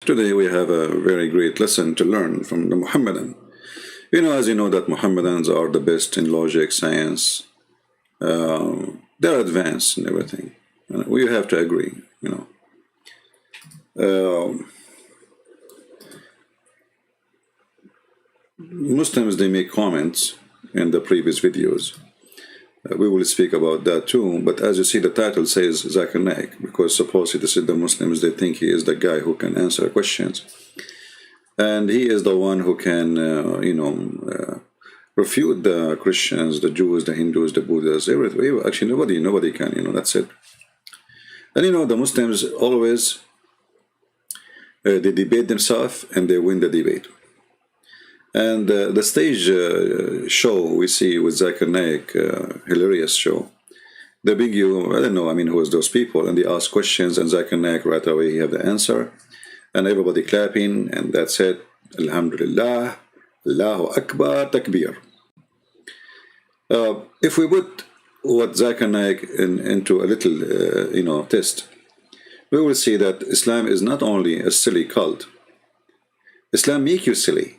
Today we have a very great lesson to learn from the Muhammadan. As you know that Muhammadans are the best in logic, science. They're advanced in everything. We have to agree, Muslims, they make comments in the previous videos. We will speak about that too, but as you see, the title says Zakir Naik, because supposedly this is the Muslims, they think he is the guy who can answer questions. And he is the one who can, refute the Christians, the Jews, the Hindus, the Buddhists, everything. Actually, nobody can, that's it. And the Muslims always, they debate themselves and they win the debate. And the stage show we see with Zakir Naik, hilarious show. They bring you, I don't know, who is those people, and they ask questions, and Zakir Naik right away he have the answer, and everybody clapping, and that's it. Alhamdulillah, Allahu Akbar, Takbir. If we put what Zakir Naik into a little, test, we will see that Islam is not only a silly cult. Islam make you silly.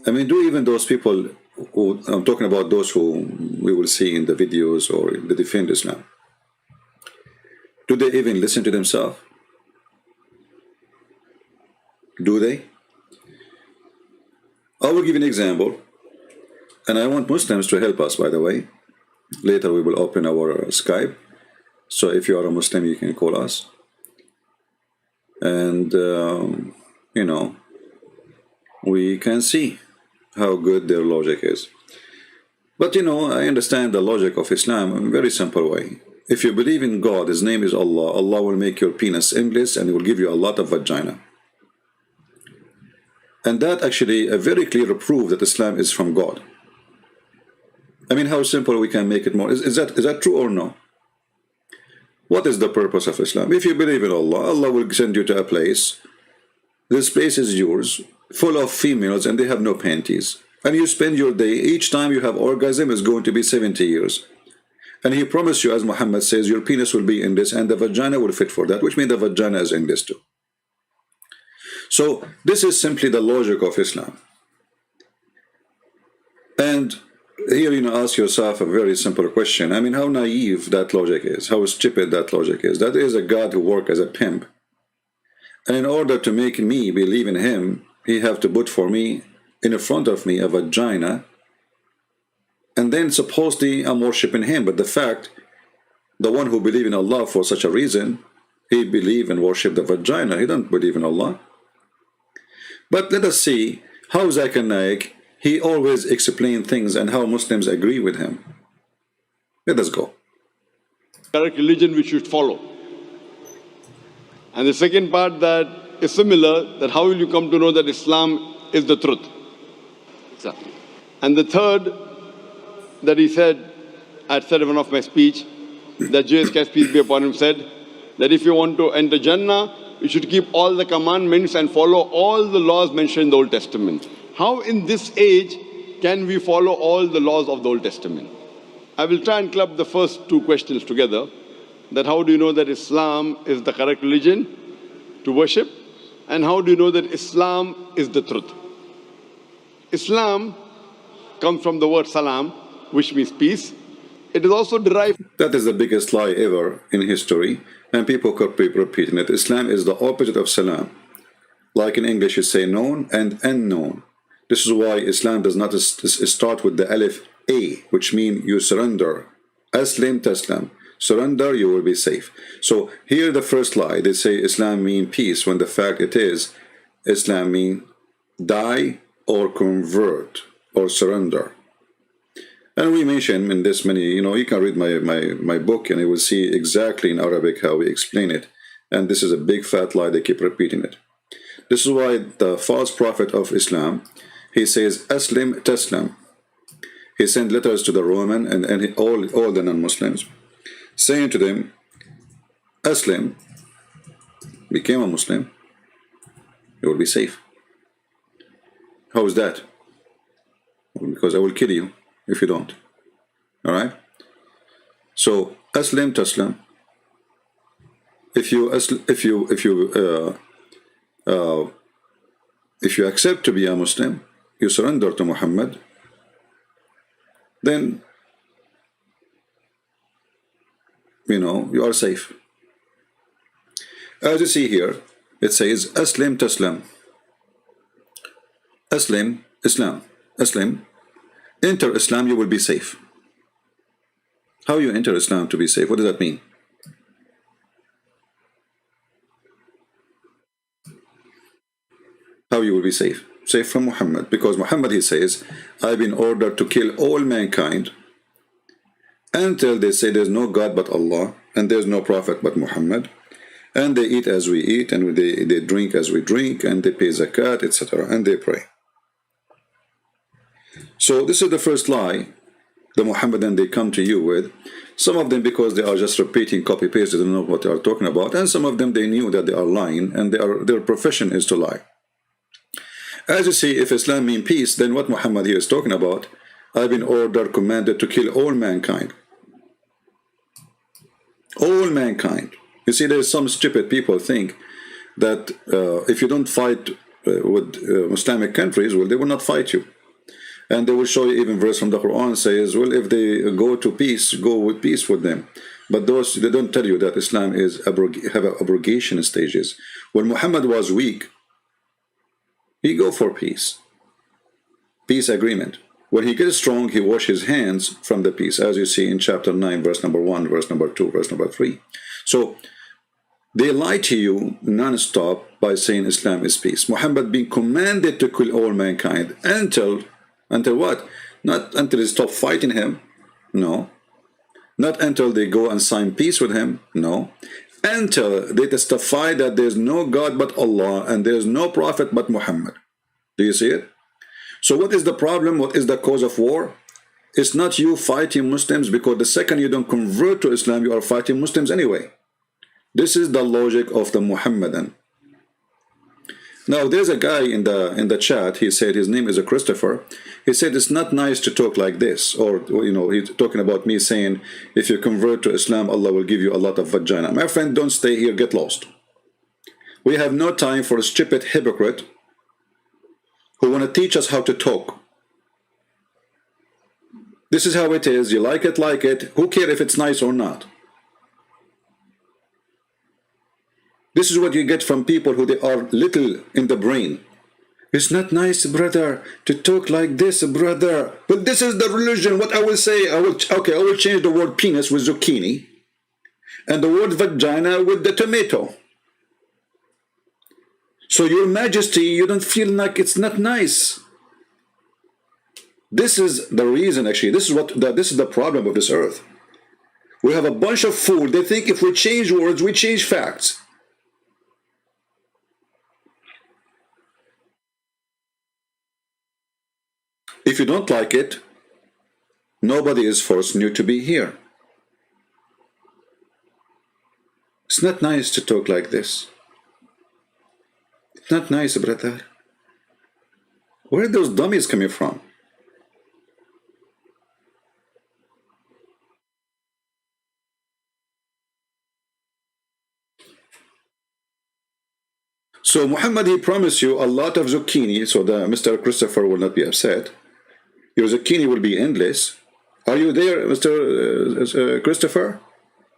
Do even those people who, I'm talking about those who we will see in the videos or they defend Islam, do they even listen to themselves? Do they? I will give an example, and I want Muslims to help us, by the way. Later we will open our Skype, so if you are a Muslim you can call us. And, we can see how good their logic is. But I understand the logic of Islam in a very simple way. If you believe in God, His name is Allah, Allah will make your penis endless and He will give you a lot of vagina. And that actually a very clear proof that Islam is from God. How simple we can make it more. Is that true or no? What is the purpose of Islam? If you believe in Allah, Allah will send you to a place. This place is yours, full of females, and they have no panties. And you spend your day, each time you have orgasm is going to be 70 years. And He promised you, as Muhammad says, your penis will be in this, and the vagina will fit for that, which means the vagina is in this too. So this is simply the logic of Islam. And here, ask yourself a very simple question. How naive that logic is, how stupid that logic is. That is a God who works as a pimp. And in order to make me believe in Him, He have to put for me, in front of me, a vagina. And then supposedly I'm worshiping Him. But the fact, the one who believe in Allah for such a reason, he believe and worship the vagina. He don't believe in Allah. But let us see how Zakir Naik, he always explain things and how Muslims agree with him. Let us go. Correct religion we should follow. And the second part that is similar, that how will you come to know that Islam is the truth? Exactly. And the third that he said, I said in one of my speech, that J.S. peace be upon him said, that if you want to enter Jannah, you should keep all the commandments and follow all the laws mentioned in the Old Testament. How in this age can we follow all the laws of the Old Testament? I will try and club the first two questions together. That how do you know that Islam is the correct religion to worship? And how do you know that Islam is the truth? Islam comes from the word salam, which means peace. It is also derived. That is the biggest lie ever in history, and people could be repeating it. Islam is the opposite of salam. Like in English you say known and unknown. This is why Islam does not start with the alif A, which means you surrender. Aslim taslam. Surrender, you will be safe. So here the first lie, they say Islam means peace, when the fact it is, Islam means die or convert or surrender. And we mention in this many, you can read my book and you will see exactly in Arabic how we explain it. And this is a big fat lie, they keep repeating it. This is why the false prophet of Islam, he says, Aslim Taslam. He sent letters to the Roman and all the non-Muslims, saying to them, Aslim, became a Muslim, you will be safe. How is that? Because I will kill you if you don't. Alright? So, Aslim Taslam. if you accept to be a Muslim, you surrender to Muhammad, then you are safe. As you see here, it says Aslim Taslam. Aslim, Islam. Aslim, enter Islam, you will be safe. How you enter Islam to be safe? What does that mean? How you will be safe? Safe from Muhammad, because Muhammad, he says, I've been ordered to kill all mankind until they say there's no God but Allah, and there's no prophet but Muhammad, and they eat as we eat, and they drink as we drink, and they pay zakat, etc., and they pray. So this is the first lie the Muhammadan they come to you with. Some of them, because they are just repeating, copy paste, they don't know what they are talking about, and some of them they knew that they are lying, and their profession is to lie. As you see, if Islam means peace, then what Muhammad here is talking about, I've been ordered, commanded to kill all mankind. All mankind. You see, there's some stupid people think that if you don't fight with Islamic countries, well, they will not fight you. And they will show you even verse from the Quran says, well, if they go to peace, go with peace with them. But those, they don't tell you that Islam is have abrogation stages. When Muhammad was weak, he go for peace. Peace agreement. When he gets strong, he wash his hands from the peace, as you see in chapter 9, verse number 1, verse number 2, verse number 3. So they lie to you non-stop by saying Islam is peace. Muhammad being commanded to kill all mankind until what? Not until they stop fighting him. No. Not until they go and sign peace with him. No. Until they testify that there's no God but Allah and there's no prophet but Muhammad. Do you see it? So what is the problem? What is the cause of war? It's not you fighting Muslims, because the second you don't convert to Islam, you are fighting Muslims anyway. This is the logic of the Muhammadan. Now there's a guy in the chat, he said his name is a Christopher. He said it's not nice to talk like this, or he's talking about me saying if you convert to Islam, Allah will give you a lot of vagina. My friend, don't stay here, get lost. We have no time for a stupid hypocrite who want to teach us how to talk. This is how it is. You like it. Who cares if it's nice or not? This is what you get from people who they are little in the brain. It's not nice, brother, to talk like this, brother. But this is the religion. What I will say, I will change the word penis with zucchini and the word vagina with the tomato. So your majesty, you don't feel like it's not nice. This is the reason, actually. This is the problem of this earth. We have a bunch of fools. They think if we change words, we change facts. If you don't like it, nobody is forcing you to be here. It's not nice to talk like this. It's not nice, brother. Where are those dummies coming from? So Muhammad, he promised you a lot of zucchini, so that Mr. Christopher will not be upset. Your zucchini will be endless. Are you there, Mr. Christopher?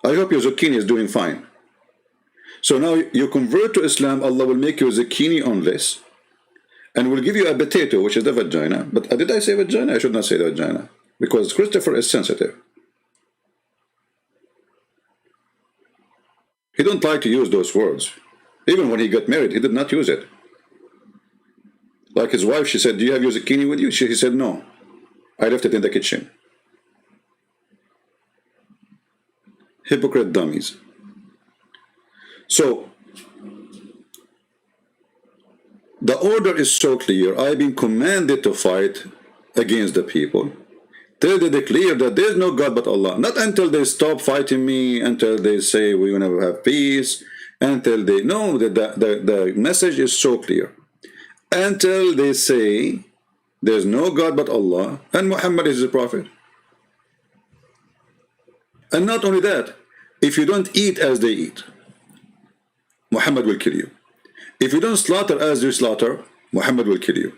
I hope your zucchini is doing fine. So now you convert to Islam, Allah will make your zucchini endless, and will give you a potato, which is the vagina. But did I say vagina? I should not say the vagina, because Christopher is sensitive. He don't like to use those words. Even when he got married, he did not use it. Like his wife, she said, do you have your zucchini with you? He said, no. I left it in the kitchen. Hypocrite dummies. So, the order is so clear. I've been commanded to fight against the people. Till they declare that there is no God but Allah. Not until they stop fighting me, until they say we will never have peace, until they know that the message is so clear. Until they say there's no God but Allah and Muhammad is the prophet. And not only that, if you don't eat as they eat, Muhammad will kill you. If you don't slaughter as you slaughter, Muhammad will kill you.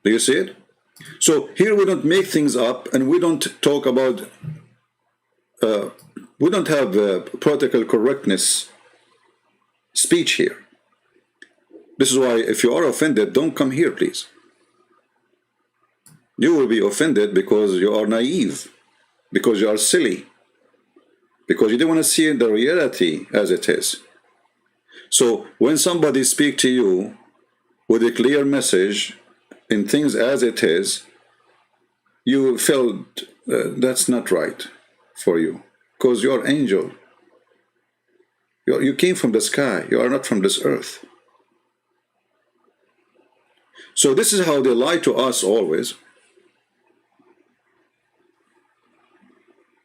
Do you see it? So here we don't make things up, and we don't talk about, we don't have political correctness speech here. This is why if you are offended, don't come here, please. You will be offended because you are naive, because you are silly, because you don't want to see the reality as it is. So when somebody speaks to you with a clear message in things as it is, you felt that's not right for you, because you are angel. You came from the sky. You are not from this earth. So this is how they lie to us always,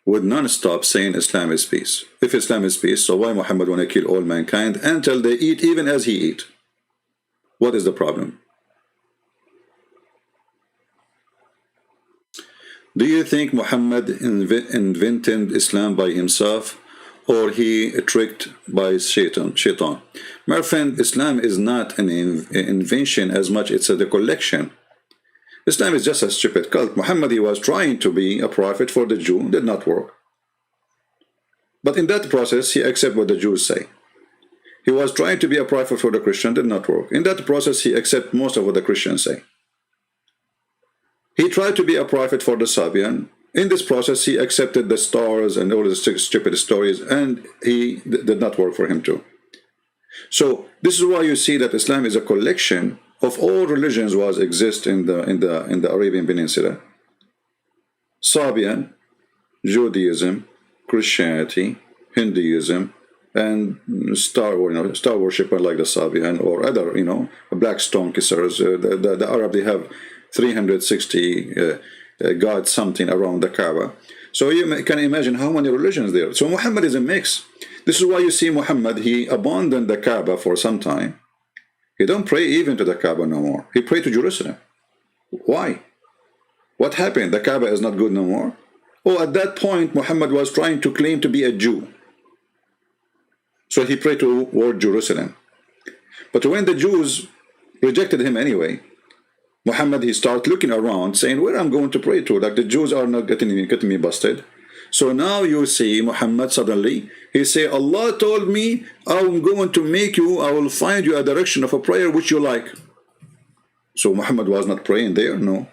with non-stop saying Islam is peace. If Islam is peace, so why Muhammad want to kill all mankind until they eat even as he eat? What is the problem? Do you think Muhammad invented Islam by himself, or he tricked by Shaitan? My friend, Islam is not an invention as much it's the collection. Islam is just a stupid cult. Muhammad, he was trying to be a prophet for the Jew, did not work. But in that process, he accepted what the Jews say. He was trying to be a prophet for the Christian, did not work. In that process, he accepted most of what the Christians say. He tried to be a prophet for the Sabian. In this process, he accepted the stars and all the stupid stories, and he did not work for him too. So this is why you see that Islam is a collection of all religions was exist in the Arabian Peninsula. Sabian, Judaism, Christianity, Hinduism, and star worshipper like the Sabian or other black stone kissers. The Arab, they have 360 gods something around the Kaaba. So you can imagine how many religions there. So Muhammad is a mix. This is why you see Muhammad, he abandoned the Kaaba for some time. He don't pray even to the Kaaba no more. He prayed to Jerusalem. Why? What happened? The Kaaba is not good no more? Oh, at that point, Muhammad was trying to claim to be a Jew. So he prayed toward Jerusalem. But when the Jews rejected him anyway, Muhammad, he started looking around, saying, where I'm going to pray to? Like the Jews are not getting me busted. So now you see Muhammad suddenly, he say, Allah told me, I'm going to make you, I will find you a direction of a prayer which you like. So Muhammad was not praying there, no.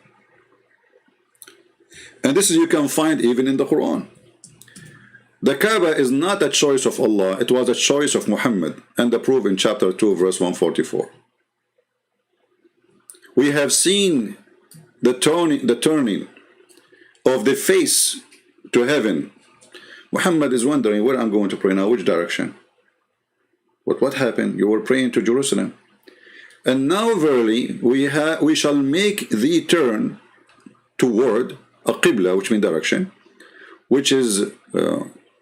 And this is you can find even in the Quran. The Kaaba is not a choice of Allah, it was a choice of Muhammad, and the proof in chapter 2, verse 144. We have seen the turning of the face to heaven. Muhammad is wondering where I'm going to pray now, which direction? But what happened? You were praying to Jerusalem. And now verily we shall make thee turn toward a qibla, which means direction, which is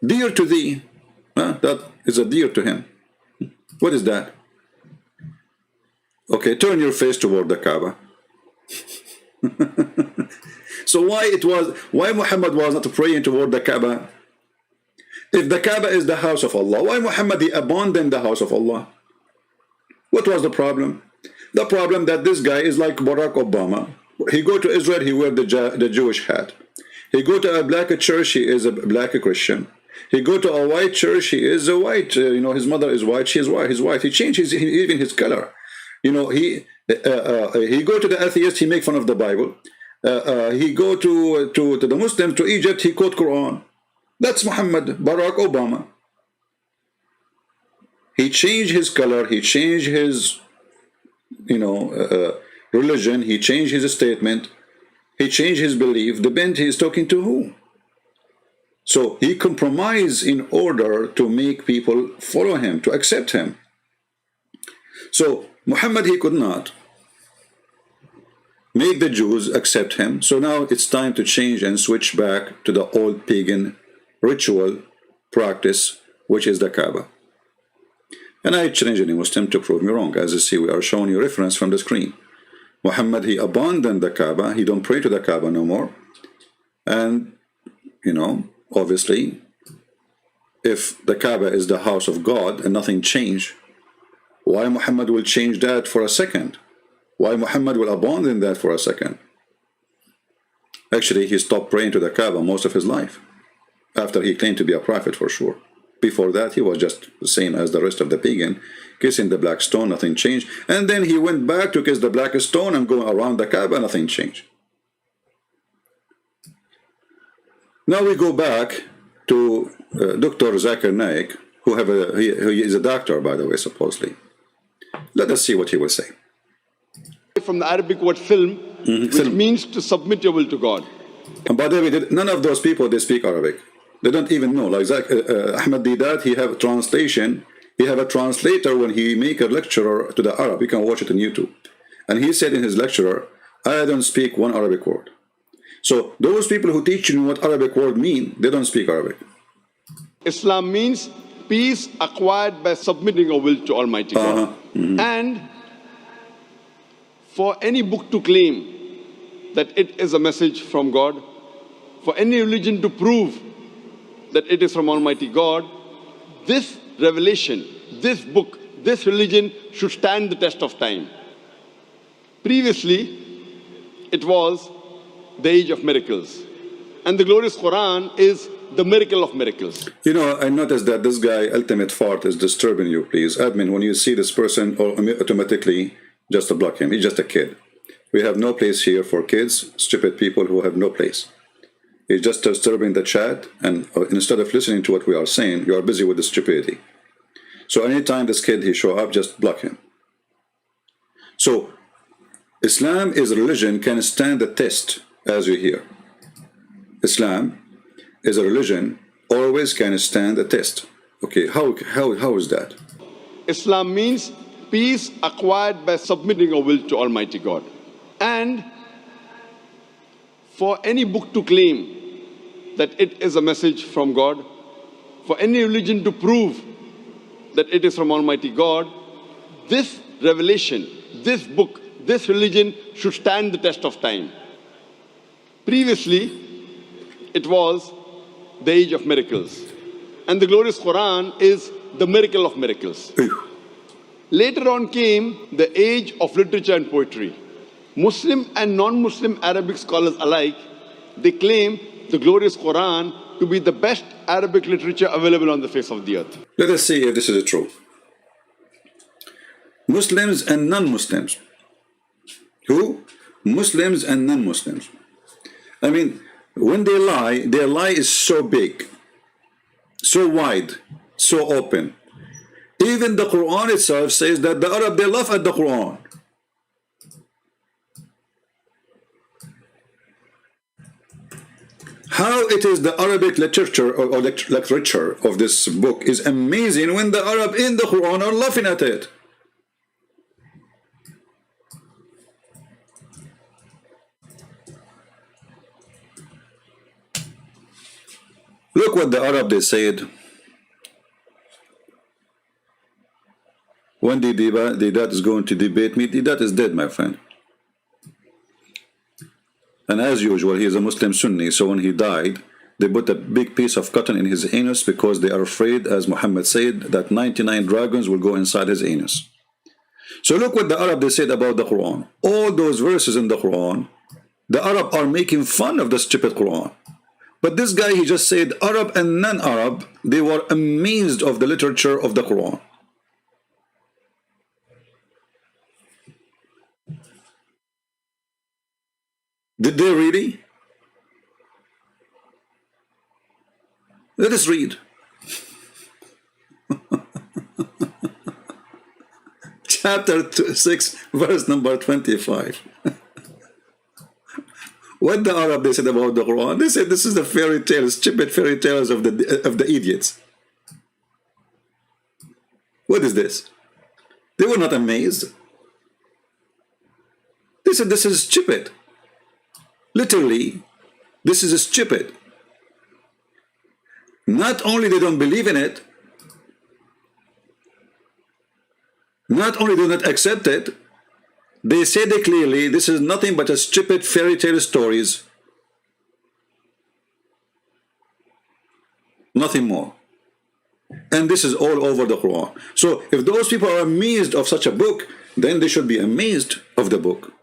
dear to thee. That is a dear to him. What is that? Okay, turn your face toward the Kaaba. So why Muhammad was not praying toward the Kaaba? If the Kaaba is the house of Allah, why Muhammad he abandoned the house of Allah? What was the problem? The problem that this guy is like Barack Obama. He go to Israel, he wear the Jewish hat. He go to a black church, he is a black Christian. He go to a white church, he is a white. His mother is white, she is white. He's white. He changed even his color. He go to the atheist, he make fun of the Bible. He go to the Muslims, to Egypt, he quote Quran. That's Muhammad, Barack Obama. He changed his color, he changed his religion, he changed his statement, he changed his belief. Depends he is talking to who. So he compromised in order to make people follow him, to accept him. So Muhammad, he could not make the Jews accept him. So now it's time to change and switch back to the old pagan ritual practice, which is the Kaaba. And I challenge any Muslim to prove me wrong. As you see, we are showing you reference from the screen. Muhammad, he abandoned the Kaaba. He don't pray to the Kaaba no more. And, obviously, if the Kaaba is the house of God and nothing changed, why Muhammad will change that for a second? Why Muhammad will abandon that for a second? Actually, he stopped praying to the Kaaba most of his life, after he claimed to be a prophet for sure. Before that, he was just the same as the rest of the pagan, kissing the black stone, nothing changed. And then he went back to kiss the black stone and go around the Kaaba, nothing changed. Now we go back to Dr. Zakir Naik, he is a doctor, by the way, supposedly. Let us see what he will say. From the Arabic word film, which means to submit your will to God. And by the way, none of those people, they speak Arabic. They don't even know. Like Ahmed Hidayat, he have a translation. He have a translator when he make a lecture to the Arab. You can watch it on YouTube. And he said in his lecture, I don't speak one Arabic word. So those people who teach you what Arabic word mean, they don't speak Arabic. Islam means peace acquired by submitting your will to Almighty God. And for any book to claim that it is a message from God, for any religion to prove that it is from Almighty God, this revelation, this book, this religion should stand the test of time. Previously, it was the age of miracles. And the glorious Quran is the miracle of miracles. You know, I noticed that this guy, Ultimate Fart, is disturbing you, please. Admin, when you see this person, automatically just to block him. He's just a kid. We have no place here for kids, stupid people who have no place. He's just disturbing the chat, and instead of listening to what we are saying, you are busy with the stupidity. So anytime this kid, he show up, just block him. So, Islam is a religion can stand the test, as you hear. Islam is a religion always can stand the test. Okay, how is that? Islam means peace acquired by submitting your will to Almighty God. And for any book to claim that it is a message from God, for any religion to prove that it is from Almighty God, this revelation, this book, this religion should stand the test of time. Previously, it was the age of miracles. And the glorious Quran is the miracle of miracles. Later on came the age of literature and poetry. Muslim and non-Muslim Arabic scholars alike, they claim the glorious Quran to be the best Arabic literature available on the face of the earth. Let us see if this is true. Muslims and non-Muslims. Who? Muslims and non-Muslims. I mean, when they lie, their lie is so big, so wide, so open. Even the Quran itself says that the Arab, they laugh at the Quran. How it is the Arabic literature or literature of this book is amazing when the Arab in the Quran are laughing at it. Look what the Arab they said. When the Hidayat is going to debate me, Hidayat is dead, my friend. And as usual, he is a Muslim Sunni, so when he died, they put a big piece of cotton in his anus because they are afraid, as Muhammad said, that 99 dragons will go inside his anus. So look what the Arab they said about the Quran. All those verses in the Quran, the Arab are making fun of the stupid Quran. But this guy, he just said Arab and non-Arab, they were amazed of the literature of the Quran. Did they really? Let us read. Chapter 6, verse number 25. What the Arab they said about the Quran? They said this is the fairy tales, stupid fairy tales of the idiots. What is this? They were not amazed. They said this is stupid. Literally, this is stupid. Not only they don't believe in it, not only do not accept it, they say it clearly, this is nothing but a stupid fairy tale stories. Nothing more. And this is all over the Quran. So if those people are amazed of such a book, then they should be amazed of the book.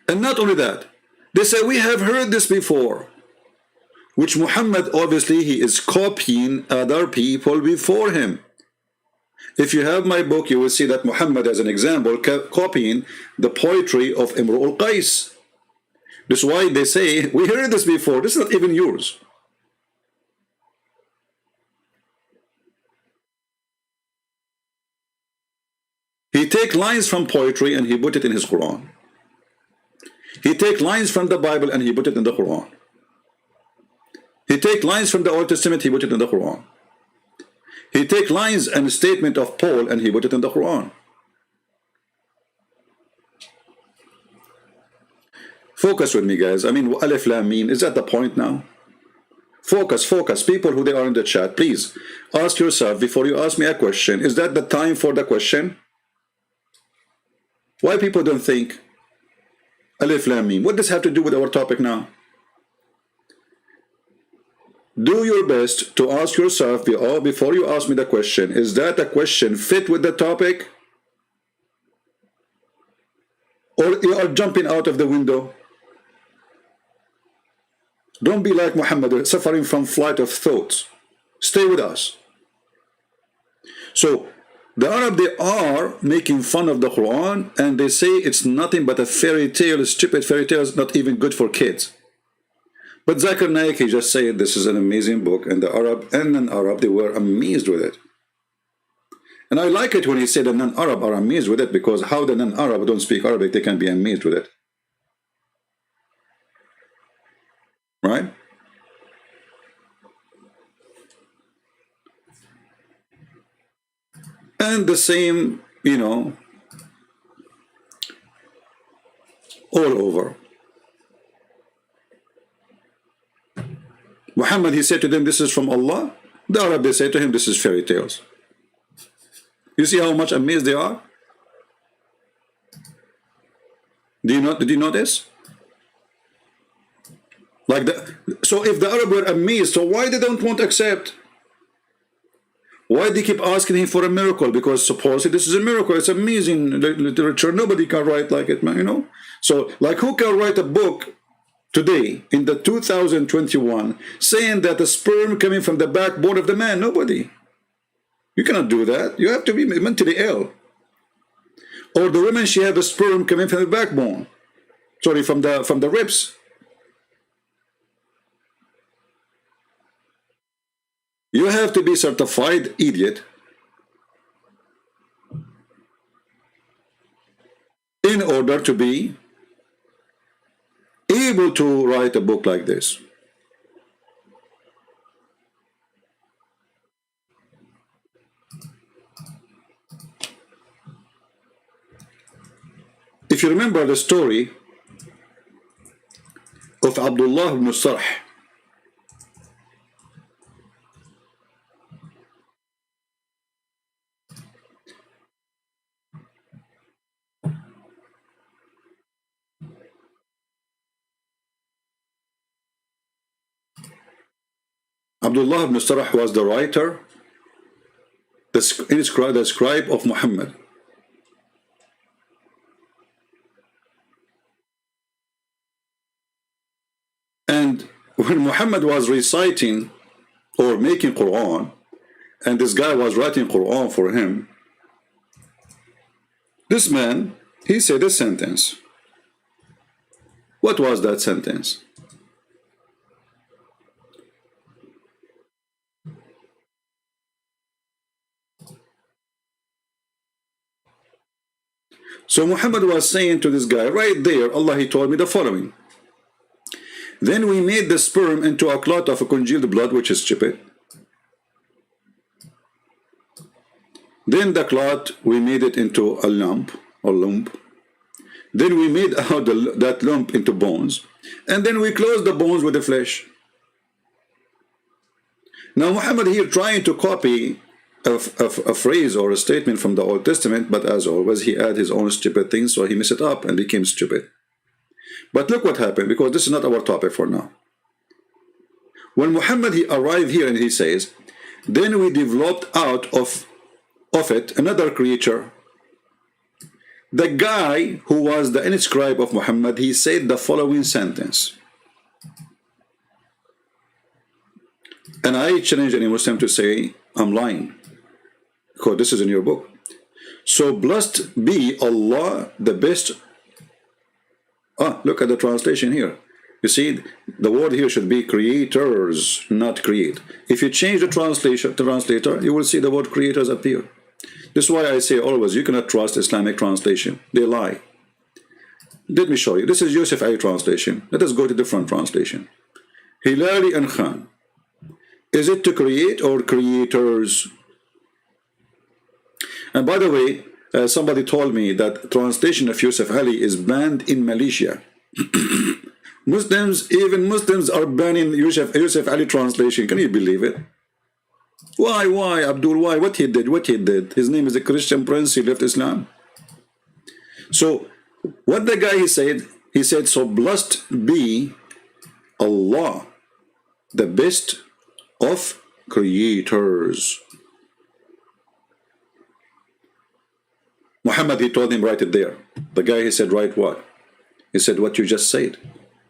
And not only that, they say, we have heard this before. Which Muhammad, obviously, he is copying other people before him. If you have my book, you will see that Muhammad, as an example, copying the poetry of Imru al-Qais. That's why they say, we heard this before. This is not even yours. He take lines from poetry and he put it in his Quran. He take lines from the Bible and he put it in the Quran. He take lines from the Old Testament, he put it in the Quran. He take lines and a statement of Paul and he put it in the Quran. Focus with me, guys. I mean, Alif Lam Mim, is that the point now? Focus, focus. People who they are in the chat, please ask yourself before you ask me a question, is that the time for the question? Why people don't think Alif Lam Mim? What does this have to do with our topic now? Do your best to ask yourself before you ask me the question, is that a question fit with the topic? Or you are jumping out of the window? Don't be like Muhammad, suffering from flight of thoughts. Stay with us. So, the Arab, they are making fun of the Quran, and they say it's nothing but a fairy tale, stupid fairy tale, is not even good for kids. But Zakir Naik, he just said this is an amazing book, and the Arab and non-Arab, they were amazed with it. And I like it when he said the non-Arab are amazed with it, because how the non-Arab don't speak Arabic, they can be amazed with it. Right? And the same, you know, all over. Muhammad, he said to them, this is from Allah. The Arab, they say to him, this is fairy tales. You see how much amazed they are? Did you notice? Like so if the Arab were amazed, so why they don't want to accept? Why they keep asking him for a miracle? Because supposedly this is a miracle. It's amazing literature. Nobody can write like it, man, you know? So, like, who can write a book today, in the 2021, saying that the sperm coming from the backbone of the man? Nobody. You cannot do that. You have to be mentally ill. Or the woman, she have a sperm coming from the backbone. Sorry, from the ribs. You have to be certified idiot in order to be able to write a book like this. If you remember the story of Abdullah ibn Sarh, Abdullah ibn Sarh was the writer, the scribe of Muhammad. And when Muhammad was reciting or making Quran, and this guy was writing Quran for him, this man, he said a sentence. What was that sentence? So Muhammad was saying to this guy, right there, Allah, he told me the following. Then we made the sperm into a clot of a congealed blood, which is stupid. Then the clot, we made it into a lump, or lump. Then we made out that lump into bones. And then we closed the bones with the flesh. Now Muhammad here trying to copy a phrase or a statement from the Old Testament, but as always, he added his own stupid things, so he messed it up and became stupid. But look what happened, because this is not our topic for now. When Muhammad he arrived here and he says, then we developed out of it another creature. The guy who was the inscribe of Muhammad, he said the following sentence. And I challenge any Muslim to say, I'm lying, because this is in your book. So blessed be Allah, the best. Look at the translation here. You see, the word here should be creators, not create. If you change the translator, you will see the word creators appear. This is why I say always, you cannot trust Islamic translation. They lie. Let me show you. This is Yusuf Ali translation. Let us go to different translation. Hilali and Khan. Is it to create or creators? And by the way, somebody told me that translation of Yusuf Ali is banned in Malaysia. Muslims, even Muslims are banning Yusuf Ali translation. Can you believe it? Why, Abdul? Why? What he did? His name is a Christian Prince. He left Islam. So, what the guy he said, so blessed be Allah, the best of creators. Muhammad, he told him, write it there. The guy, he said, write what? He said, what you just said.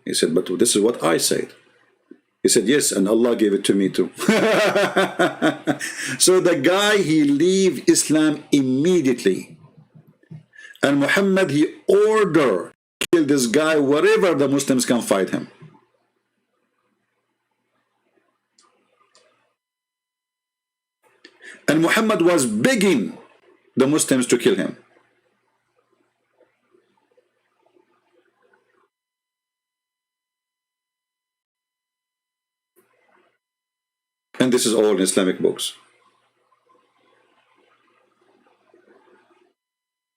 He said, but this is what I said. He said, yes, and Allah gave it to me too. So the guy, he leave Islam immediately. And Muhammad, he ordered to kill this guy wherever the Muslims can fight him. And Muhammad was begging the Muslims to kill him. And this is all in Islamic books.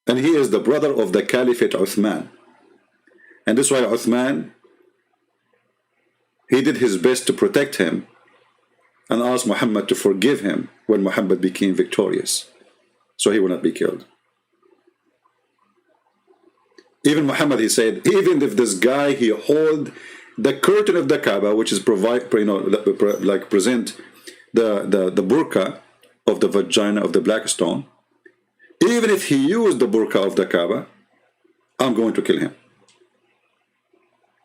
And he is the brother of the Caliphate Uthman. And this is why Uthman, he did his best to protect him and asked Muhammad to forgive him when Muhammad became victorious, so he will not be killed. Even Muhammad, he said, even if this guy, he hold the curtain of the Kaaba, which is present the burqa of the vagina of the black stone, even if he used the burqa of the Kaaba, I'm going to kill him.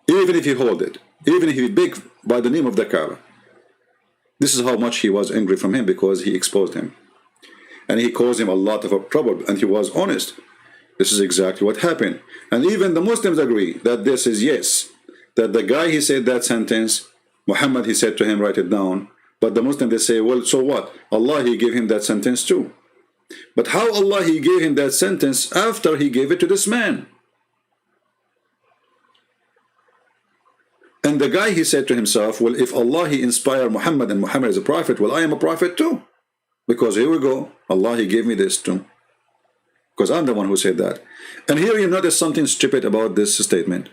Even if he hold it, even if he beg by the name of the Kaaba. This is how much he was angry from him, because he exposed him. And he caused him a lot of trouble, and he was honest. This is exactly what happened. And even the Muslims agree that this is yes. That the guy, he said that sentence, Muhammad, he said to him, write it down. But the Muslims, they say, well, so what? Allah, he gave him that sentence too. But how Allah, he gave him that sentence after he gave it to this man? And the guy, he said to himself, well, if Allah, he inspired Muhammad and Muhammad is a prophet, well, I am a prophet too. Because here we go, Allah, he gave me this too. Because I'm the one who said that. And here you notice something stupid about this statement.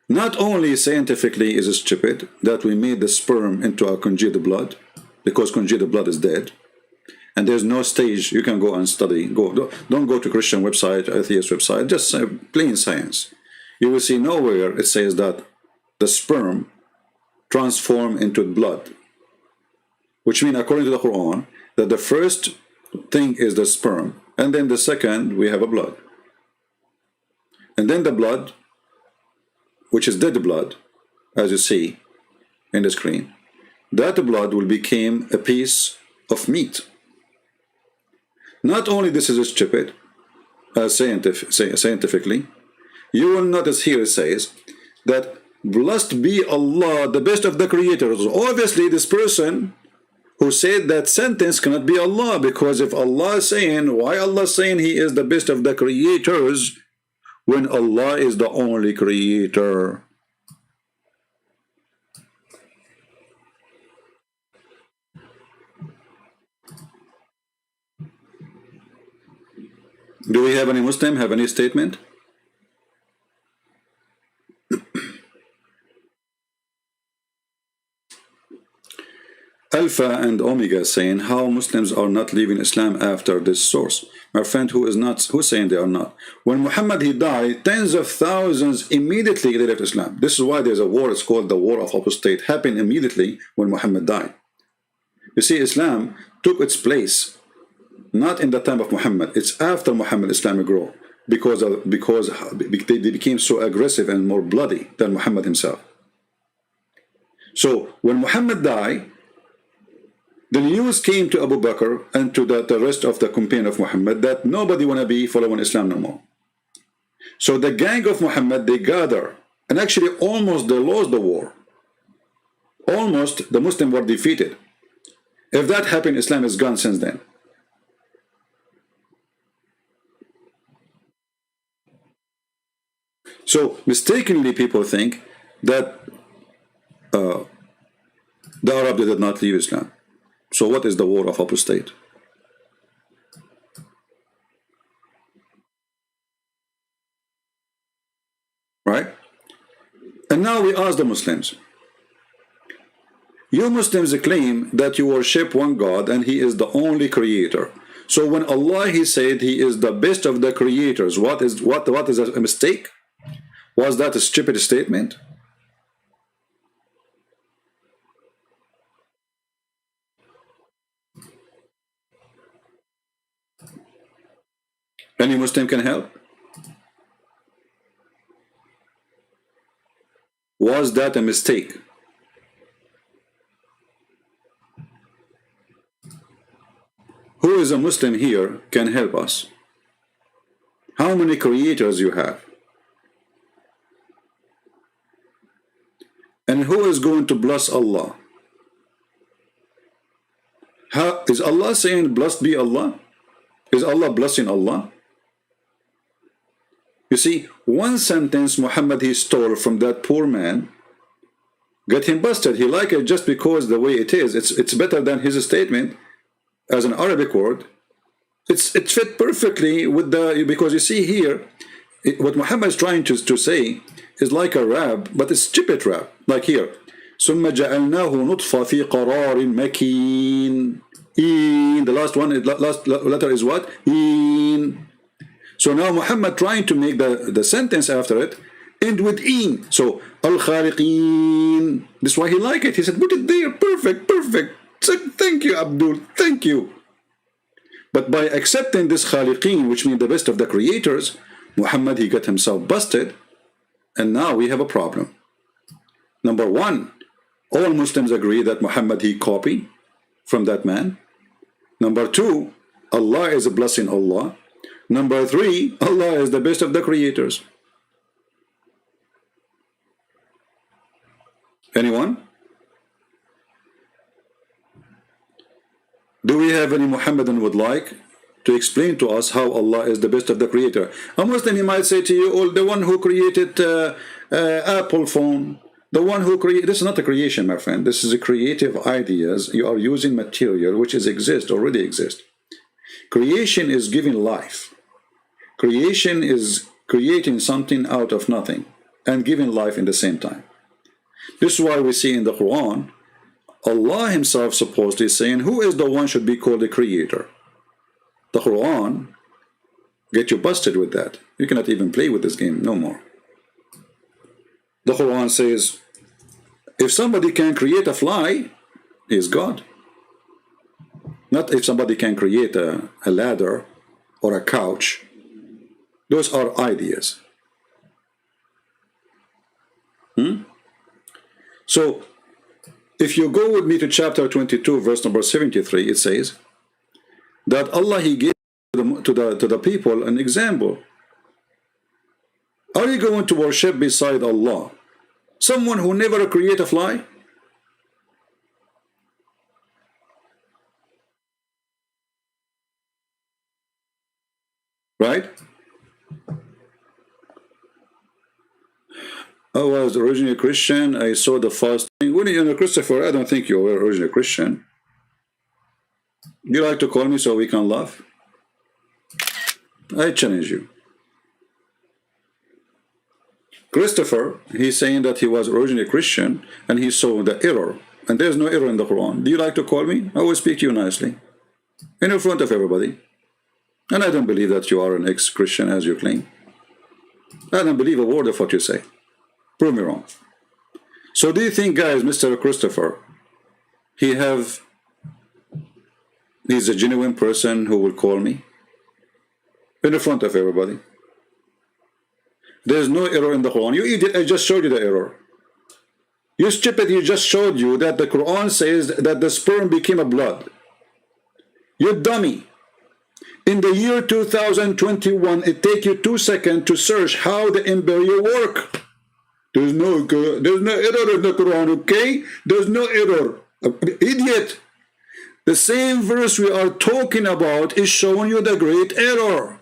Not only scientifically is it stupid that we made the sperm into a congealed blood, because congealed blood is dead, and there's no stage you can go and study. Don't go to Christian website, atheist website, just plain science. You will see nowhere it says that the sperm transform into blood, which means, according to the Quran, that the first thing is the sperm, and then the second we have a blood, and then the blood, which is dead blood, as you see in the screen, that blood will become a piece of meat. Not only this is stupid, scientifically, you will notice here it says that blessed be Allah, the best of the creators. Obviously, this person who said that sentence cannot be Allah, because if Allah is saying, why Allah saying he is the best of the creators when Allah is the only creator? Do we have any Muslim have any statement? Alpha and Omega saying how Muslims are not leaving Islam after this source. My friend, who's saying they are not? When Muhammad he died, tens of thousands immediately they left Islam. This is why there's a war. It's called the War of Apostate. Happened immediately when Muhammad died. You see, Islam took its place not in the time of Muhammad. It's after Muhammad Islam grew because they became so aggressive and more bloody than Muhammad himself. So when Muhammad died, the news came to Abu Bakr and to the rest of the companion of Muhammad that nobody want to be following Islam no more. So the gang of Muhammad, they gather, and actually almost they lost the war. Almost the Muslims were defeated. If that happened, Islam is gone since then. So mistakenly people think that the Arab did not leave Islam. So what is the war of apostate? Right? And now we ask the Muslims. You Muslims claim that you worship one God and He is the only creator. So when Allah He said He is the best of the creators, what is a mistake? Was that a stupid statement? Any Muslim can help? Was that a mistake? Who is a Muslim here can help us? How many creators you have? And who is going to bless Allah? Is Allah saying blessed be Allah? Is Allah blessing Allah? You see, one sentence Muhammad he stole from that poor man, got him busted. He liked it just because the way it is. It's better than his statement as an Arabic word. It fit perfectly with the, because you see here, what Muhammad is trying to say is like a rap, but it's stupid rap. Like here, ثم جعلناه نطفة في قرار مكين. In the last letter is what? In. So now Muhammad trying to make the sentence after it end with in. So al-khaliqin. This is why he liked it. He said, put it there. Perfect, perfect. So, thank you, Abdul. Thank you. But by accepting this khaliqin, which means the best of the creators, Muhammad he got himself busted, and now we have a problem. Number one, all Muslims agree that Muhammad he copied from that man. Number two, Allah is a blessing Allah. Number three, Allah is the best of the creators. Anyone? Do we have any Muhammadan would like to explain to us how Allah is the best of the creator? A Muslim, he might say to you, oh, the one who created Apple phone, the one who created, this is not a creation, my friend. This is a creative ideas. You are using material which already exist. Creation is giving life. Creation is creating something out of nothing and giving life in the same time. This is why we see in the Quran, Allah himself supposedly saying, who is the one should be called the creator? The Quran get you busted with that. You cannot even play with this game no more. The Quran says, if somebody can create a fly, he is God. Not if somebody can create a ladder or a couch. Those are ideas. So, if you go with me to chapter 22, verse number 73, it says that Allah he gave to the people an example. Are you going to worship beside Allah someone who never create a fly? Right? I was originally Christian. I saw the fasting. When you're Christopher, I don't think you were originally Christian. Do you like to call me so we can laugh? I challenge you. Christopher, he's saying that he was originally Christian and he saw the error and there's no error in the Quran. Do you like to call me? I will speak to you nicely in front of everybody. And I don't believe that you are an ex-Christian as you claim. I don't believe a word of what you say. Prove me wrong. So do you think, guys, Mr. Christopher, he's a genuine person who will call me in front of everybody? There's no error in the Quran. You idiot, I just showed you the error. You stupid, you just showed you that the Quran says that the sperm became a blood. You dummy. In the year 2021, it takes you 2 seconds to search how the embryo work. There's no error in the Quran, okay? There's no error. Idiot. The same verse we are talking about is showing you the great error.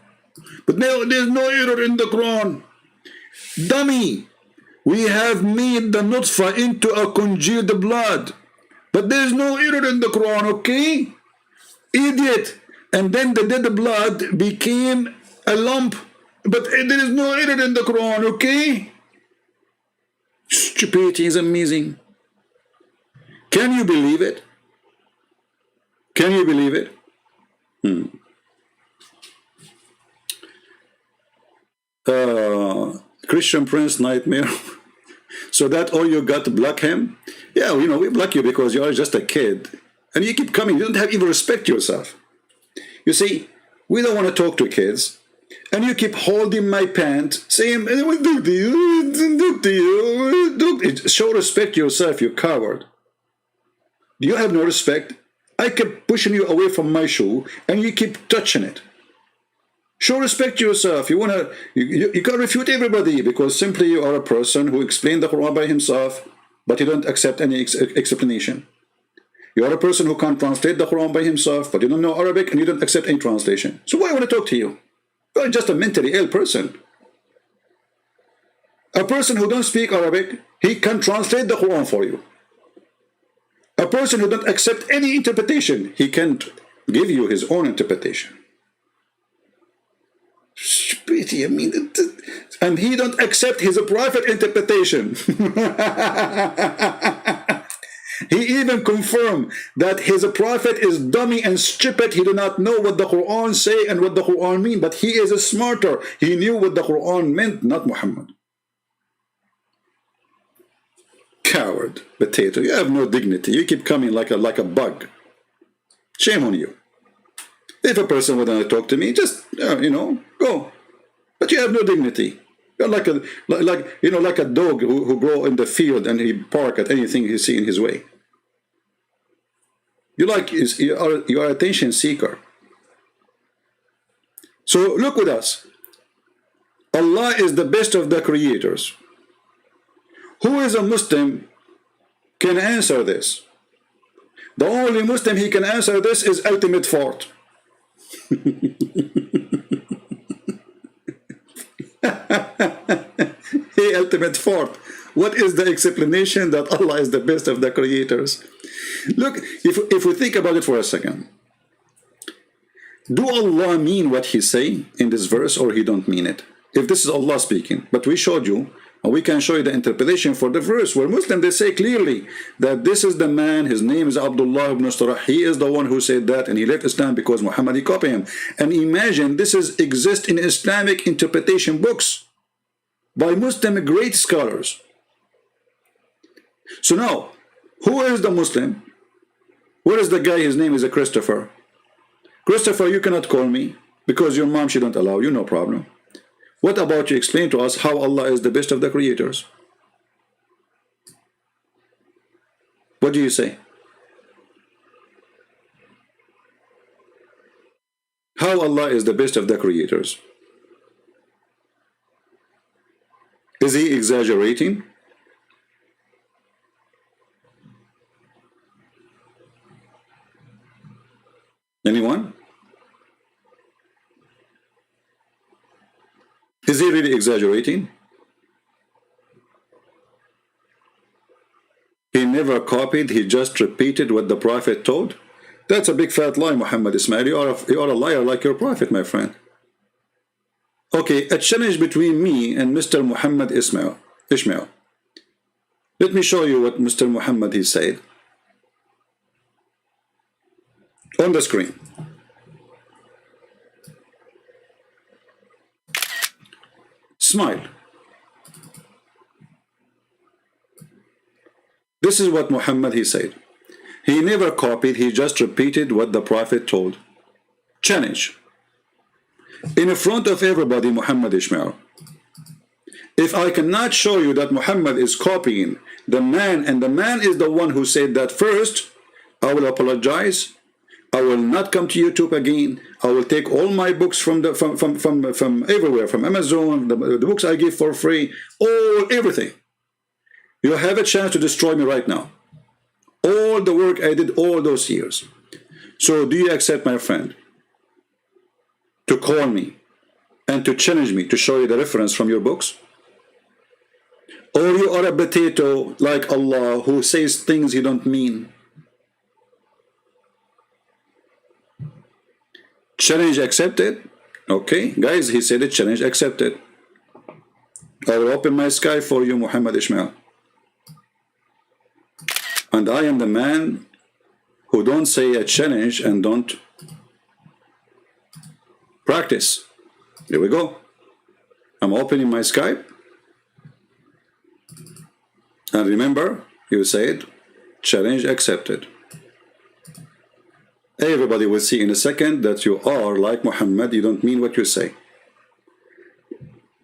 But no, there's no error in the Quran. Dummy. We have made the nutfa into a congealed blood. But there's no error in the Quran, okay? Idiot. And then the dead blood became a lump. But there is no error in the Quran, okay? Stupidity is amazing. Can you believe it? Can you believe it? Christian Prince nightmare. So that all you got to block him? Yeah, you know, we block you because you are just a kid. And you keep coming. You don't have even respect yourself. You see, we don't want to talk to kids. And you keep holding my pant, saying, do to you. Show respect yourself, you coward. Do you have no respect? I kept pushing you away from my shoe, and you keep touching it. Show respect to yourself. You can't refute everybody because simply you are a person who explained the Quran by himself, but you don't accept any explanation. You are a person who can't translate the Quran by himself, but you don't know Arabic and you don't accept any translation. So why would I talk to you? You're just a mentally ill person. A person who don't speak Arabic, he can translate the Quran for you. A person who don't accept any interpretation, he can't give you his own interpretation. Pretty, I mean, and he don't accept his private interpretation. He even confirmed that his prophet is dummy and stupid. He do not know what the Quran say and what the Quran mean, but he is a smarter. He knew what the Quran meant, not Muhammad. Coward, potato. You have no dignity. You keep coming like a bug. Shame on you. If a person would want to talk to me, just go. But you have no dignity. You're like a dog who go in the field and he bark at anything he see in his way. You are attention seeker. So look with us. Allah is the best of the creators. Who is a Muslim can answer this? The only Muslim he can answer this is Ultimate Fort. Hey, Ultimate Fort, what is the explanation that Allah is the best of the creators? Look, if we think about it for a second, do Allah mean what he say in this verse or he don't mean it? If this is Allah speaking, but we showed you, and we can show you the interpretation for the verse where Muslims, they say clearly that this is the man, his name is Abdullah ibn Sarah, he is the one who said that, and he left Islam because Muhammad, he copied him. And imagine this exists in Islamic interpretation books by Muslim great scholars. So now, who is the Muslim? Where is the guy, his name is Christopher? Christopher, you cannot call me because your mom, she don't allow you, no problem. What about you explain to us how Allah is the best of the creators? What do you say? How Allah is the best of the creators? Is he exaggerating? Anyone? Is he really exaggerating? He never copied, he just repeated what the Prophet told? That's a big fat lie, Muhammad Ismail. You are a liar like your Prophet, my friend. Okay, a challenge between me and Mr. Muhammad Ishmael. Let me show you what Mr. Muhammad he said. On the screen. Smile. This is what Muhammad he said. He never copied, he just repeated what the Prophet told. Challenge. In front of everybody, Muhammad Ishmael. If I cannot show you that Muhammad is copying the man, and the man is the one who said that first, I will apologize. I will not come to YouTube again. I will take all my books from everywhere, from Amazon, the books I give for free, everything. You have a chance to destroy me right now. All the work I did all those years. So do you accept, my friend, to call me and to challenge me to show you the reference from your books? Or you are a potato like Allah who says things you don't mean? Challenge accepted. Okay, guys, he said it, challenge accepted. I will open my sky for you, Muhammad Ishmael. And I am the man who don't say a challenge and don't practice. Here we go. I'm opening my Skype. And remember, you said, challenge accepted. Everybody will see in a second that you are like Muhammad, you don't mean what you say.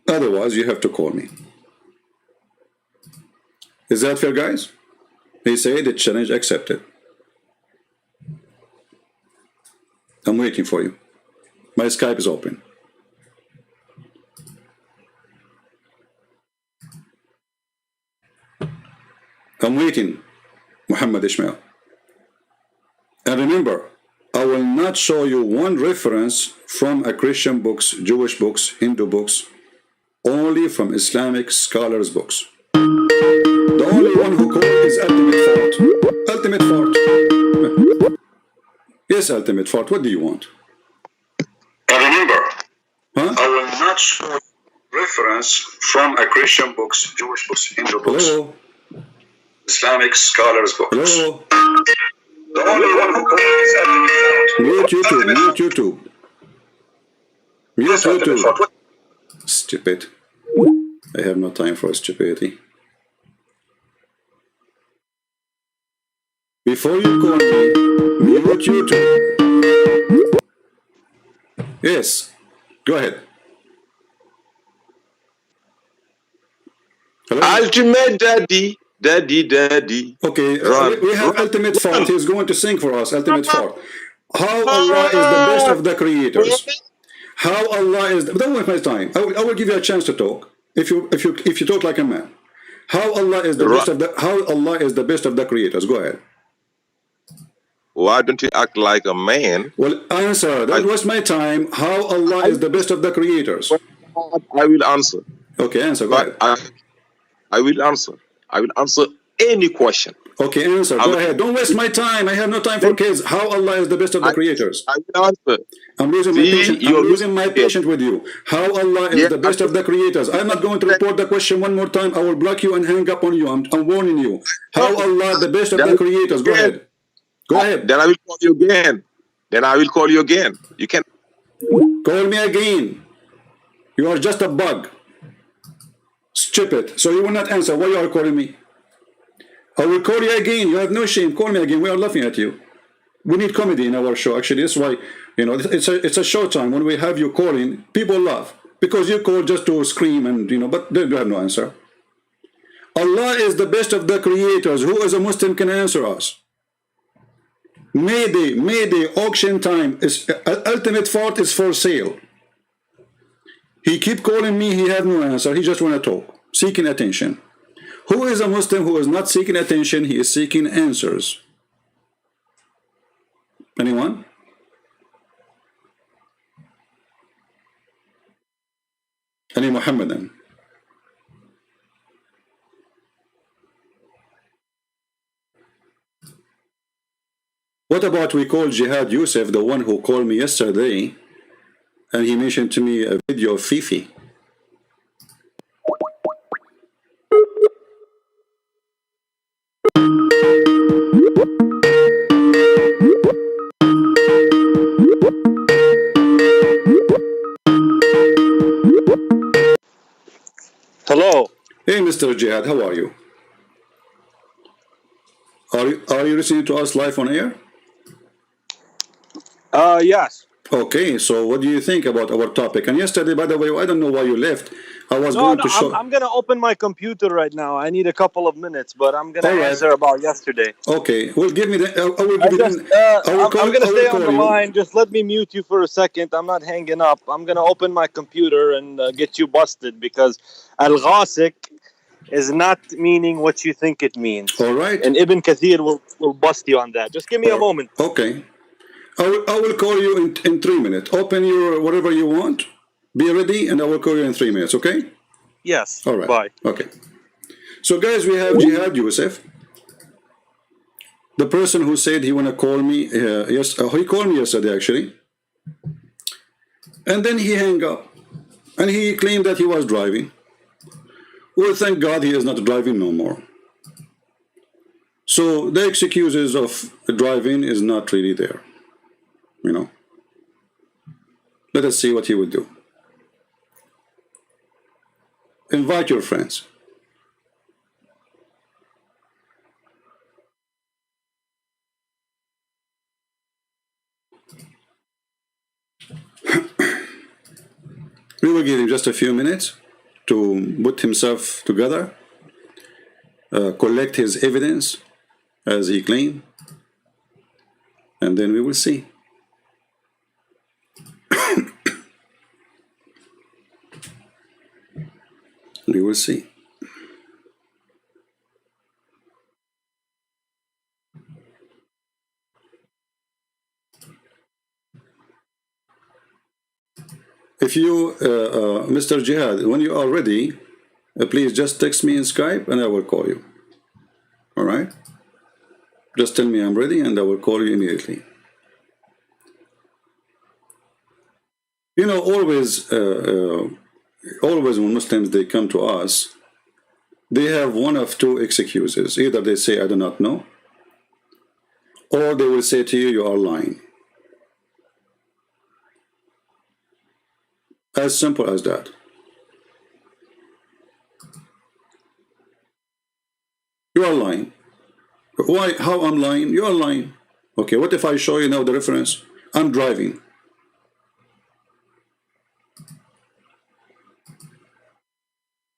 Otherwise, you have to call me. Is that fair, guys? He said the challenge accepted. I'm waiting for you. My Skype is open. I'm waiting, Muhammad Ishmael. And remember, I will not show you one reference from a Christian books, Jewish books, Hindu books, only from Islamic scholars' books. The only one who called is Ultimate Fort. Ultimate Fort. Yes, Ultimate Fort, what do you want? And remember, I will not show reference from a Christian books, Jewish books, Hindu books, hello, Islamic scholars' books. Hello. The only one who called is Ultimate Fort. Mute YouTube, mute YouTube. Mute YouTube. Stupid. I have no time for stupidity. Before you call me, mute YouTube. Yes, go ahead. Hello? Ultimate daddy, daddy. Okay, we have Ultimate Fort. He's going to sing for us, Ultimate Fort. How Allah is the best of the creators. How Allah is. Don't waste my time. I will give you a chance to talk. If you talk like a man. How Allah is the best of the. How Allah is the best of the creators. Go ahead. Why don't you act like a man? Well, answer. That was my time. How Allah is the best of the creators. I will answer. Okay, answer. Go ahead. I will answer. I will answer any question. Okay, answer. Go ahead. Don't waste my time. I have no time for kids. How Allah is the best of the creators. I will answer. I'm losing my patience. I'm losing my patience with you. How Allah is the best of the creators. I'm not going to report the question one more time. I will block you and hang up on you. I'm warning you. How Allah the best of the creators. Go ahead. Go ahead. Then I will call you again. You can call me again. You are just a bug. Stupid. So you will not answer. Why you are calling me? I will call you again. You have no shame. Call me again. We are laughing at you. We need comedy in our show. Actually, that's why, it's a show time. When we have you calling, people laugh. Because you call just to scream and, but they have no answer. Allah is the best of the creators. Who as a Muslim can answer us? Mayday, auction time. Ultimate Fort is for sale. He keep calling me. He have no answer. He just want to talk. Seeking attention. Who is a Muslim who is not seeking attention? He is seeking answers. Anyone? Any Muhammadan? What about we call Jihad Yusuf, the one who called me yesterday, and he mentioned to me a video of Fifi. Mr. Jihad, how are you? Are you listening to us live on air? Yes. Okay, so what do you think about our topic? And yesterday, by the way, I don't know why you left. I was No, going no, to show. I'm gonna open my computer right now. I need a couple of minutes, but I'm gonna All right. answer about yesterday. Okay, well, give me the. I will give you. I'm gonna stay on the you. line. Just let me mute you for a second. I'm not hanging up. I'm gonna open my computer and get you busted because al-ghasik is not meaning what you think it means. All right. And Ibn Kathir will bust you on that. Just give me a moment. Okay. I will call you in 3 minutes. Open your whatever you want. Be ready, and I will call you in 3 minutes, okay? Yes. All right. Bye. Okay. So, guys, we have Jihad Yusuf. The person who said he want to call me, he called me yesterday, actually. And then he hung up. And he claimed that he was driving. Well, thank God he is not driving no more. So, the excuses of driving is not really there. You know. Let us see what he will do. Invite your friends. We will give him just a few minutes to put himself together, collect his evidence as he claimed, and then we will see. We will see. If you, Mr. Jihad, when you are ready, please just text me in Skype and I will call you. All right? Just tell me I'm ready and I will call you immediately. You know, always when Muslims, they come to us, they have one of two excuses. Either they say, I do not know, or they will say to you, you are lying. As simple as that. You are lying. Why? How I'm lying? You are lying. Okay, what if I show you now the reference? I'm driving.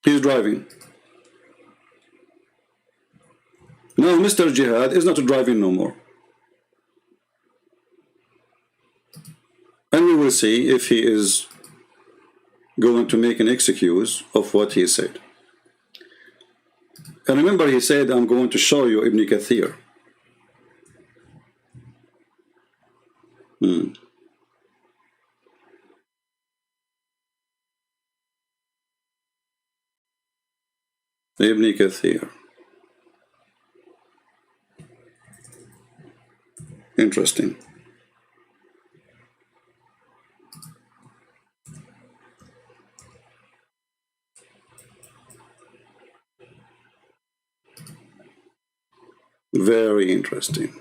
He's driving. Now Mr. Jihad is not driving no more. And we will see if he is going to make an excuse of what he said. And remember, he said, I'm going to show you Ibn Kathir. Ibn Kathir. Interesting. Very interesting.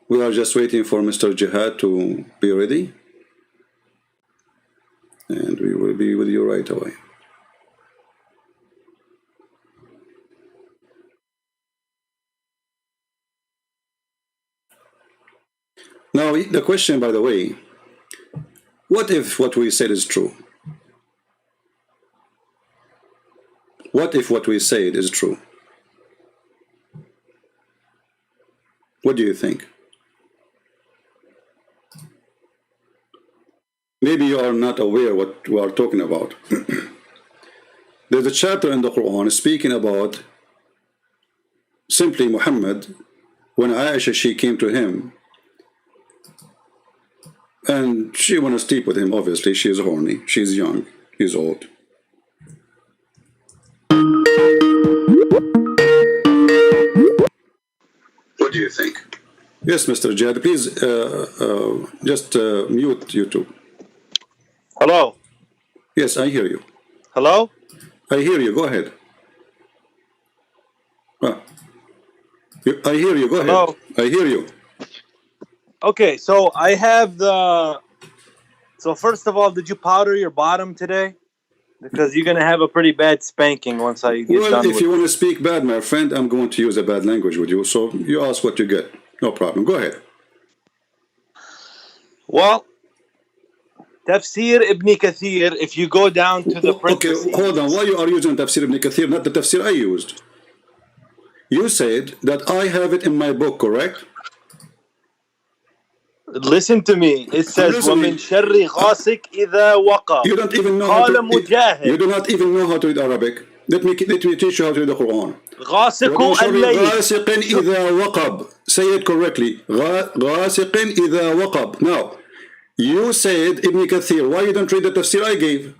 We are just waiting for Mr. Jihad to be ready. And we will be with you right away. Now, the question, by the way, what if what we said is true? What if what we said is true? What do you think? Maybe you are not aware what we are talking about. There's a chapter in the Quran speaking about simply Muhammad, when Aisha, she came to him, and she wanted to sleep with him, obviously. She is horny. She's young. He's old. What do you think? Yes, Mr. Jihad, please just mute YouTube. Hello. Yes, I hear you. Hello. I hear you. Go ahead. I hear you. Go Hello? ahead. I hear you. Okay, so I have the. So first of all, did you powder your bottom today? Because you're gonna have a pretty bad spanking once I get Well, done if with you it. want to speak bad, my friend, I'm going to use a bad language with you. So you ask what you get. No problem. Go ahead. Well, Tafsir Ibn Kathir, if you go down to the Okay, hold on. Why you are using Tafsir Ibn Kathir, not the Tafsir I used? You said that I have it in my book, correct? Listen to me. It says, listening. وَمِن شَرِّ غَاسِكْ إِذَا وَقَبْ. You don't even know قال how to. مجاهد. You do not even know how to read Arabic. Let me teach you how to read the Quran. غاسق وَمِن شَرِّ الليل. غاسق إذا وقب. Say it correctly. غاسق إذا وقب. Now, you said Ibn Kathir. Why you don't read the tafsir I gave?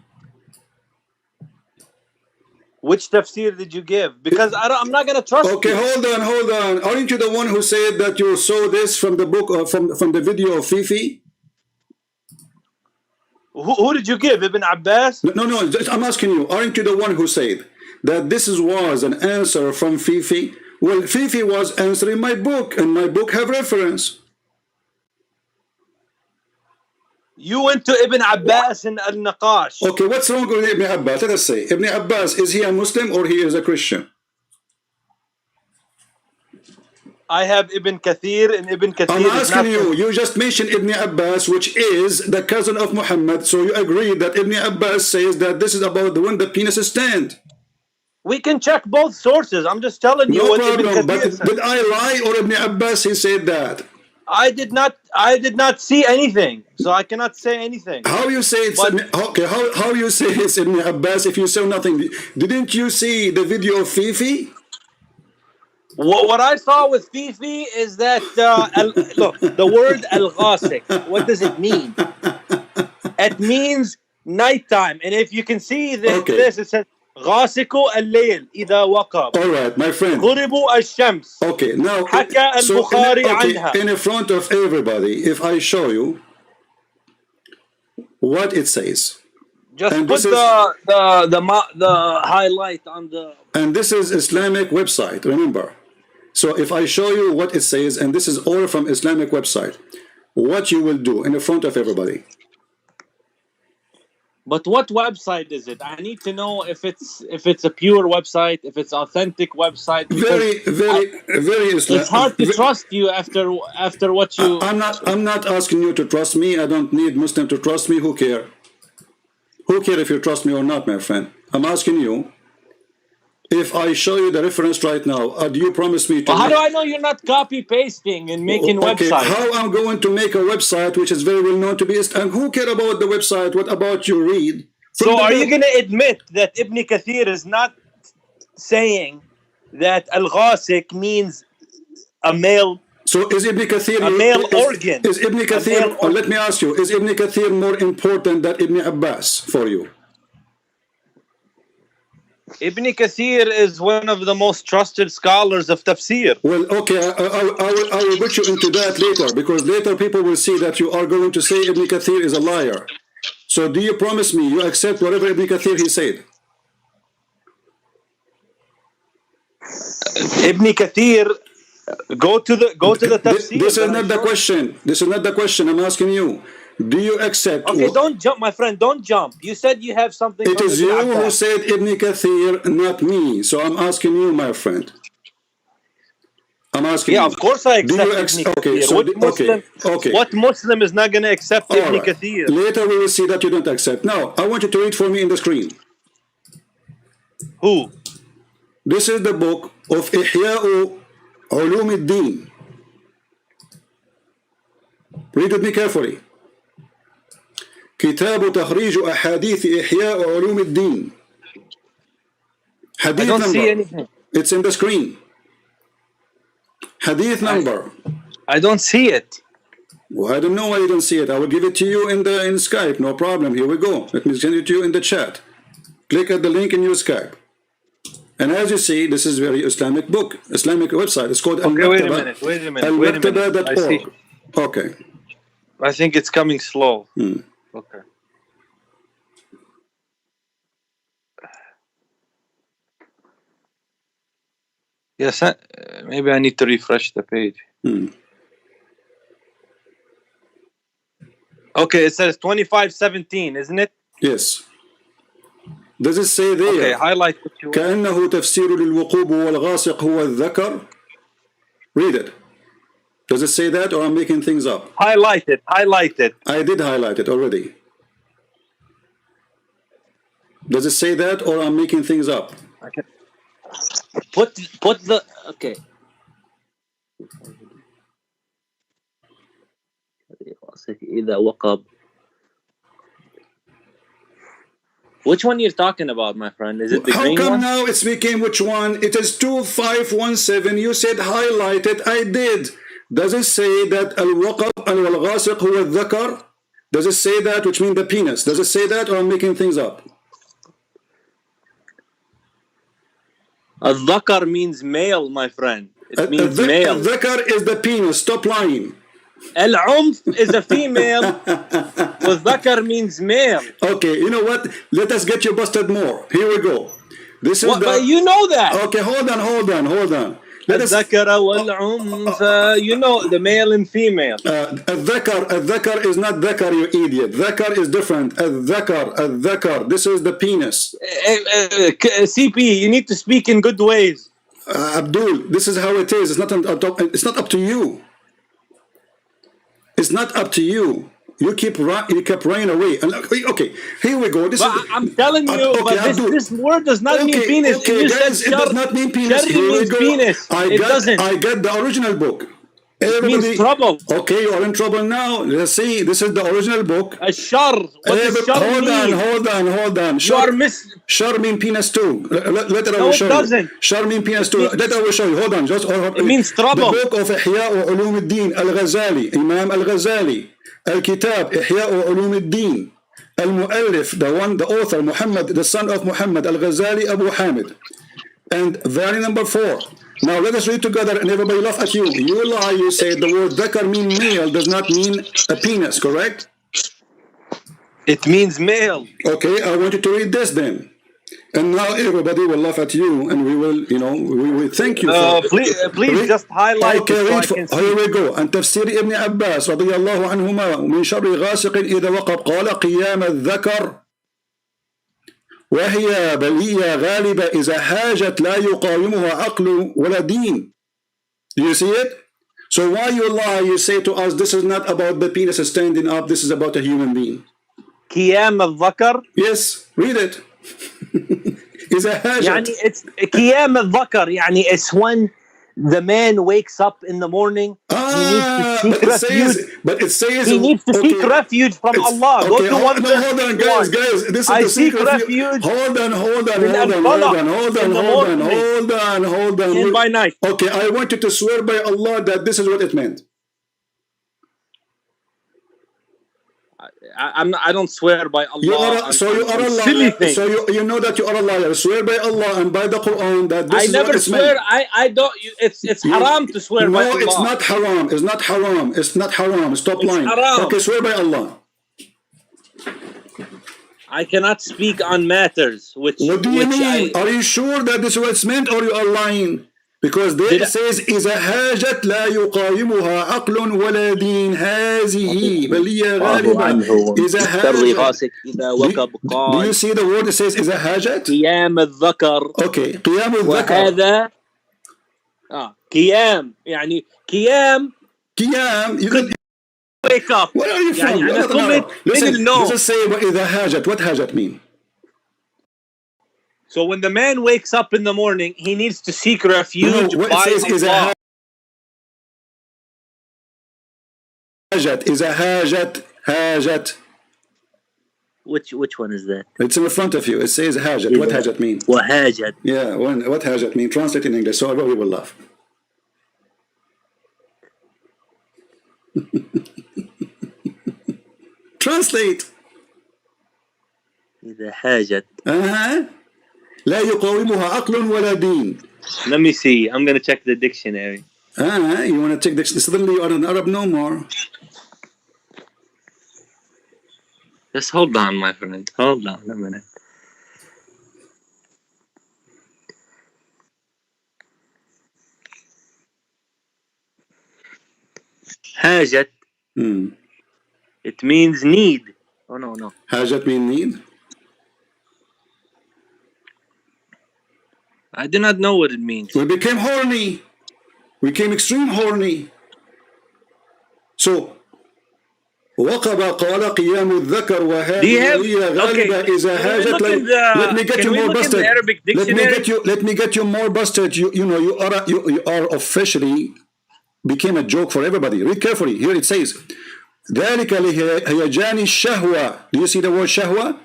Which tafsir did you give? Because I'm not going to trust Okay, you. hold on. Aren't you the one who said that you saw this from the book or from the video of Fifi? Who did you give? Ibn Abbas? No. I'm asking you. Aren't you the one who said that this was an answer from Fifi? Well, Fifi was answering my book, and my book have reference. You went to Ibn Abbas in Al-Naqash. Okay, what's wrong with Ibn Abbas? Let us say, Ibn Abbas, is he a Muslim or he is a Christian? I have Ibn Kathir, and Ibn Kathir I'm is not... asking you, you just mentioned Ibn Abbas, which is the cousin of Muhammad, so you agree that Ibn Abbas says that this is about the when the penis is stand. We can check both sources. I'm just telling you No what Ibn problem, but Kathir said. did I lie or Ibn Abbas he said that? I did not see anything, so I cannot say anything. How you say it's how you say it's Ibn Abbas if you saw nothing? Didn't you see the video of Fifi? What I saw with Fifi is that look, the word al-ghasik, what does it mean? It means nighttime, and if you can see this, it says غاسق الليل إذا وقب. All right, my friend. غرب الشمس. Okay, now حكى البخاري عنها. in front of everybody, if I show you what it says, just and put the highlight on the. And this is Islamic website. Remember, so if I show you what it says, and this is all from Islamic website, what you will do in the front of everybody. But what website is it? I need to know if it's a pure website, if it's authentic website. Very Islamic. It's hard to trust you after what you. I'm not asking you to trust me. I don't need Muslim to trust me. Who care? Who care if you trust me or not, my friend? I'm asking you. If I show you the reference right now, do you promise me to... Well, how do I know you're not copy-pasting and making websites? How I'm going to make a website which is very well known to be... And who care about the website? What about you read? So are you going to admit that Ibn Kathir is not saying that al-ghasik means a male... So is Ibn Kathir... A male organ. Is Ibn Kathir... let me ask you, is Ibn Kathir more important than Ibn Abbas for you? Ibn Kathir is one of the most trusted scholars of tafsir. Well, okay, I will put you into that later, because later people will see that you are going to say Ibn Kathir is a liar. So do you promise me you accept whatever Ibn Kathir he said? Ibn Kathir, go to the tafsir. This is not the question. This is not the question. I'm asking you. Do you accept? Okay, don't jump, my friend. Don't jump. You said you have something. It is you who said Ibn Kathir, not me. So I'm asking you, my friend. I'm asking you. Yeah, of course I accept Ibn Kathir. What Muslim is not going to accept Ibn Kathir? Later we will see that you don't accept. Now, I want you to read for me in the screen. Who? This is the book of Ihya'u Ulum al-Din. Read with me carefully. كتاب تخريج أحاديث إحياء علوم الدين. Hadith I don't number. see anything. It's in the screen. Hadith number. I don't see it. Well, I don't know why you don't see it. I will give it to you in Skype. No problem. Here we go. Let me send it to you in the chat. Click at the link in your Skype. And as you see, this is very Islamic book, Islamic website. It's called Wait a minute. Al-Maktaba.org. I see. Okay. I think it's coming slow. Okay. Yes, maybe I need to refresh the page. Okay, it says 25:17, isn't it? Yes. Does it say there? Okay, highlight what you want. كأنه تفسير للوقوب والغاسق هو الذكر. Read it. Does it say that, or I'm making things up? Highlight it. I did highlight it already. Does it say that, or I'm making things up? Okay. Put the okay. إذا وقب. Which one you're talking about, my friend? Is it the green one? How come now it's became which one? It is 2517. You said highlight it. I did. Does it say that al-waqab al-ghasiq huwa al-dhakar? Does it say that, which means the penis? Does it say that, or I'm making things up? Al-dhakar means male, my friend. It means male. Al-dhakar is the penis. Stop lying. Al-umf is a female. Al-dhakar means male. Okay, you know what? Let us get you busted more. Here we go. This is But you know that. Okay, hold on. Let us. الذكر والأنثى, you know, the male and female. الذكر is not dhakar, you idiot. Dhakar is different. الذكر. This is the penis. CP, you need to speak in good ways. Abdul, this is how it is. It's not up to you. It's not up to you. You kept running away. Okay, here we go. I'm telling you, okay, but this word does not mean penis. Okay, guys, it does not mean penis. Here we go. Penis. It doesn't. I got the original book. It means trouble. Okay, you are in trouble now. Let's see. This is the original book. Shar. What does shar mean? Hold on. Shar mean penis too. Let no, it doesn't. Shar mean penis too. Let I will show you. Hold on. It means trouble. The book of Ihya Ulum al-Din al-Ghazali, Imam al-Ghazali. الكتاب إحياء علوم الدين المؤلف the author Muhammad, the son of Muhammad al-Ghazali, Abu Hamid. And volume number 4. Now let us read together and everybody laugh at you. You lie, you say the word dhakar mean male does not mean a penis, correct? It means male. Okay, I want you to read this then. And now everybody will laugh at you, and we will thank you. Please just highlight. Okay, here we go. عن تفسير ابن عباس رضي الله عنهما من شر غاسق إذا وقب قال قيام الذكر وهي بلية غالبة إذا حاجت لا يقاومها عقل ولا دين. Do you see it? So why you lie? You say to us, this is not about the penis standing up. This is about a human being. قيام الذكر. Yes, read it. إذا حاجت. يعني it's قيام الذكر. يعني it's when the man wakes up in the morning. He needs to seek refuge. But it says he needs to seek refuge from Allah. Okay, go to one hold on, guys. This is the seek refuge. Hold on. And by night. Okay, I want you to swear by Allah that this is what it meant. I don't swear by Allah. You are a liar. Silly thing. So you know that you are a liar. Swear by Allah and by the Quran that this is what it's meant. I don't. It's haram to swear by Allah. No, it's not haram. It's not haram. Stop lying. Haram. Okay, swear by Allah. I cannot speak on matters which. What do you mean? Are you sure that this is what it's meant, or you are lying? Because there it says إذا حاجت لا يقاومها عقل ولا دين هذه بلية غالبة إذا حاجت. Do you see the word it says إذا حاجت؟ قيام الذكر. Okay, قيام الذكر. وهذا قيام يعني قيام. You could wake up. Where are you from? Listen, let's say إذا حاجت. What حاجت mean? So when the man wakes up in the morning, he needs to seek refuge by Allah. إذا حاجت. Which one is that? It's in the front of you. It says حاجت. What حاجت mean? وحاجت. Yeah, what حاجت mean? Translate in English so everybody will laugh. Translate. إذا حاجت. لا يقاومها عقل ولا دين. Let me see. I'm going to check the dictionary. You want to check the dictionary? Suddenly you are an Arab no more. Just hold on, my friend. Hold on a minute. حاجت It means need. Oh, no. Hajat mean need? I do not know what it means. We became horny. We became extreme horny. So, وقب قال قيام الذكر وهذه هي غالبة إذا حاجت. Let me get you more busted. Let me get you more busted. You know you are officially became a joke for everybody. Read carefully. Here it says ذلك لهيجان الشهوة. Do you see the word shahwa?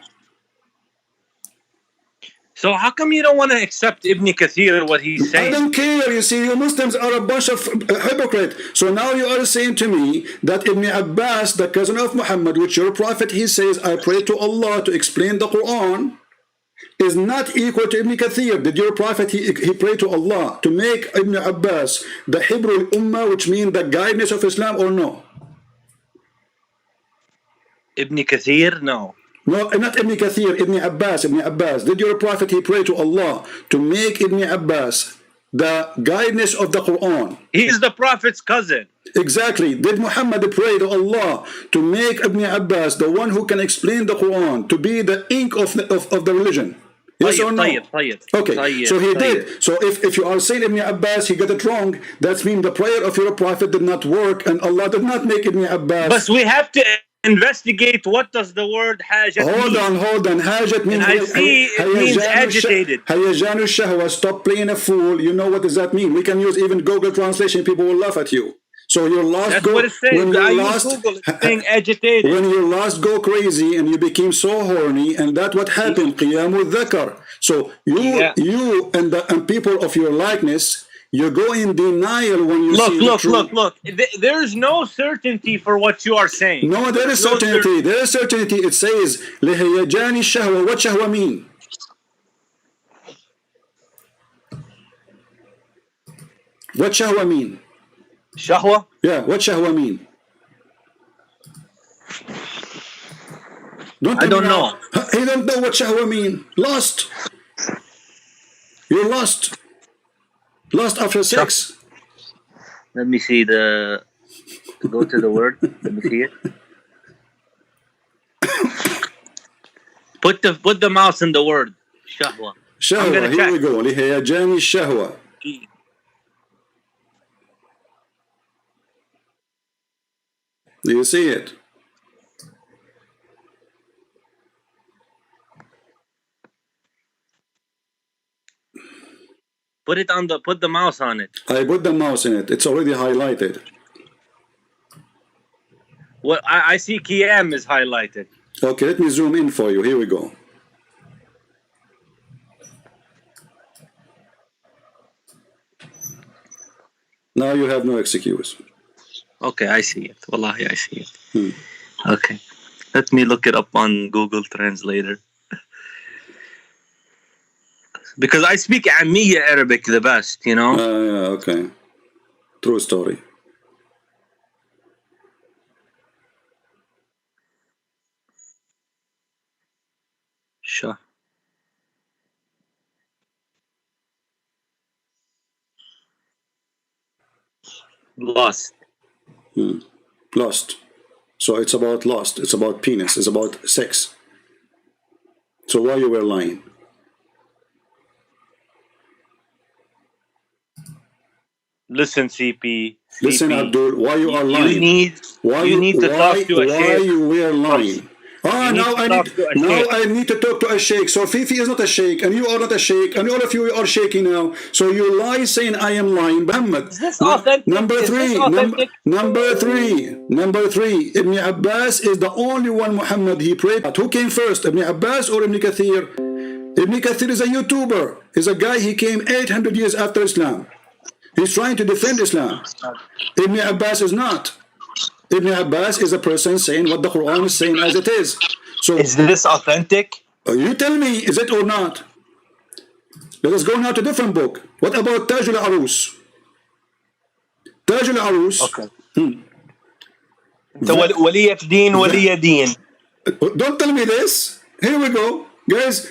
So how come you don't want to accept Ibn Kathir, what he's saying? I don't care. You see, you Muslims are a bunch of hypocrites. So now you are saying to me that Ibn Abbas, the cousin of Muhammad, which your prophet, he says, I pray to Allah to explain the Quran, is not equal to Ibn Kathir. Did your prophet, he prayed to Allah to make Ibn Abbas the Hebrew Ummah, which means the guidance of Islam, or no? Ibn Kathir, no. No, not Ibn Kathir, Ibn Abbas. Did your prophet, he pray to Allah to make Ibn Abbas the guidance of the Quran? He is the prophet's cousin. Exactly. Did Muhammad pray to Allah to make Ibn Abbas the one who can explain the Quran, to be the ink of the religion? Yes or no? Okay, so he did. So if you are saying Ibn Abbas, he got it wrong, that means the prayer of your prophet did not work and Allah did not make Ibn Abbas. But we have to investigate what does the word hajat mean. Hold on. Hajat means, and I see it means agitated. Hayajanu shahwa. Stop playing a fool. You know what does that mean? We can use even Google translation. People will laugh at you. So your lost That's go. What it says. When I you use lost, Google. It's saying agitated. When you lost go crazy and you became so horny, and that's what happened. Qiyamu dhakar. So you and people of your likeness, you go in denial when you see the truth. Look. There's no certainty for what you are saying. No, there is certainty. There is certainty. It says lihayajani shahwa. What shahwa mean? What shahwa mean? Shahwa? Yeah, what shahwa mean? I don't know. He don't know what shahwa mean. Lost. You're lost. Lost after sex. Let me see go to the word. Let me see it. Put the mouse in the word. Shahwa. Shahwa, here we go. Lihayajani shahwa. Do you see it? Put the mouse on it. I put the mouse in it. It's already highlighted. Well, I see Qiyam is highlighted. Okay, let me zoom in for you. Here we go. Now you have no excuse. Okay, I see it. Wallahi, I see it. Okay. Let me look it up on Google Translator. Because I speak Ammiya Arabic the best, you know? Yeah, okay. True story. Sure. Lost. Lost. So it's about lost. It's about penis. It's about sex. So why you were lying? Listen, CP. Listen, Abdul. Why you are lying? You need to talk to a sheikh. Why you were lying? Now I need to talk to a sheikh. So Fifi is not a sheikh, and you are not a sheikh, and all of you are shaking now. So you lie saying I am lying. Muhammad. Is this authentic? Number three. Ibn Abbas is the only one Muhammad he prayed. Who came first, Ibn Abbas or Ibn Kathir? Ibn Kathir is a YouTuber. He's a guy, he came 800 years after Islam. He's trying to defend Islam. Ibn Abbas is not. Ibn Abbas is a person saying what the Quran is saying as it is. So, is this authentic? You tell me, is it or not? Let us go now to a different book. What about Taj al-Arus? Taj al-Arus. Okay. So, Waliyat Deen, Waliyat Deen. Don't tell me this. Here we go. Guys,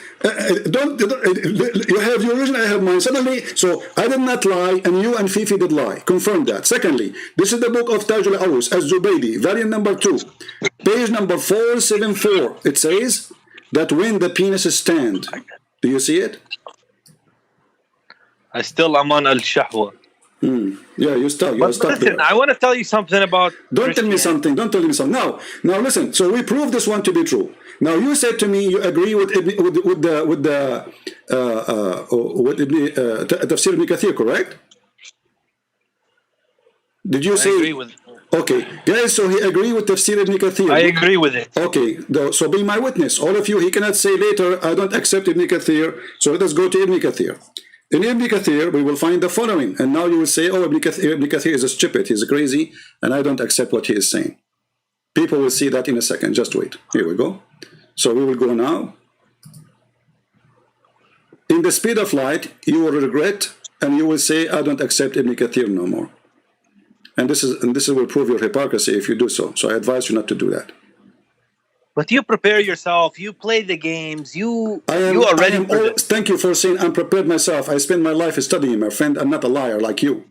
don't you have your religion, I have mine. Suddenly, so I did not lie, and you and Fifi did lie. Confirm that. Secondly, this is the book of Taj al-Aus, Az-Zubaydi, volume number 2, page number 474. It says that when the penis stand. Do you see it? I still am on al-shahwa. Yeah, you stop. But listen, I want to tell you something about. Don't tell me something. Don't tell me something. Now listen. So we proved this one to be true. Now you said to me you agree with the Tafsir Ibn Kathir, correct? Did you say? I agree with it. Okay, guys. So he agreed with Tafsir Ibn Kathir. I agree with it. Okay, so be my witness. All of you. He cannot say later, I don't accept Ibn Kathir. So let us go to Ibn Kathir. In Ibn Kathir, we will find the following. And now you will say, oh, Ibn Kathir is a stupid, he's crazy, and I don't accept what he is saying. People will see that in a second. Just wait. Here we go. So we will go now. In the speed of light, you will regret, and you will say, I don't accept Ibn Kathir no more. And this will prove your hypocrisy if you do so. So I advise you not to do that. But you prepare yourself. You play the games. You are ready for this. Thank you for saying I'm prepared myself. I spend my life studying, my friend. I'm not a liar like you.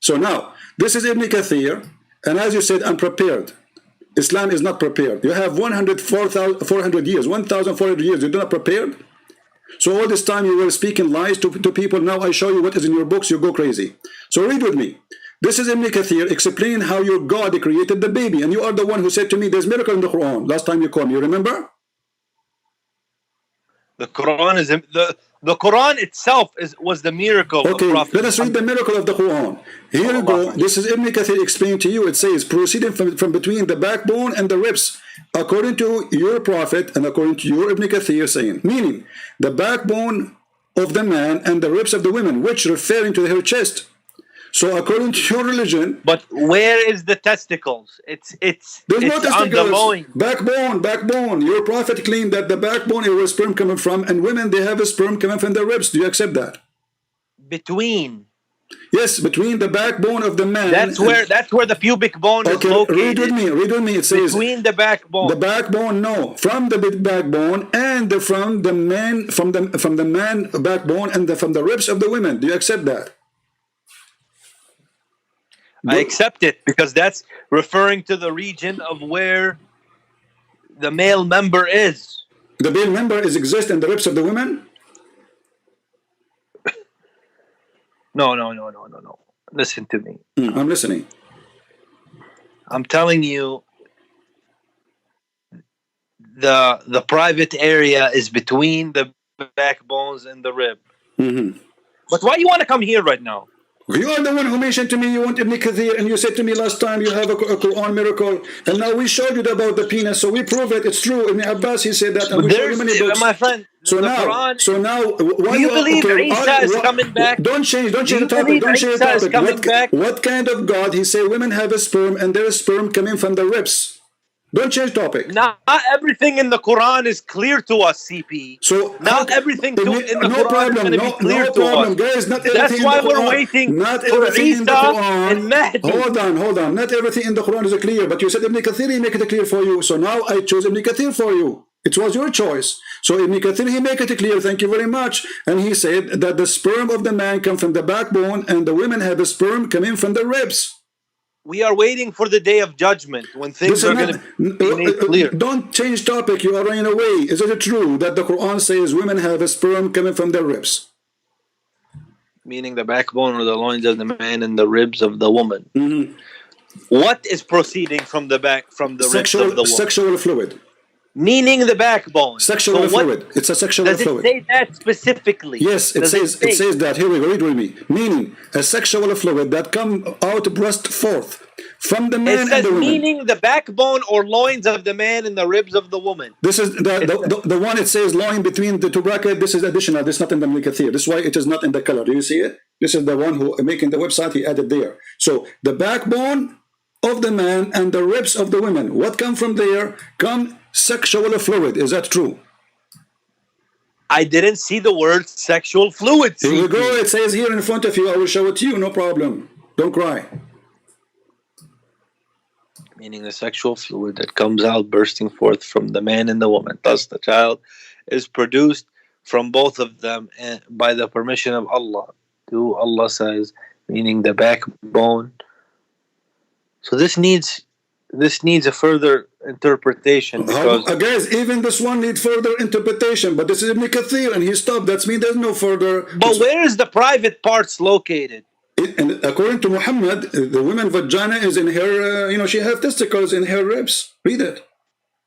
So now, this is Ibn Kathir, and as you said, I'm prepared. Islam is not prepared. You have 1,400 years, 1,400 years. You're not prepared? So all this time you were speaking lies to people. Now I show you what is in your books. You go crazy. So read with me. This is Ibn Kathir explaining how your God created the baby. And you are the one who said to me, there's miracle in the Quran. Last time you called me, you remember? The Quran is the Quran itself was the miracle. Okay, of let us read the miracle of the Quran. Here you go. This is Ibn Kathir explaining to you. It says, proceeding from between the backbone and the ribs, according to your prophet and according to your Ibn Kathir saying, meaning the backbone of the man and the ribs of the women, which referring to her chest. So according to your religion, but where is the testicles? It's no testicles. On the loin. Backbone. Your prophet claimed that the backbone is where sperm coming from, and women they have a sperm coming from their ribs. Do you accept that? Between. Yes, between the backbone of the man. That's where the pubic bone is located. Read with me. It says between the backbone. The backbone, no, from the backbone and from the man, from the man backbone and from the ribs of the women. Do you accept that? I accept it because that's referring to the region of where the male member is. The male member exists in the ribs of the women? No. Listen to me. I'm listening. I'm telling you, the private area is between the backbones and the rib. But why you want to come here right now? You are the one who mentioned to me you want Ibn Kathir, and you said to me last time you have a Quran miracle, and now we showed you about the penis, so we prove it. It's true. Ibn Abbas, he said that, and we showed you many books. My friend, so now, why do you believe Isa is coming back? Don't change the topic. What kind of God? He said women have a sperm, and there is sperm coming from the ribs. Don't change topic. Not everything in the Quran is clear to us, CP. So not everything in the Quran is going to be clear to us. Guys, not everything. That's why we're waiting for Isa and Mahdi. Hold on. Not everything in the Quran is clear, but you said Ibn Kathir, he make it clear for you. So now I chose Ibn Kathir for you. It was your choice. So Ibn Kathir, he make it clear. Thank you very much. And he said that the sperm of the man come from the backbone, and the women have a sperm coming from the ribs. We are waiting for the day of judgment when things are going to be made clear. Don't change topic. You are running away. Is it true that the Quran says women have a sperm coming from their ribs? Meaning the backbone or the loins of the man and the ribs of the woman. What is proceeding from the ribs of the woman? Sexual fluid. Meaning the backbone. Sexual fluid. It's a sexual fluid. Does it say that specifically? Yes, it says that. Here we go. Read with me. Meaning a sexual fluid that come out burst forth from the man and the woman. Meaning the backbone or loins of the man and the ribs of the woman. This is the one. It says loin between the two brackets. This is additional. This is not in the Ibn Kathir. This is why it is not in the color. Do you see it? This is the one who making the website. He added there. So the backbone of the man and the ribs of the women. What come from there? Come sexual fluid. Is that true? I didn't see the word sexual fluid. Here we go. It says here in front of you. I will show it to you. No problem. Don't cry. Meaning the sexual fluid that comes out bursting forth from the man and the woman. Thus the child is produced from both of them and by the permission of Allah. Do Allah says, meaning the backbone. So this needs a further interpretation, because guys, even this one needs further interpretation, but this is Ibn Kathir and he stopped. That means there's no further. But where is the private parts located? And according to Muhammad, the woman vagina is in her, she has testicles in her ribs. Read it.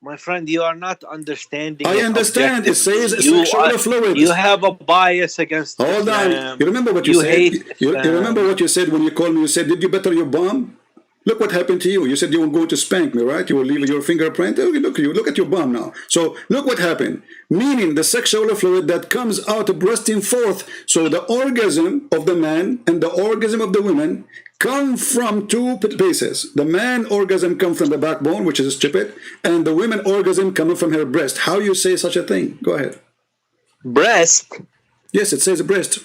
My friend, you are not understanding. I understand. It says sexual fluids. You have a bias against Hold Islam. on. You remember what you said? You remember what you said when you called me? You said, did you better your bum? Look what happened to you. You said you were going to spank me, right? You will leave your fingerprint. Oh, look at your bum now. So look what happened. Meaning the sexual fluid that comes out bursting forth. So the orgasm of the man and the orgasm of the woman come from two places. The man orgasm comes from the backbone, which is stupid, and the woman orgasm coming from her breast. How you say such a thing? Go ahead. Breast? Yes, it says breast.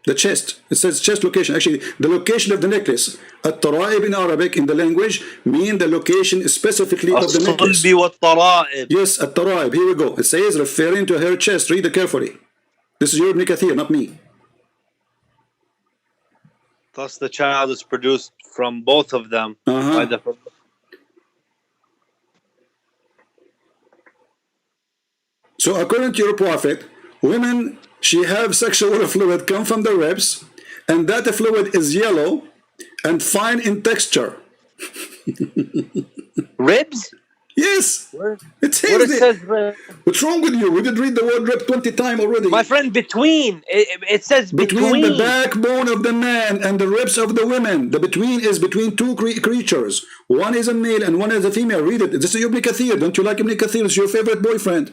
The chest. It says chest location. Actually, the location of the necklace. At-tara'ib in Arabic, in the language, mean the location specifically of the necklace. Yes, at-tara'ib. Here we go. It says referring to her chest. Read it carefully. This is your Ibn Kathir, not me. Thus the child is produced from both of them. By the... So according to your prophet, women, she have sexual fluid come from the ribs, and that fluid is yellow and fine in texture. Ribs? Yes. It says rib. What's wrong with you? We did read the word rib 20 times already. My friend, between. It says between. The backbone of the man and the ribs of the women. The between is between two creatures. One is a male and one is a female. Read it. This is Ibn Kathir. Don't you like Ibn Kathir? It's your favorite boyfriend.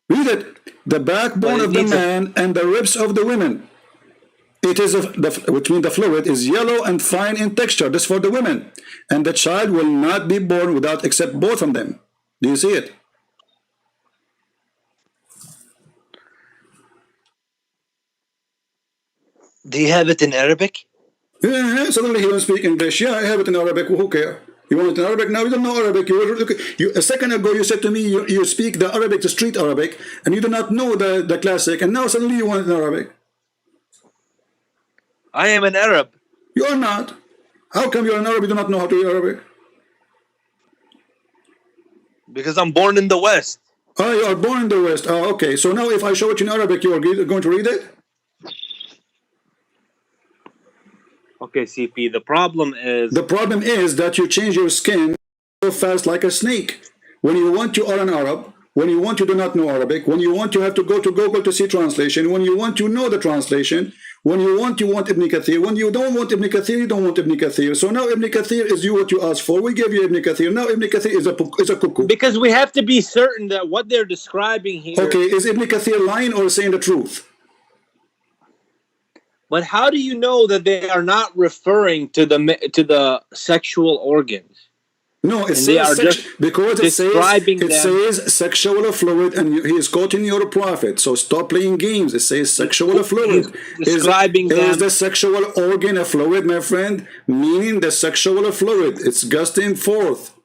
Read it. The backbone of the man and the ribs of the women. It is between the fluid is yellow and fine in texture. This for the women. And the child will not be born without except both of them. Do you see it? Do you have it in Arabic? Yeah, suddenly he don't speak English. Yeah, I have it in Arabic. Who cares? You want it in Arabic now? You don't know Arabic. A second ago you said to me you speak the Arabic, the street Arabic, and you do not know the classic, and now suddenly you want it in Arabic. I am an Arab. You are not. How come you're an Arab? You do not know how to read Arabic? Because I'm born in the West. Oh, you are born in the West. Oh, okay. So now if I show it in Arabic, you are going to read it? Okay, CP. The problem is that you change your skin so fast like a snake. When you want, you are an Arab. When you want, you do not know Arabic. When you want, you have to go to Google to see translation. When you want, you know the translation. When you want Ibn Kathir. When you don't want Ibn Kathir, you don't want Ibn Kathir. So now Ibn Kathir is what you asked for. We gave you Ibn Kathir. Now Ibn Kathir is a cuckoo. Because we have to be certain that what they're describing here... Okay, is Ibn Kathir lying or saying the truth? But how do you know that they are not referring to the sexual organs? No, it says because it says sexual fluid, and he is quoting your prophet. So stop playing games. It says sexual fluid. Describing is the sexual organ a fluid, my friend? Meaning the sexual fluid. It's gusting forth.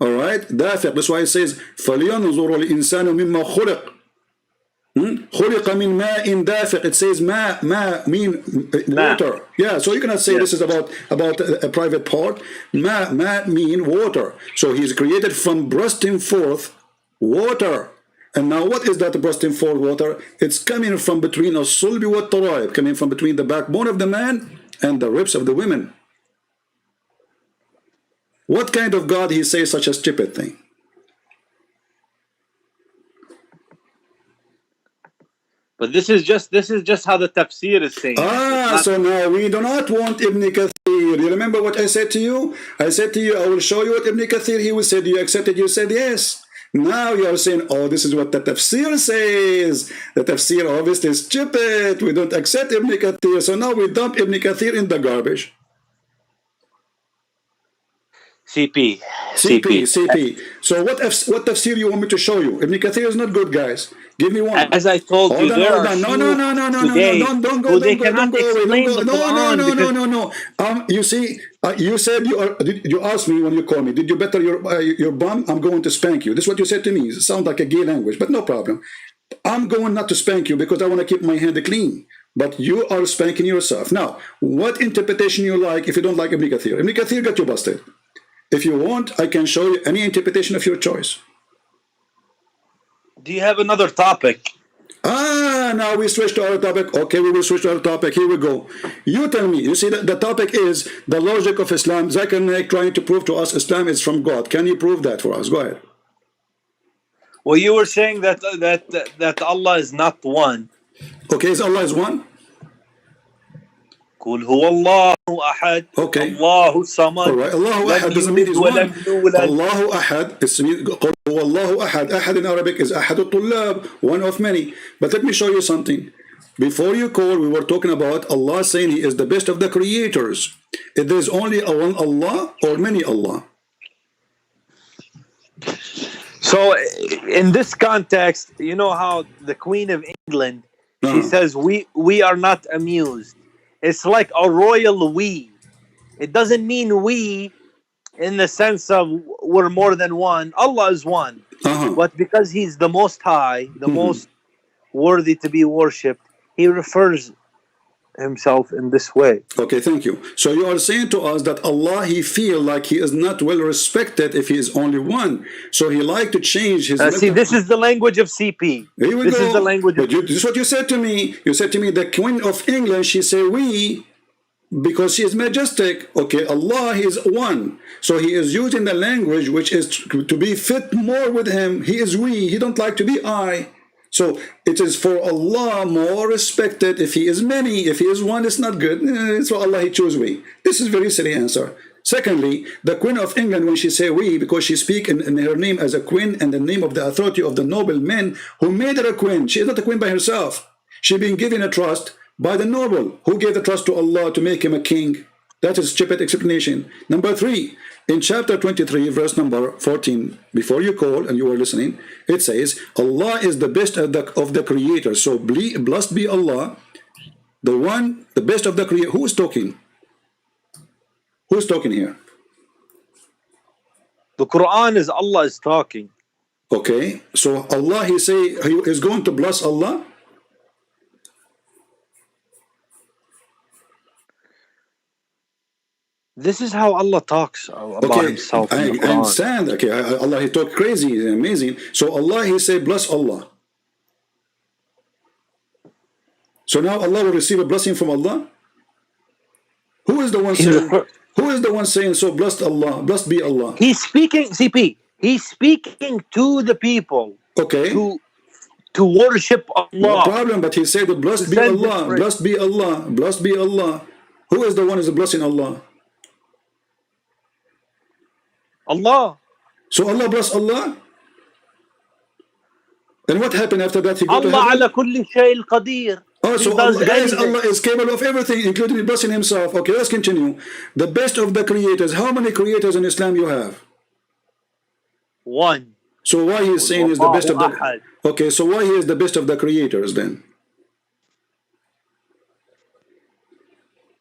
All right? That's why it says فَلْيَنْظُرُ الْإِنسَانُ مِمَّا خُلِقَ. خُلِقَ مِنْ مَاءٍ دَافِقٍ. It says ma mean water. Yeah, so you cannot say this is about a private part. Ma mean water. So he's created from bursting forth water. And now what is that bursting forth water? It's coming from between as-sulbi wa at-tara'ib, coming from between the backbone of the man and the ribs of the women. What kind of God he says such a stupid thing? But this is just how the tafsir is saying. So now we do not want Ibn Kathir. You remember what I said to you? I said to you, I will show you what Ibn Kathir. He will say, do you accept it? You said yes. Now you are saying, oh, this is what the tafsir says. The tafsir obviously is stupid. We don't accept Ibn Kathir. So now we dump Ibn Kathir in the garbage. CP. So what tafsir you want me to show you? Ibn Kathir is not good, guys. Give me one. As I told you, don't go away. You see, You said you asked me when you called me, did you better your bum? I'm going to spank you. This is what you said to me. It sounds like a gay language, but no problem. I'm going not to spank you because I want to keep my hand clean. But you are spanking yourself. Now, what interpretation you like if you don't like Ibn Kathir? Ibn Kathir got you busted. If you want, I can show you any interpretation of your choice. Do you have another topic? Now we switch to our topic. Okay, we will switch to our topic. Here we go. You tell me. You see, the topic is the logic of Islam. Zakir Naik trying to prove to us Islam is from God. Can you prove that for us? Go ahead. Well, you were saying that Allah is not one. Okay, is Allah is one? قل هو الله أحد. Okay. الله الصمد. All right. Allahu Ahad doesn't mean he's one. Allahu Ahad is Allahu Ahad. Ahad in Arabic is Ahad al-Tullab, one of many. But let me show you something. Before you call, we were talking about Allah saying He is the best of the creators. If there's only a one Allah or many Allah. So, in this context, you know how the Queen of England, she says, we are not amused. It's like a royal we. It doesn't mean we in the sense of we're more than one. Allah is one. But because He's the most high, the most worthy to be worshipped, He refers Himself in this way. Okay, thank you. So you are saying to us that Allah, He feel like He is not well respected if He is only one. So He like to change His... See, this is the language of CP. Here we this go. Is the language of... This is what you said to me. You said to me, the Queen of England, she said we, because she is majestic. Okay, Allah, He is one. So He is using the language which is to be fit more with Him. He is we. He don't like to be I. So it is for Allah more respected if He is many. If He is one, it's not good. It's for Allah He chose we. This is very silly answer. Secondly, the Queen of England, when she say we, because she speak in her name as a queen and the name of the authority of the noble men who made her a queen. She is not a queen by herself. She been given a trust by the noble who gave the trust to Allah to make him a king. That is stupid explanation. Number 3, in chapter 23, verse number 14, before you call and you are listening, it says, Allah is the best of the creators. So blessed be Allah, the one, the best of the creators. Who is talking? Who is talking here? The Quran is Allah is talking. Okay, so Allah, He say He is going to bless Allah. This is how Allah talks about Himself. I understand. Okay, Allah, He talk crazy, amazing. So Allah, He say bless Allah. So now Allah will receive a blessing from Allah. Who is the one saying? Who is the one saying so? Blessed Allah, blessed be Allah. He's speaking, CP. He's speaking to the people. Okay. To worship Allah. No problem, but He said blessed be Allah, blessed be Allah, blessed be Allah. Who is the one who is blessing Allah? Allah. So Allah bless Allah. And what happened after that? He go to Allah heaven? ala kulli shay'in qadir. Oh, so Allah is capable of everything, including blessing Himself. Okay, let's continue. The best of the creators. How many creators in Islam you have? One. So why He is saying is the best of the... Okay, so why He is the best of the creators then?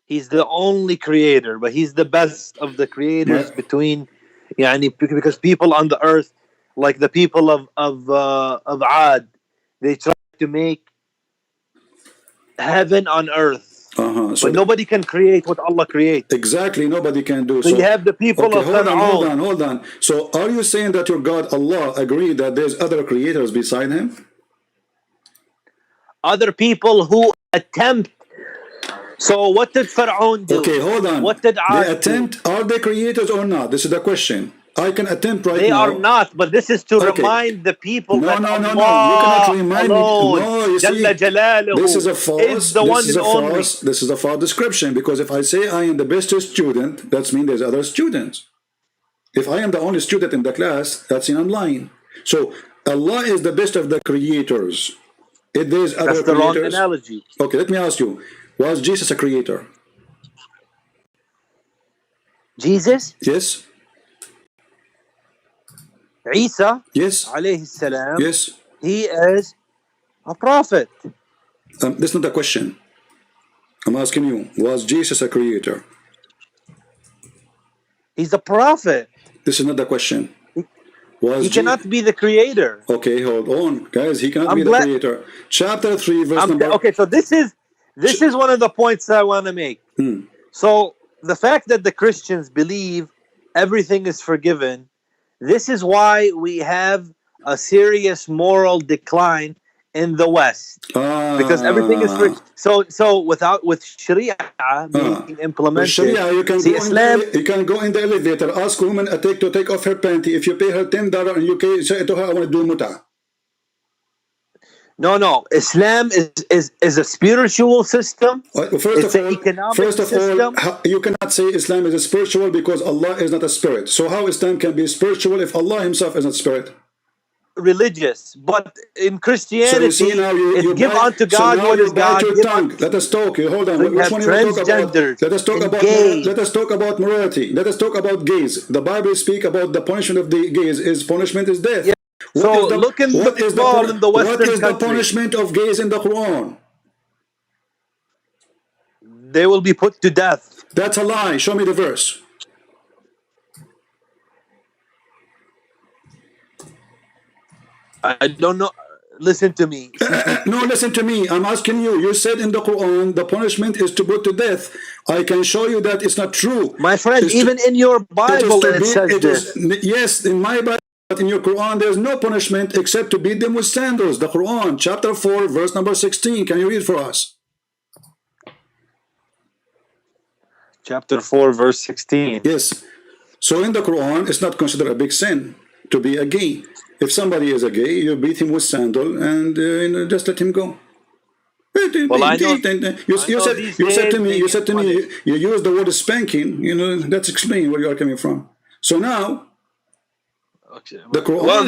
He's the only creator, but He's the best of the creators between... because people on the earth, like the people of Ad, they try to make heaven on earth, so but nobody can create what Allah creates. Exactly, nobody can do. So you have the people of hold on. So are you saying that your God Allah agreed that there's other creators beside Him? Other people who attempt. So what did Pharaoh do? Okay, hold on. What did they attempt? Are they creators or not? This is the question. I can attempt right now. They are not, but this is to remind the people that no. Allah You cannot remind alone, me. No, you see, this is a false. This is a false description, because if I say I am the best student, that means there's other students. If I am the only student in the class, that's in online. So Allah is the best of the creators. If there's other that's the creators, wrong analogy. Okay, let me ask you: was Jesus a creator? Jesus? Yes. Isa, yes, alayhi salam, yes, he is a prophet. That's not the question. I'm asking you, was Jesus a creator? He's a prophet. This is not the question. He cannot be the creator. Okay, hold on, guys. He cannot be the creator. Chapter 3, verse number. Okay, so this is one of the points I want to make. So the fact that the Christians believe everything is forgiven, this is why we have a serious moral decline in the West, because everything is so with Sharia being implemented. Sharia, you can go in the elevator, ask a woman to take off her panty. If you pay her $10 and you say to her, I want to do muta. No. Islam is a spiritual system. First of all, you cannot say Islam is a spiritual because Allah is not a spirit. So how Islam can be spiritual if Allah Himself is not spirit? Religious, but in Christianity, so you see it's give unto God what is God. Let us talk. Hold on. So Which one you want to talk about? Let us talk about morality. Let us talk about gays. The Bible speaks about the punishment of the gays. Punishment is death. Yeah. Look in the Quran in the Western What is the punishment of gays in the Quran? They will be put to death. That's a lie. Show me the verse. I don't know. Listen to me. No, listen to me. I'm asking you. You said in the Quran the punishment is to put to death. I can show you that it's not true. My friend, even in your Bible it says this. Yes, in my Bible, but in your Quran there's no punishment except to beat them with sandals. The Quran, chapter 4, verse number 16. Can you read for us? Chapter 4, verse 16. Yes. So in the Quran, it's not considered a big sin to be a gay. If somebody is a gay, you beat him with sandal and just let him go. Well, I know, you said to me, you used the word spanking. That's explain where you are coming from. So now, okay. The Quran. Well,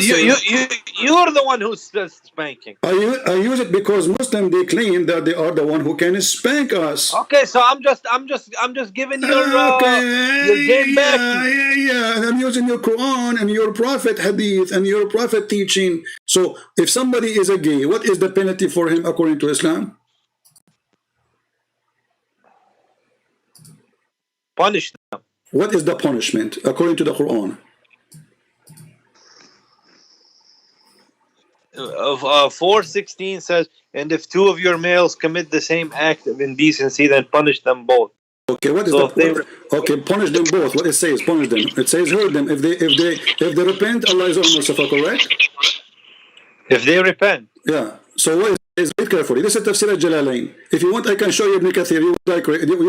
you're the one who's spanking. I use it because Muslims, they claim that they are the one who can spank us. Okay, so I'm just giving your game back. Yeah. I'm using your Quran and your Prophet hadith and your Prophet teaching. So if somebody is a gay, what is the penalty for him according to Islam? Punish them. What is the punishment according to the Quran? 4:16 says, and if two of your males commit the same act of indecency, then punish them both. Okay, what is punish them both. What it says, punish them. It says hurt them. If they repent, Allah is merciful, correct? If they repent. Yeah. So what it says, read carefully. This is Tafsir al-Jalalain. If you want, I can show you Ibn Kathir. You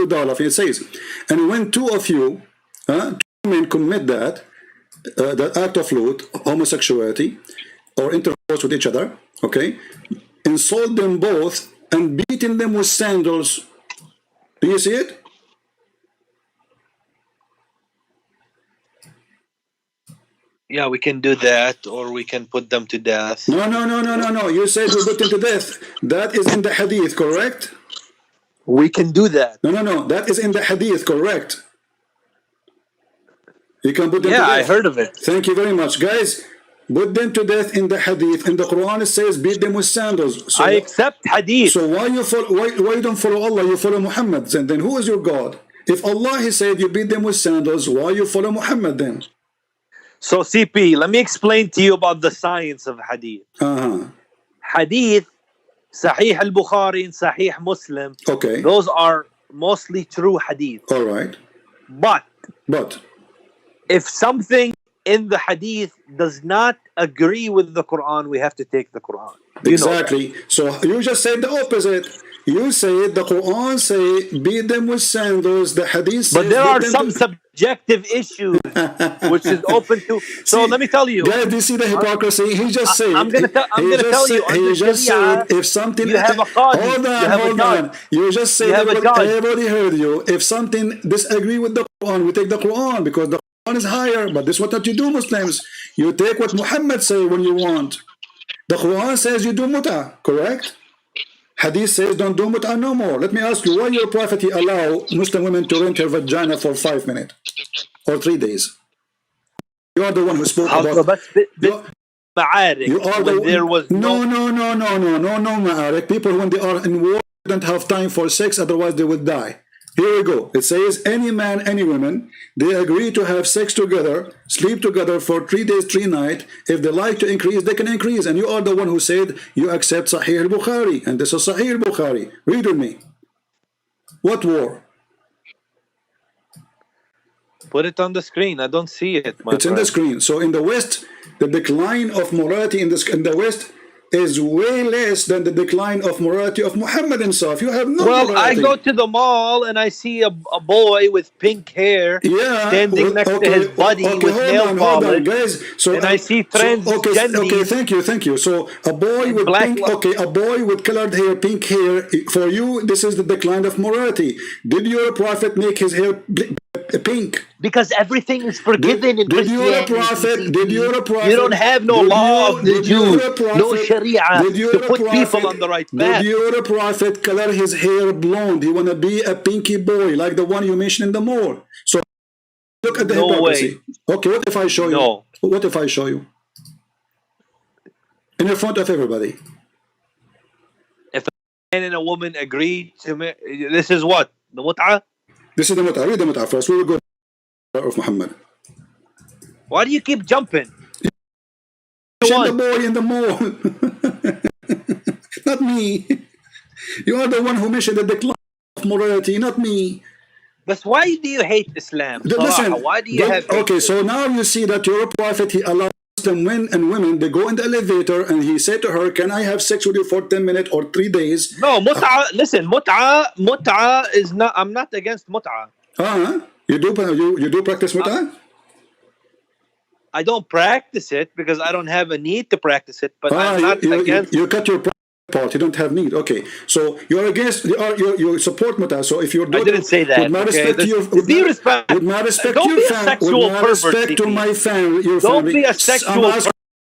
Dawah. It says, and when two of you, two men commit that, the act of homosexuality, or intercourse with each other, okay, insult them both and beating them with sandals. Do you see it? Yeah, we can do that, or we can put them to death. No. You said we put them to death. That is in the hadith, correct? We can do that. No. That is in the hadith, correct? You can put them to death. Yeah, I heard of it. Thank you very much, guys. Put them to death in the hadith. In the Quran it says beat them with sandals. So I accept hadith. So why you don't follow Allah, you follow Muhammad? And then who is your God? If Allah, He said you beat them with sandals, why you follow Muhammad then? So CP, let me explain to you about the science of hadith. Hadith, Sahih al-Bukhari and Sahih Muslim, okay, those are mostly true hadith. All right. But if something in the hadith does not agree with the Quran, we have to take the Quran. Exactly. So you just said the opposite. You say the Quran say beat them with sandals. The hadith says, but there are some subjective issues which is open to. So let me tell you. Guys, do you see the hypocrisy? He just said. I'm gonna tell you. He just said if something. You have a Qadhi. Hold on. You just said everybody heard you. If something disagree with the Quran, we take the Quran because the Quran is higher. But this is what you do, Muslims. You take what Muhammad say when you want. The Quran says you do muta, correct? Hadith says don't do muta no more. Let me ask you, why your prophet allow Muslim women to rent her vagina for 5 minutes or 3 days? You are the one who spoke about. You are the there was no ma'arik. People when they are in war don't have time for sex, otherwise they would die. Here we go. It says, any man, any woman, they agree to have sex together, sleep together for 3 days, 3 nights. If they like to increase, they can increase. And you are the one who said you accept Sahih al-Bukhari. And this is Sahih al-Bukhari. Read with me. What war? Put it on the screen. I don't see it. It's in the screen. So in the West, the decline of morality in the West is way less than the decline of morality of Muhammad himself. You have no morality. I go to the mall and I see a boy with pink hair standing next to his buddy with nail polish. Guys. So, and I see transgender. Okay, thank you. So a boy with a boy with colored hair, pink hair. For you, this is the decline of morality. Did your prophet make his hair pink? Because everything is forgiven in Christianity. Did you You don't have no law of the Jews, no Sharia to put people on the right path. Did your prophet color his hair blonde? He want to be a pinky boy like the one you mentioned in the mall. So look at the hypocrisy. Okay, what if I show you? No. What if I show you? In front of everybody. If a man and a woman agree to me, this is what? The mut'ah? This is the mut'ah. Read the mut'ah first. We will go of Muhammad. Why do you keep jumping? The boy in the mall. Not me. You are the one who mentioned the decline of morality, not me. But why do you hate Islam? Listen, why do you have okay, so now you see that your prophet, he allows them, men and women, they go in the elevator and he said to her, can I have sex with you for 10 minutes or 3 days? No, listen, mut'ah is not, I'm not against mut'ah. You do practice mut'ah? I don't practice it because I don't have a need to practice it, but I'm not against. You cut your part. You don't have need. Okay, so you are against. You support mut'ah. So if your daughter, I didn't say that. With my respect to your, with my respect to your family, with my respect to my family, your family. Don't be a sexual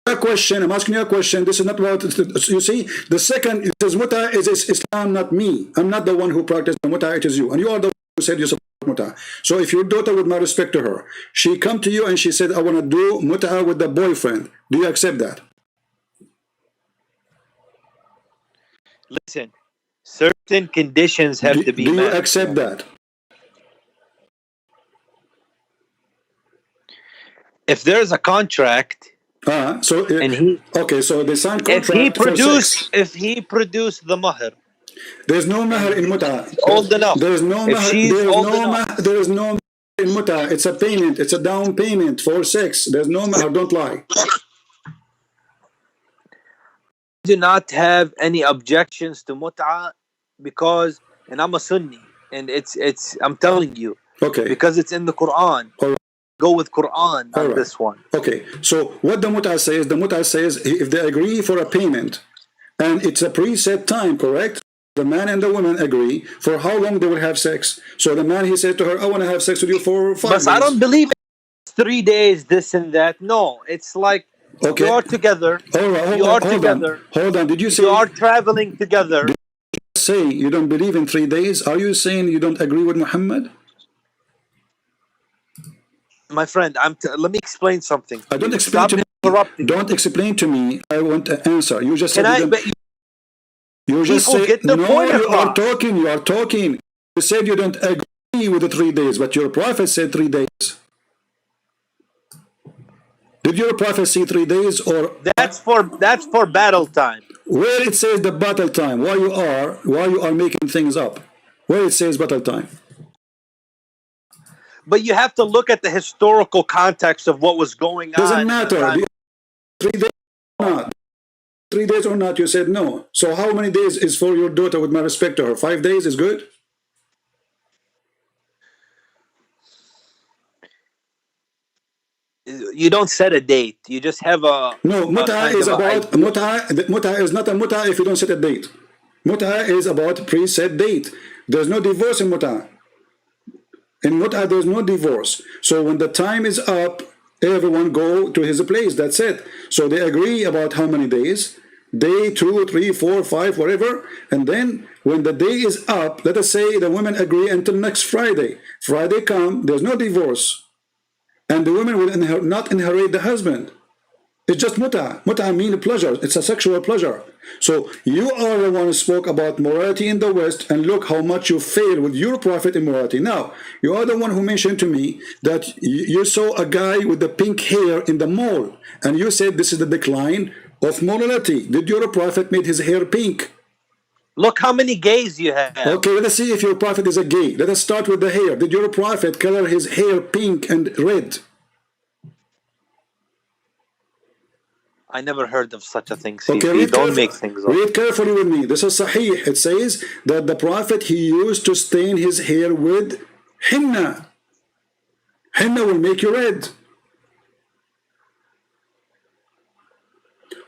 pervert. I'm asking you a question. This is not about. You see, the second it says mut'ah is Islam, not me. I'm not the one who practiced the mut'ah. It is you, and you are the one who said you support mut'ah. So if your daughter, with my respect to her, she come to you and she said, I want to do mut'ah with the boyfriend. Do you accept that? Listen, certain conditions have to be met. Do you accept that? If there's a contract, so so they sign contract. If he produced the mahr, there's no mahr in mut'ah. Old enough. There's no mahr. There is no mahr in mut'ah. It's a payment. It's a down payment for sex. There's no mahr. Don't lie. Do not have any objections to mut'ah because, and I'm a Sunni, and it's I'm telling you, because it's in the Quran. Go with Quran on this one. Okay, so what the mut'ah says, if they agree for a payment, and it's a preset time, correct? The man and the woman agree for how long they will have sex. So the man, he said to her, I want to have sex with you for 5 days. But I don't believe it's 3 days, this and that. No, it's like you are together. Hold on. Did you say you are traveling together? Did you say you don't believe in 3 days? Are you saying you don't agree with Muhammad? My friend, let me explain something. Don't explain to me. Don't explain to me. I want an answer. You just said you just say no. You are talking. You said you don't agree with the 3 days, but your prophet said 3 days. Did your prophet say 3 days or? That's for battle time. Where it says the battle time, why you are making things up? Where it says battle time? But you have to look at the historical context of what was going on. Doesn't matter. 3 days or not. 3 days or not, you said no. So how many days is for your daughter, with my respect to her? 5 days is good? You don't set a date. You just have a... No, mut'ah is about... Mut'ah is not a mut'ah if you don't set a date. Mut'ah is about preset date. There's no divorce in mut'ah. In mut'ah, there's no divorce. So when the time is up, everyone go to his place. That's it. So they agree about how many days. Day 2, 3, 4, 5, whatever. And then when the day is up, let us say the women agree until next Friday. Friday come, there's no divorce. And the woman will not inherit the husband. It's just muta. Muta means pleasure. It's a sexual pleasure. So you are the one who spoke about morality in the West, and look how much you fail with your prophet in morality. Now, you are the one who mentioned to me that you saw a guy with the pink hair in the mall, and you said this is the decline of morality. Did your prophet made his hair pink? Look how many gays you have. Okay, let us see if your prophet is a gay. Let us start with the hair. Did your prophet color his hair pink and red? I never heard of such a thing. Okay, Don't make things up. Read carefully with me. This is Sahih. It says that the prophet, he used to stain his hair with henna. Henna will make you red.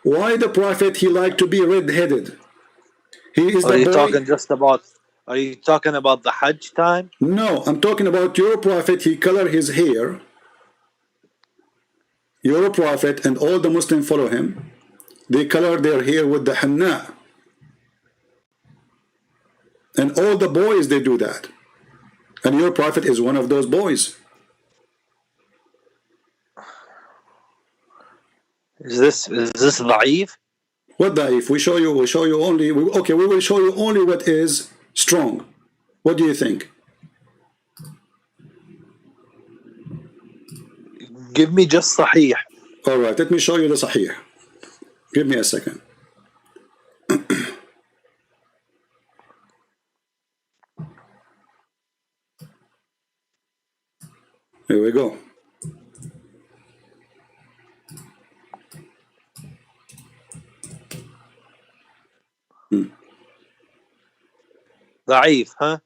Why the prophet, he liked to be red-headed? He is Are you talking about the Hajj time? No, I'm talking about your prophet. He colored his hair. Your prophet and all the Muslims follow him. They color their hair with the henna. And all the boys, they do that. And your prophet is one of those boys. Is this da'if? What da'if? We will show you only, okay, we will show you only what is strong. What do you think? Give me just Sahih. All right, let me show you the Sahih. Give me a second. Here we go. Da'if, huh?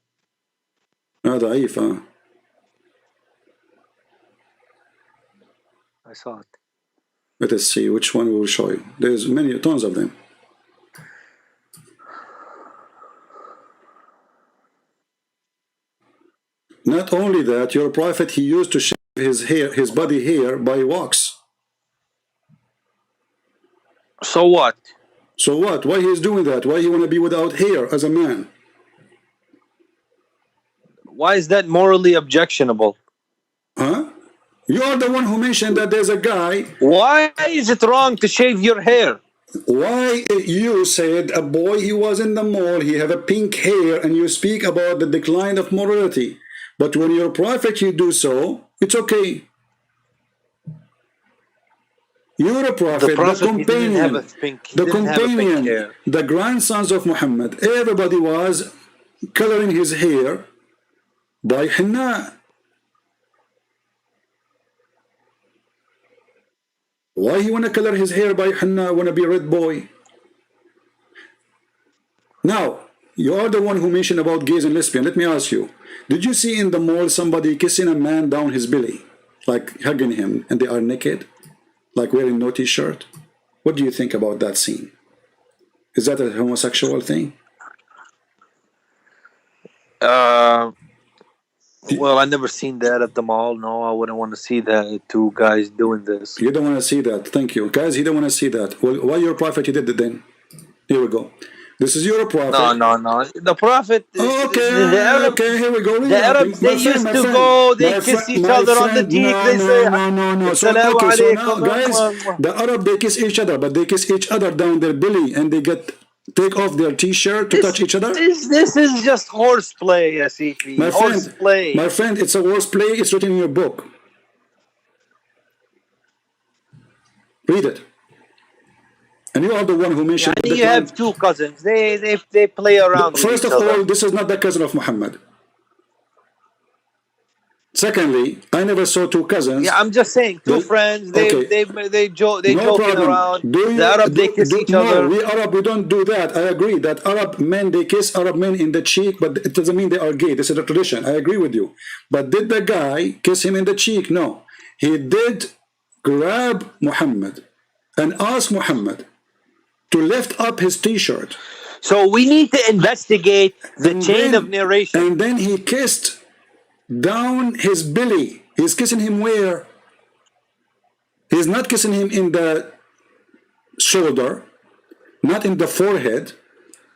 ضعيف. I saw it. Let us see which one we will show you. There's many, tons of them. Not only that, your prophet, he used to shave his body hair by wax. So what? So what? Why he is doing that? Why he want to be without hair as a man? Why is that morally objectionable? Huh? You are the one who mentioned that there's a guy. Why is it wrong to shave your hair? Why you said a boy, he was in the mall, he have a pink hair, and you speak about the decline of morality. But when your prophet, you do so, it's okay. You're a prophet, the companion, the grandsons of Muhammad. Everybody was coloring his hair by henna. Why he want to color his hair by henna, want to be a red boy? Now, you are the one who mentioned about gays and lesbian. Let me ask you, did you see in the mall somebody kissing a man down his belly, like hugging him, and they are naked, like wearing no t-shirt? What do you think about that scene? Is that a homosexual thing? Well, I never seen that at the mall. No, I wouldn't want to see that. Two guys doing this. You don't want to see that. Thank you. Guys, he don't want to see that. Well, why your prophet, he did it then? Here we go. This is your prophet. No. The prophet. Okay, okay, here we go. The Arabs, they used to go, they kiss each other on the cheek. They say, no. So now, guys, the Arab, they kiss each other, but they kiss each other down their belly, and they take off their t-shirt to touch each other. This is just horseplay, Asifi. My friend, it's a horseplay. It's written in your book. Read it. And you are the one who mentioned. You have two cousins. They play around. First of all, this is not the cousin of Muhammad. Secondly, I never saw two cousins. Yeah, I'm just saying, two friends. They joking around. The Arab, they kiss each other. We Arab, we don't do that. I agree that Arab men, they kiss Arab men in the cheek, but it doesn't mean they are gay. This is a tradition. I agree with you. But did the guy kiss him in the cheek? No. He did grab Muhammad and ask Muhammad to lift up his t-shirt. So we need to investigate the chain of narration. And then he kissed down his belly. He's kissing him where? He's not kissing him in the shoulder, not in the forehead,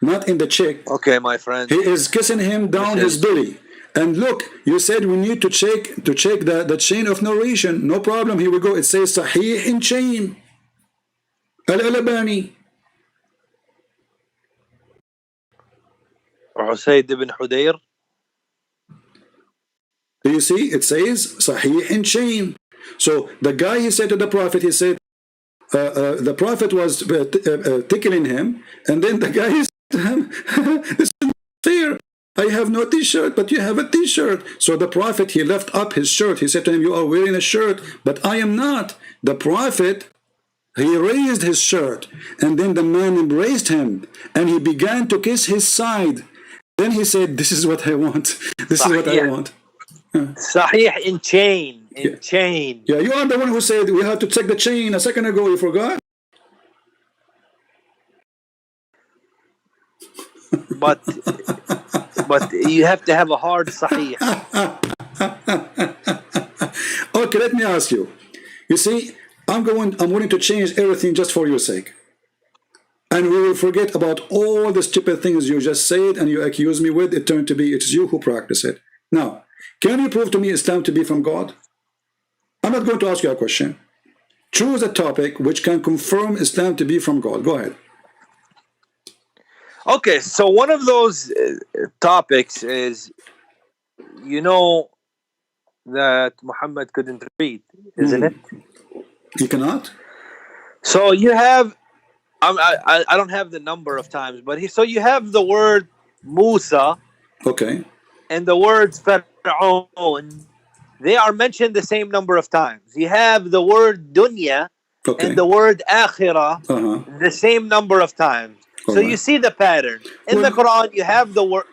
not in the cheek. Okay, my friend. He is kissing him down his belly. And look, you said we need to check the chain of narration. No problem. Here we go. It says Sahih in chain. Al-Albani. Usayd ibn Hudayr. Do you see? It says Sahih in chain. So the guy, he said to the Prophet, he said, the Prophet was tickling him, and then the guy said to him, this is fair. I have no t-shirt, but you have a t-shirt. So the Prophet, he left up his shirt. He said to him, you are wearing a shirt, but I am not. The Prophet, he raised his shirt, and then the man embraced him, and he began to kiss his side. Then he said, this is what I want. This is what I want. Sahih in chain. Chain. Yeah, you are the one who said we have to check the chain a second ago. You forgot? But you have to have a hard Sahih. Okay, let me ask you. You see, I'm willing to change everything just for your sake. And we will forget about all the stupid things you just said and you accuse me with. It turned to be it's you who practice it. Now, can you prove to me Islam to be from God? I'm not going to ask you a question. Choose a topic which can confirm Islam to be from God. Go ahead. Okay, so one of those topics is, you know, that Muhammad couldn't read, isn't it? He cannot? So you have, I don't have the number of times, but so you have the word Musa. Okay. And the words Fir'aun, they are mentioned the same number of times. You have the word dunya and the word akhirah the same number of times. So you see the pattern. In the Quran, you have the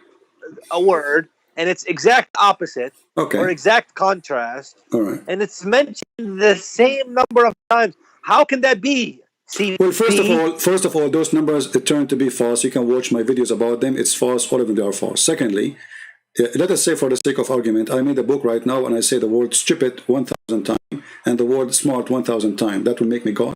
a word, and it's exact opposite or exact contrast, and it's mentioned the same number of times. How can that be? See, well, first of all, those numbers turn to be false. You can watch my videos about them. It's false. All of them, they are false. Secondly, let us say, for the sake of argument, I made a book right now and I say the word stupid 1,000 times and the word smart 1,000 times. That will make me God.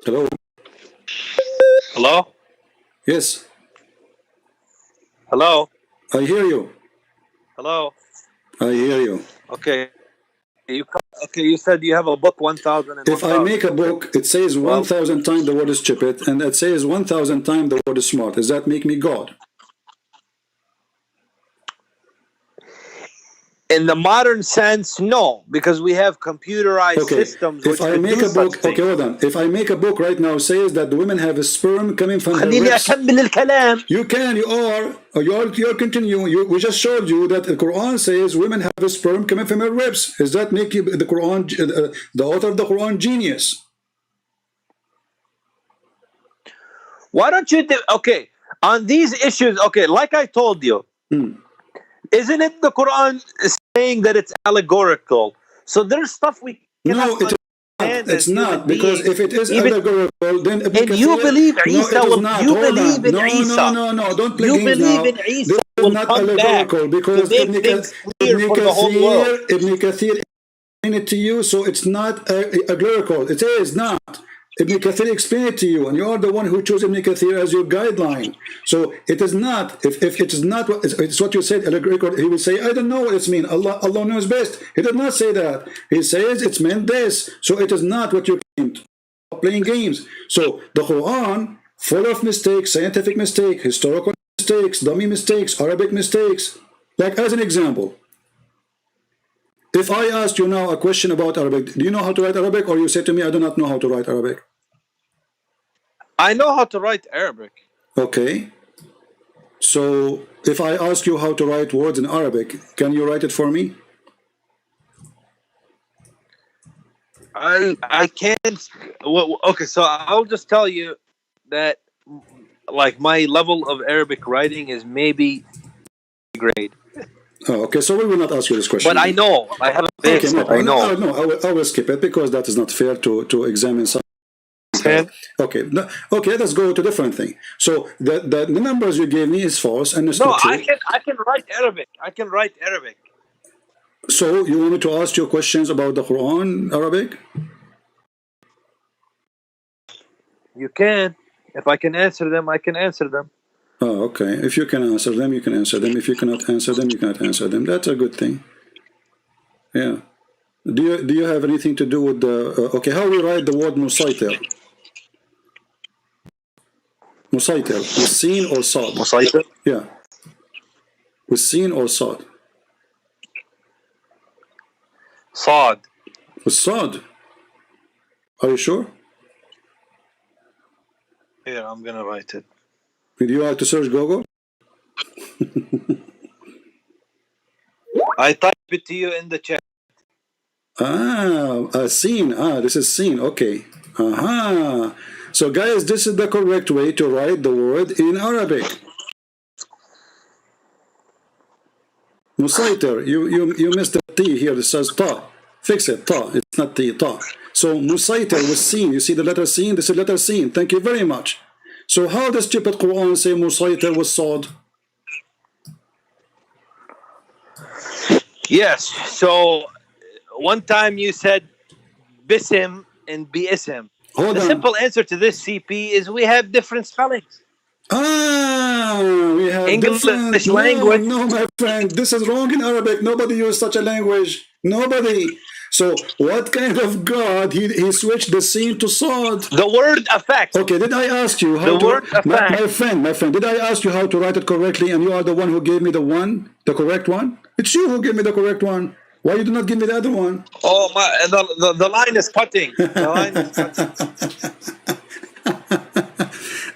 Hello? Hello? Yes. Hello? I hear you. Hello? I hear you. Okay. You said you have a book 1,000. If I make a book, it says 1,000 times the word is stupid, and it says 1,000 times the word is smart. Does that make me God? In the modern sense, no, because we have computerized systems. If I make a book, hold on. If I make a book right now says that the women have a sperm coming from their ribs, you can, you're continuing. We just showed you that the Quran says women have a sperm coming from their ribs. Does that make you the Quran, the author of the Quran, genius? Why don't you do, on these issues, like I told you, isn't it the Quran saying that it's allegorical? So there's stuff we cannot understand. It's not, because if it is allegorical, then and you believe Isa No, don't play games now. In Isa this is not allegorical, because Ibn Kathir explained it to you, so it's not allegorical. It is not. Ibn Kathir explained it to you, and you are the one who chose Ibn Kathir as your guideline. So it is not. If it is not, it's what you said. He will say, "I don't know what it means. Allah knows best." He did not say that. He says it's meant this. So it is not what you claimed. Playing games. So the Quran, full of mistakes, scientific mistakes, historical mistakes, dummy mistakes, Arabic mistakes. Like as an example. If I asked you now a question about Arabic, do you know how to write Arabic, or you say to me, I do not know how to write Arabic? I know how to write Arabic. Okay. So if I ask you how to write words in Arabic, can you write it for me? I can't. Okay, so I'll just tell you that, like, my level of Arabic writing is maybe grade. Oh, okay, so we will not ask you this question. But I know. I have a base. I will skip it, because that is not fair to examine something. Okay, let's go to a different thing. So the numbers you gave me is false, and it's not true. I can write Arabic. I can write Arabic. So you want me to ask you questions about the Quran Arabic? You can. If I can answer them, I can answer them. Oh, okay. If you can answer them, you can answer them. If you cannot answer them, you cannot answer them. That's a good thing. Yeah. Do you have anything to do with the okay, how we write the word musaitir? Musaitir with sin or sad? Musaitir? Yeah. With sin or sad? Sad. With sad. Are you sure? Here, I'm gonna write it. Did you like to search Google? I type it to you in the chat. Sin. This is sin. Okay. So guys, this is the correct way to write the word in Arabic. Musaitir. You missed the T here. It says ta. Fix it. Ta. It's not T. Ta. So musaitir with sin. You see the letter sin? This is letter sin. Thank you very much. So how does stupid Quran say musaitir with sad? Yes. So one time you said bisim and biism. Hold the on. simple answer to this, CP, is we have different spellings. We have English different language. No, my friend, this is wrong in Arabic. Nobody used such a language. Nobody. So what kind of God he switched the sin to sod? The word affect. Okay, did I ask you how the word affect. my friend, did I ask you how to write it correctly, and you are the one who gave me the correct one? It's you who gave me the correct one. Why you do not give me the other one? Oh my! The line is cutting. The line is cutting.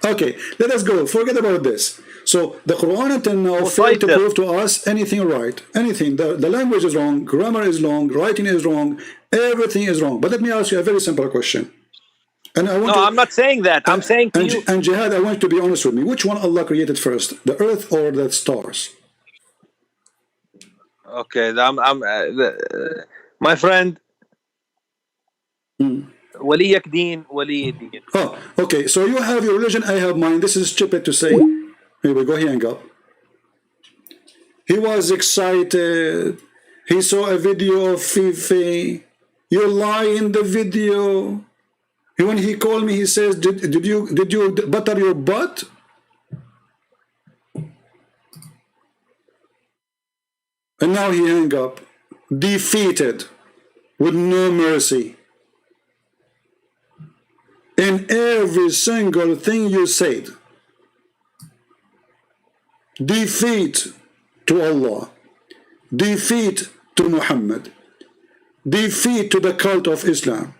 Okay, let us go. Forget about this. So the Quran until now failed to prove to us anything right. Anything. The language is wrong, grammar is wrong, writing is wrong, everything is wrong. But let me ask you a very simple question. And I want I'm not saying that. I'm saying to you. And Jihad, I want you to be honest with me. Which one Allah created first, the earth or the stars? Okay, my friend. Waliyak deen, waliy deen. Oh, okay. So you have your religion, I have mine. This is stupid to say. Here we go. He hang up. He was excited. He saw a video of Fifi. You lie in the video. When he called me, he says, "Did you butter your butt?" And now he hang up, defeated, with no mercy. In every single thing you said, defeat to Allah, defeat to Muhammad, defeat to the cult of Islam.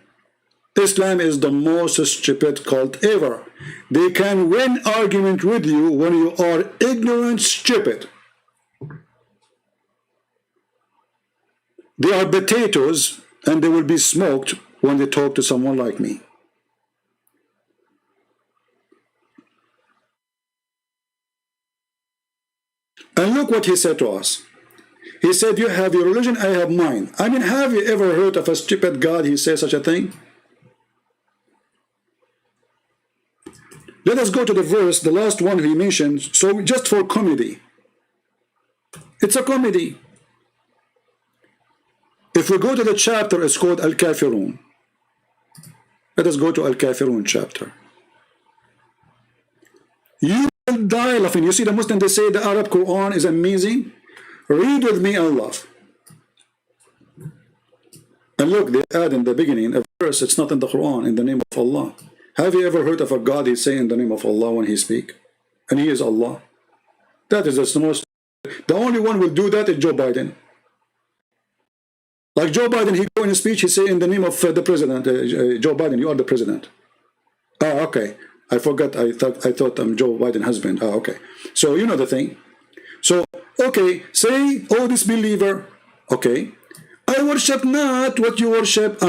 Islam is the most stupid cult ever. They can win argument with you when you are ignorant, stupid. They are potatoes, and they will be smoked when they talk to someone like me. And look what he said to us. He said, you have your religion, I have mine. I mean, have you ever heard of a stupid God he says such a thing? Let us go to the verse, the last one he mentioned, so just for comedy. It's a comedy. If we go to the chapter, it's called Al-Kafirun. Let us go to Al-Kafirun chapter. You will die laughing. You see the Muslims, they say the Arab Quran is amazing. Read with me and laugh. And look, they add in the beginning a verse, it's not in the Quran, in the name of Allah. Have you ever heard of a God he say in the name of Allah when he speak? And he is Allah. That is the most, the only one will do that is Joe Biden. Like Joe Biden, he go in his speech, he say in the name of the president, Joe Biden, you are the president. Okay. I forgot, I thought I'm Joe Biden's husband. Okay. So you know the thing. So, okay, say, oh, this believer, okay, I worship not what you worship,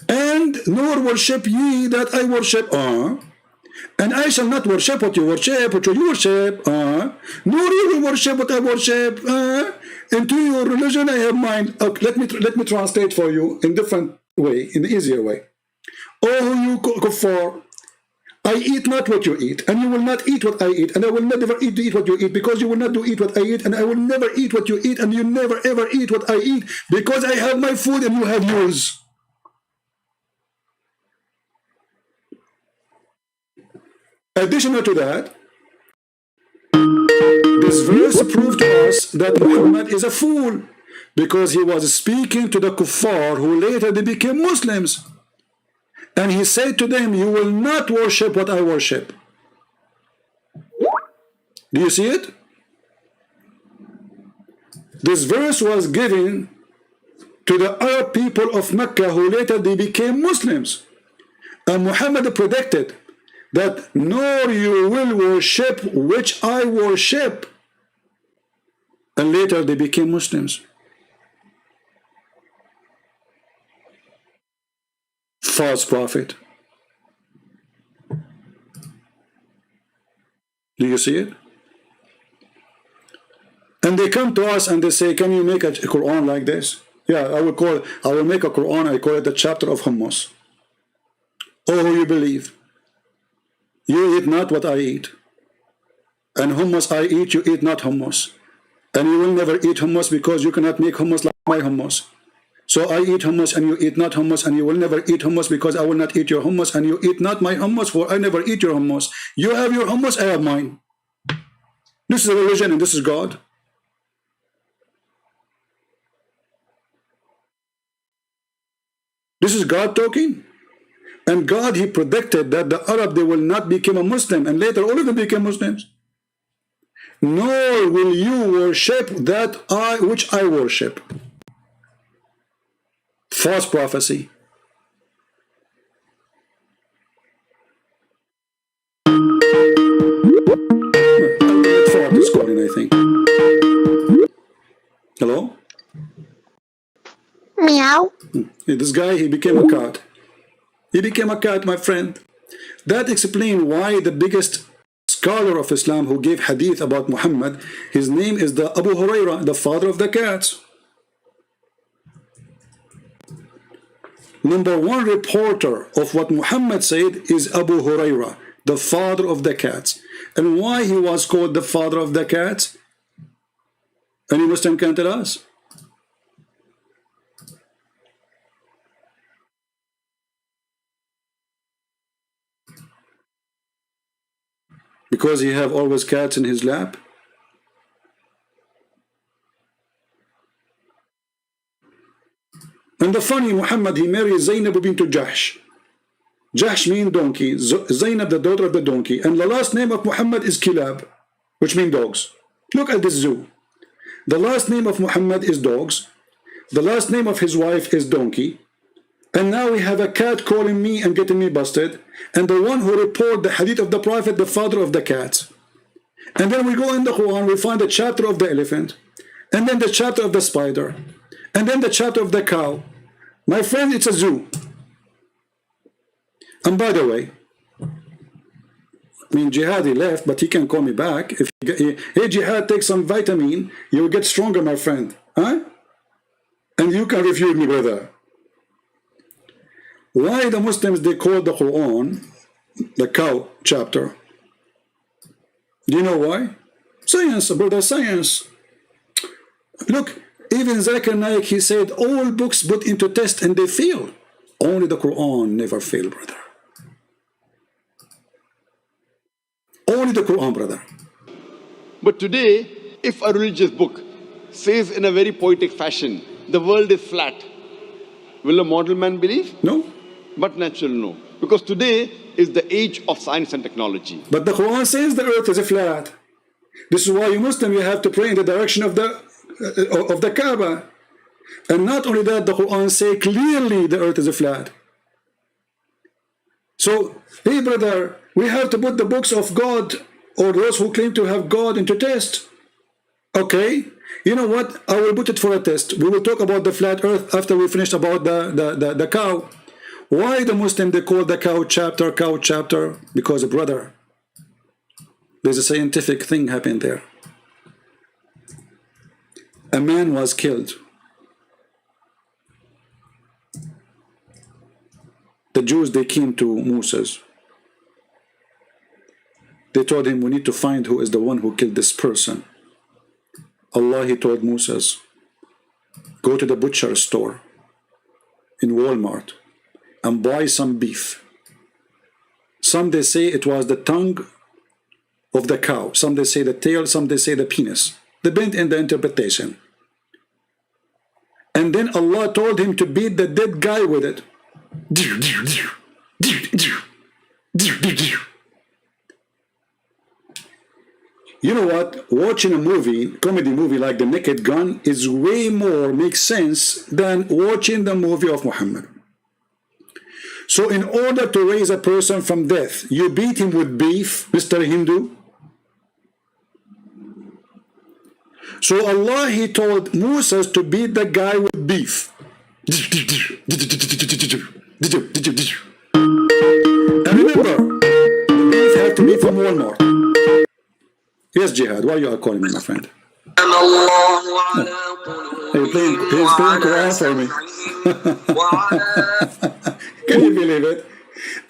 and nor worship ye that I worship, and I shall not worship what you worship, nor you will worship what I worship, and to your religion I have mine. Okay, let me translate for you in different way, in the easier way. Oh, you kuffar, I eat not what you eat, and you will not eat what I eat, and I will never eat what you eat, because you will not do eat what I eat, and I will never eat what you eat, and you never ever eat what I eat, because I have my food and you have yours. Additional to that, this verse proved to us that Muhammad is a fool, because he was speaking to the kuffar who later they became Muslims. And he said to them, you will not worship what I worship. Do you see it? This verse was given to the Arab people of Mecca who later they became Muslims. And Muhammad predicted that nor you will worship which I worship. And later they became Muslims. False prophet. Do you see it? And they come to us and they say, can you make a Quran like this? Yeah, I will make a Quran, I call it the chapter of hummus. Oh, who you believe? You eat not what I eat. And hummus I eat, you eat not hummus. And you will never eat hummus because you cannot make hummus like my hummus. So I eat hummus and you eat not hummus, and you will never eat hummus because I will not eat your hummus, and you eat not my hummus, for I never eat your hummus. You have your hummus, I have mine. This is a religion and this is God. This is God talking. And God, he predicted that the Arab, they will not become a Muslim, and later all of them became Muslims. Nor will you worship that which I worship. False prophecy. Ford is calling, I think. Hello? Meow. This guy, he became a cat. He became a cat, my friend. That explains why the biggest scholar of Islam who gave hadith about Muhammad, his name is the Abu Huraira, the father of the cats. Number one reporter of what Muhammad said is Abu Huraira, the father of the cats. And why he was called the father of the cats? Any Muslim can tell us? Because he have always cats in his lap? And the funny, Muhammad, he married Zainab bint Jahsh. Jahsh means donkey, Zainab the daughter of the donkey. And the last name of Muhammad is Kilab, which means dogs. Look at this zoo. The last name of Muhammad is dogs. The last name of his wife is donkey. And now we have a cat calling me and getting me busted. And the one who report the hadith of the Prophet, the father of the cats. And then we go in the Quran, we find the chapter of the elephant. And then the chapter of the spider. And then the chapter of the cow. My friend, it's a zoo. And by the way, I mean, Jihad, he left, but he can call me back. If hey, Jihad, take some vitamin, you will get stronger, my friend. Huh? And you can refute me, brother. Why the Muslims, they call the Quran the cow chapter? Do you know why? Science, brother, science. Look, even Zakir Naik, he said, all books put into test and they fail. Only the Quran never fail, brother. Only the Quran, brother. But today, if a religious book says in a very poetic fashion, the world is flat, will a mortal man believe? No. But natural, no. Because today is the age of science and technology. But the Quran says the earth is flat. This is why you Muslim, you have to pray in the direction of the Kaaba. And not only that, the Quran say clearly the earth is flat. So, hey brother, we have to put the books of God or those who claim to have God into test. Okay, you know what? I will put it for a test. We will talk about the flat earth after we finish about the cow. Why the Muslim, they call the cow chapter? Because, brother, there's a scientific thing happened there. A man was killed. The Jews, they came to Moses. They told him, we need to find who is the one who killed this person. Allah, he told Moses, go to the butcher store in Walmart and buy some beef. Some they say it was the tongue of the cow. Some they say the tail, some they say the penis. Depend in the interpretation. And then Allah told him to beat the dead guy with it. You know what? Watching a movie, comedy movie like The Naked Gun is way more makes sense than watching the movie of Muhammad. So in order to raise a person from death, you beat him with beef, Mr. Hindu. So Allah, he told Musa to beat the guy with beef. And remember, the beef had to be from Walmart. Yes, Jihad, why you are calling me, my friend? He's playing Quran for me. Can you believe it?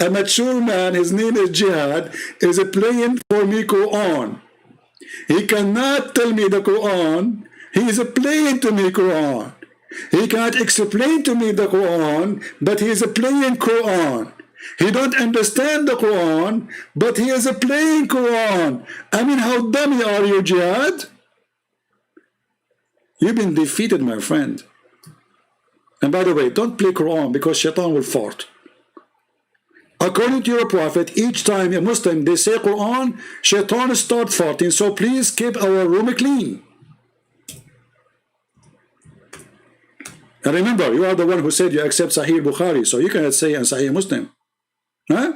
A mature man, his name is Jihad, is playing for me Quran. He cannot tell me the Quran. He is playing to me Quran. He cannot explain to me the Quran, but he is playing Quran. He don't understand the Quran, but he is playing Quran. I mean, how dummy are you, Jihad? You've been defeated, my friend. And by the way, don't play Quran because shaitan will fart. According to your prophet, each time a Muslim they say Quran, shaitan start farting. So please keep our room clean. And remember, you are the one who said you accept Sahih Bukhari, so you cannot say and Sahih Muslim. Huh?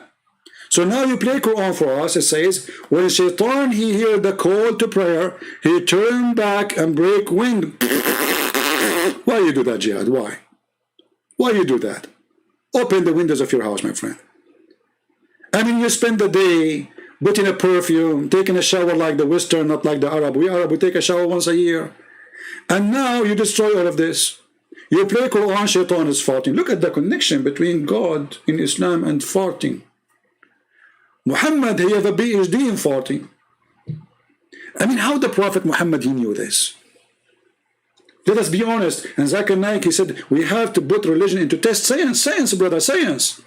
So now you play Quran for us. It says, when shaitan he hear the call to prayer, he turn back and break wind. Why you do that, Jihad? Why? Why you do that? Open the windows of your house, my friend. I mean, you spend the day putting a perfume, taking a shower like the Western, not like the Arab. We Arab, we take a shower once a year. And now you destroy all of this. You play Quran, shaitan is farting. Look at the connection between God in Islam and farting. Muhammad, he have a PhD in farting. I mean, how the Prophet Muhammad, he knew this? Let us be honest. And Zakir Naik, he said, we have to put religion into test. Science, brother, science.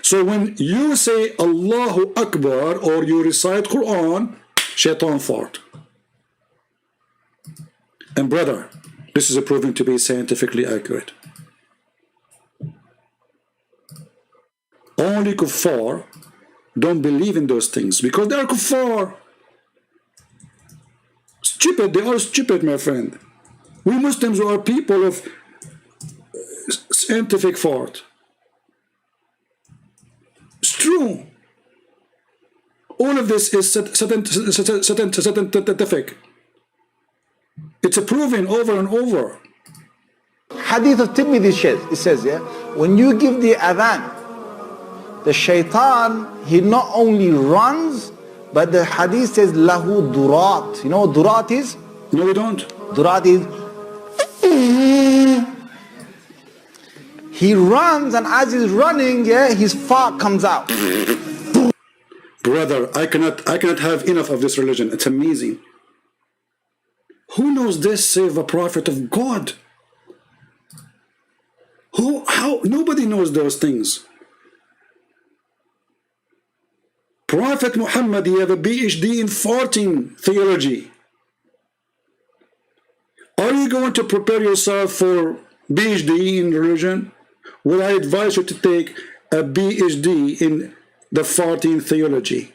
So when you say Allahu Akbar or you recite Quran, shaitan fart. And brother, this is proven to be scientifically accurate. Only kuffar don't believe in those things because they are kuffar. Stupid, they are stupid, my friend. We Muslims are people of scientific thought. It's true. All of this is scientific. It's proven over and over. Hadith of Tirmidhi it says, yeah, when you give the adhan, the shaitan, he not only runs, but the hadith says, lahu durat. You know what durat is? No, we don't. Durat is, he runs, and as he's running, yeah, his fart comes out. Brother, I cannot have enough of this religion. It's amazing. Who knows this save a prophet of God? How? Nobody knows those things. Prophet Muhammad, he have a PhD in farting theology. Are you going to prepare yourself for PhD in religion? Well, I advise you to take a PhD in the farting theology,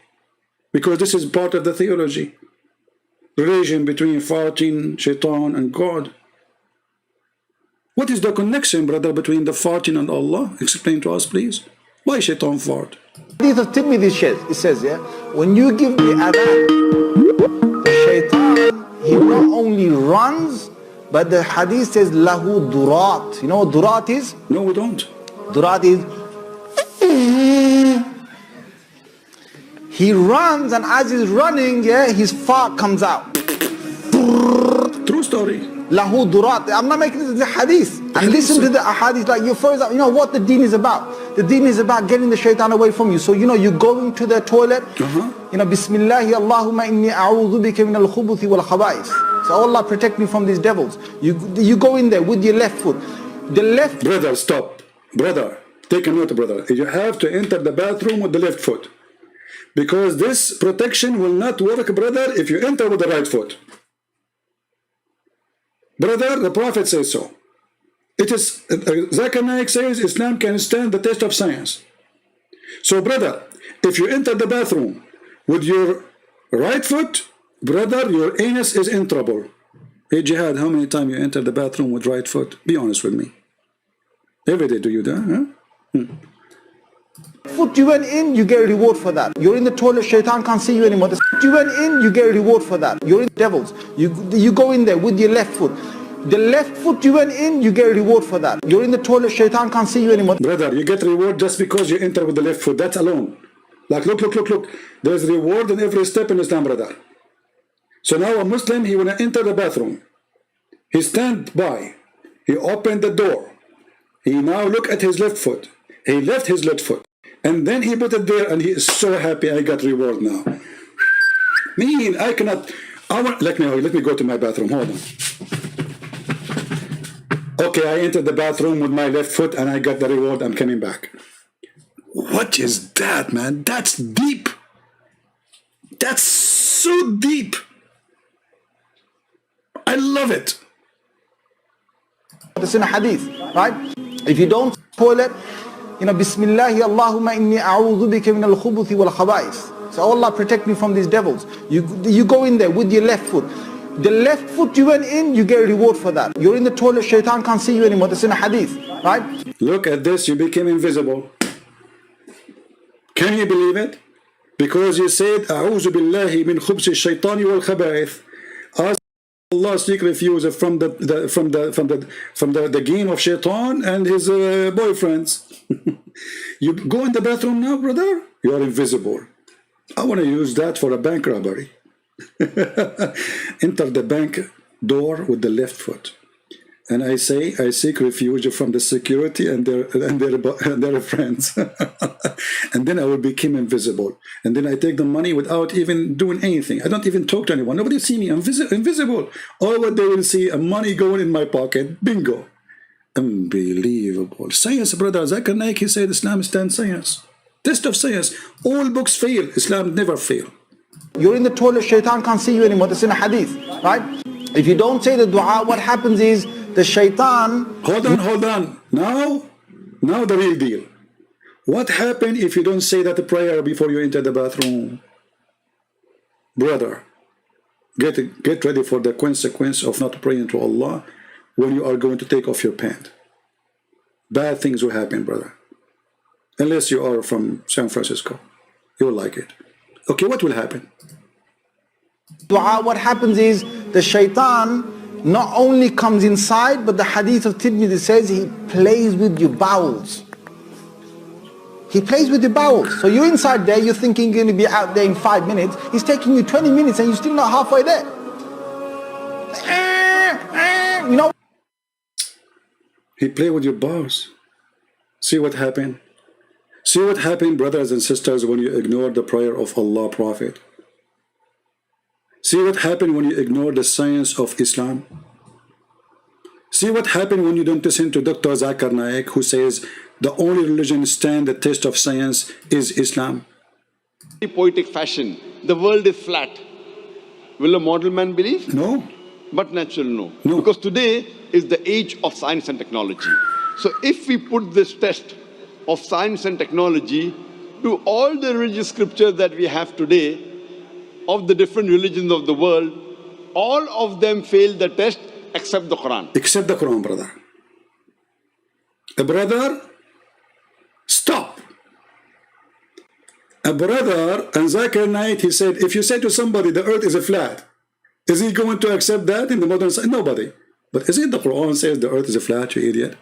because this is part of the theology. Relation between farting, shaitan, and God. What is the connection, brother, between the farting and Allah? Explain to us, please. Why shaitan fart? Hadith of Tirmidhi it says, yeah, when you give the adhan, the shaitan, he not only runs, but the hadith says, lahu durat. You know what durat is? No, we don't. Durat is, he runs, and as he's running, yeah, his fart comes out. True story. Lahu durat. I'm not making this the hadith. And listen to the hadith like you first. You know what the deen is about. The deen is about getting the shaitan away from you. So you know you go into the toilet. You know, Bismillahi Allahumma inni a'udhu bika min al-khubuthi wal khaba'is. So Allah protect me from these devils. You go in there with your left foot. The left. Brother, stop. Brother, take a note, brother. You have to enter the bathroom with the left foot, because this protection will not work, brother, if you enter with the right foot. Brother, the Prophet says so. It is, Zakir Naik says Islam can stand the test of science. So brother, if you enter the bathroom with your right foot, brother, your anus is in trouble. Hey Jihad, how many times you enter the bathroom with right foot? Be honest with me. Every day do you do that? Huh? Foot you went in, you get a reward for that. You're in the toilet, shaitan can't see you anymore. The foot you went in, you get a reward for that. You're in the devils. You go in there with your left foot. The left foot you went in, you get a reward for that. You're in the toilet, shaitan can't see you anymore. Brother, you get reward just because you enter with the left foot. That's alone. Like, look. There's reward in every step in Islam, brother. So now a Muslim, he wanna enter the bathroom. He stand by. He opened the door. He now look at his left foot. He left his left foot. And then he put it there and he is so happy I got reward now. I cannot. Let me go to my bathroom. Hold on. Okay, I entered the bathroom with my left foot and I got the reward. I'm coming back. What is that, man? That's deep. That's so deep. I love it. It's in a hadith, right? If you don't toilet, Bismillahi Allahumma inni a'udhu bika min al-khubuthi wal khaba'is. So Allah protect me from these devils. You go in there with your left foot. The left foot you went in, you get a reward for that. You're in the toilet, shaitan can't see you anymore. That's in a hadith, right? Look at this, you became invisible. Can you believe it? Because you said, A'udhu billahi min khubsi shaitani wal khaba'ith. Ask Allah seek refuge from the game of shaitan and his boyfriends. You go in the bathroom now, brother, you are invisible. I want to use that for a bank robbery. Enter the bank door with the left foot, and I say I seek refuge from the security and their friends. And then I will become invisible, and then I take the money without even doing anything. I don't even talk to anyone. Nobody see me. I'm invisible. All what they will see, money going in my pocket. Bingo. Unbelievable. Science, brother. Zakir Naik, he said Islam stands science. Test of science. All books fail. Islam never fail. You're in the toilet, shaitan can't see you anymore. That's in a hadith, right? If you don't say the dua, what happens is the shaitan... Hold on. Now the real deal. What happened if you don't say that prayer before you enter the bathroom? Brother, get ready for the consequence of not praying to Allah when you are going to take off your pant. Bad things will happen, brother. Unless you are from San Francisco. You will like it. Okay, what will happen? Dua, what happens is the shaitan not only comes inside, but the hadith of Tirmidhi says he plays with your bowels. He plays with your bowels. So you're inside there, you're thinking you're going to be out there in 5 minutes. He's taking you 20 minutes and you're still not halfway there. He played with your bowels. See what happened? See what happened, brothers and sisters, when you ignore the prayer of Allah Prophet. See what happened when you ignore the science of Islam. See what happened when you don't listen to Dr. Zakir Naik, who says the only religion stand the test of science is Islam. In poetic fashion, the world is flat. Will a mortal man believe? No. But natural, no. No. Because today is the age of science and technology. So if we put this test of science and technology to all the religious scriptures that we have today of the different religions of the world, all of them fail the test except the Quran. Except the Quran, brother. A brother, stop. A brother, and Zakir Naik, he said, if you say to somebody the earth is a flat, is he going to accept that in the modern science? Nobody. But is it the Quran says the earth is a flat, you idiot?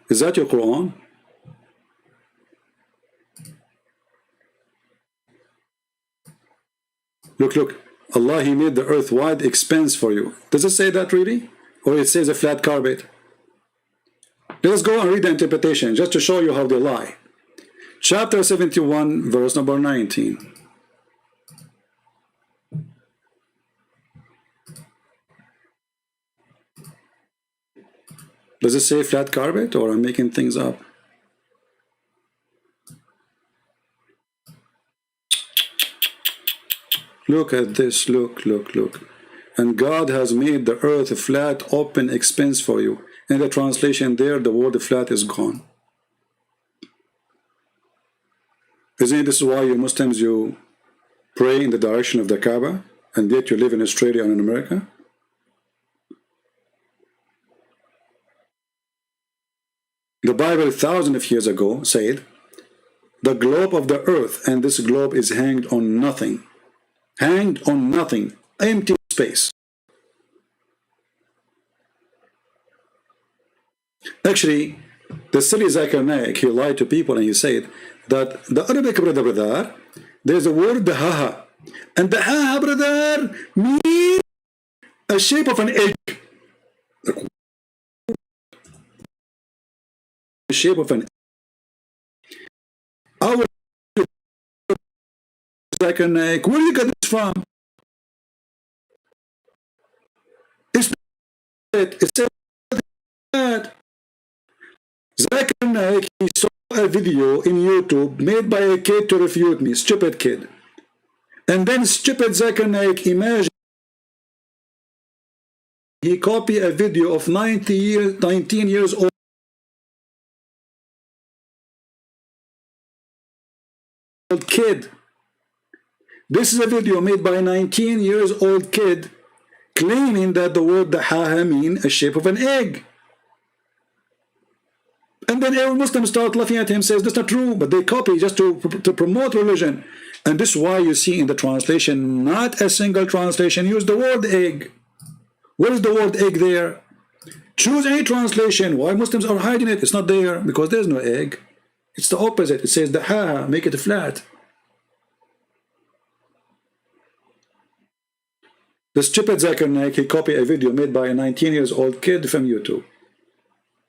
Is that your Quran? Look. Allah, He made the earth wide expanse for you. Does it say that really? Or it says a flat carpet? Let us go and read the interpretation just to show you how they lie. Chapter 71, verse number 19. Does it say flat carpet, or I'm making things up? Look at this, look, look, look. And God has made the earth flat, open, expense for you. In the translation there, the word flat is gone. Isn't this why you Muslims, you pray in the direction of the Kaaba, and yet you live in Australia and in America? The Bible, thousands of years ago, said, the globe of the earth, and this globe is hanged on nothing. Hanged on nothing. Empty space. Actually, the silly Zakir Naik, he lied to people and he said that the Arabic brother, there's a word, the haha. And the haha, brother, means a shape of an egg. The shape of an egg. Our Zakir Naik, where do you get this from? It's that Zakir Naik, he saw a video in YouTube made by a kid to refute me, stupid kid. And then stupid Zakir Naik, imagine he copied a video of 19 years old kid. This is a video made by a 19 years old kid claiming that the word dahaha means a shape of an egg. And then every Muslim start laughing at him, says that's not true, but they copy just to promote religion. And this is why you see in the translation, not a single translation use the word egg. Where is the word egg there? Choose any translation. Why Muslims are hiding it? It's not there because there's no egg. It's the opposite. It says dahaha, make it flat. The stupid Zakir Naik, he copied a video made by a 19 years old kid from YouTube.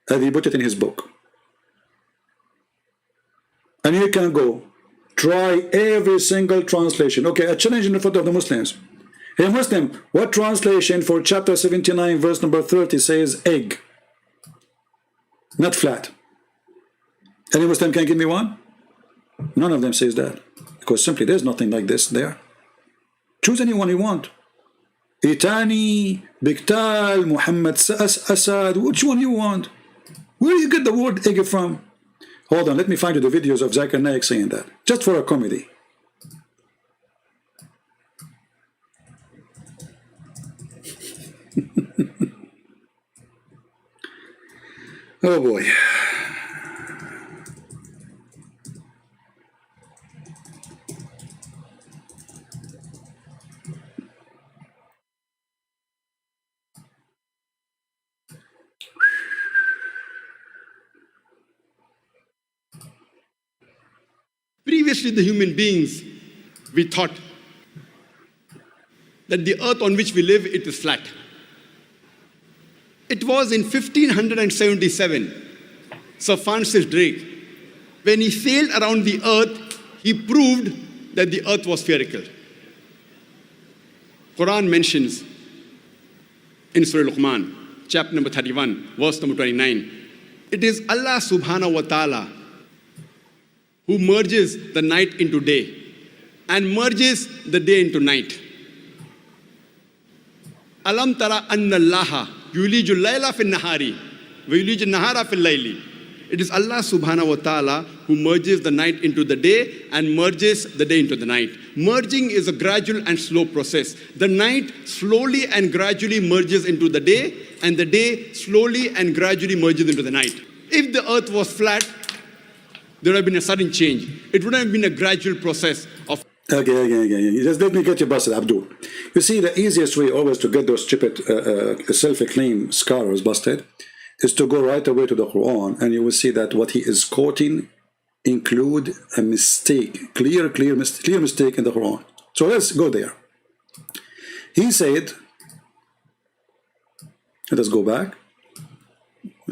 And he put it in his book. And you can go try every single translation. Okay, a challenge in the front of the Muslims. Hey Muslim, what translation for chapter 79 verse number 30 says egg? Not flat. Any Muslim can give me one? None of them says that. Because simply there's nothing like this there. Choose anyone you want. Itani, Biktal, Muhammad Asad, which one you want? Where do you get the word egg from? Hold on, let me find you the videos of Zakir Naik saying that. Just for a comedy. Oh boy. Previously, the human beings, we thought that the earth on which we live, it is flat. It was in 1577, Sir Francis Drake, when he sailed around the earth, he proved that the earth was spherical. Quran mentions in Surah Luqman, chapter number 31, verse number 29, it is Allah subhanahu wa ta'ala who merges the night into day and merges the day into night. Alam tara anna Allaha yuliju layla fil nahari wa yuliju nahara fil layli. It is Allah subhanahu wa ta'ala who merges the night into the day and merges the day into the night. Merging is a gradual and slow process. The night slowly and gradually merges into the day, and the day slowly and gradually merges into the night. If the earth was flat, there would have been a sudden change. It would have been a gradual process of... Okay. Just let me get you busted, Abdul. You see, the easiest way always to get those stupid self-acclaimed scholars busted is to go right away to the Quran, and you will see that what he is quoting include a mistake, clear mistake in the Quran. So let's go there. He said, let us go back,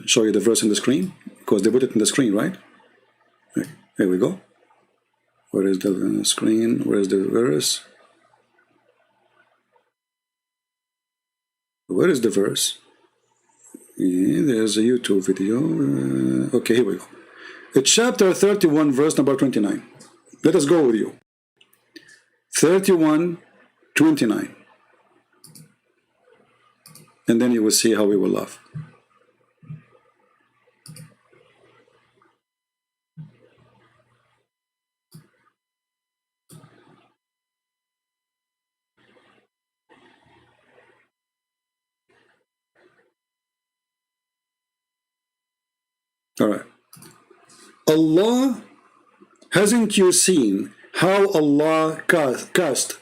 show you the verse on the screen, because they put it in the screen, right? Here we go. Where is the screen? Where is the verse? Where is the verse? Yeah, there's a YouTube video. Okay, here we go. It's chapter 31, verse number 29. Let us go with you. 31, 29. And then you will see how we will laugh. All right. Allah, hasn't you seen how Allah caused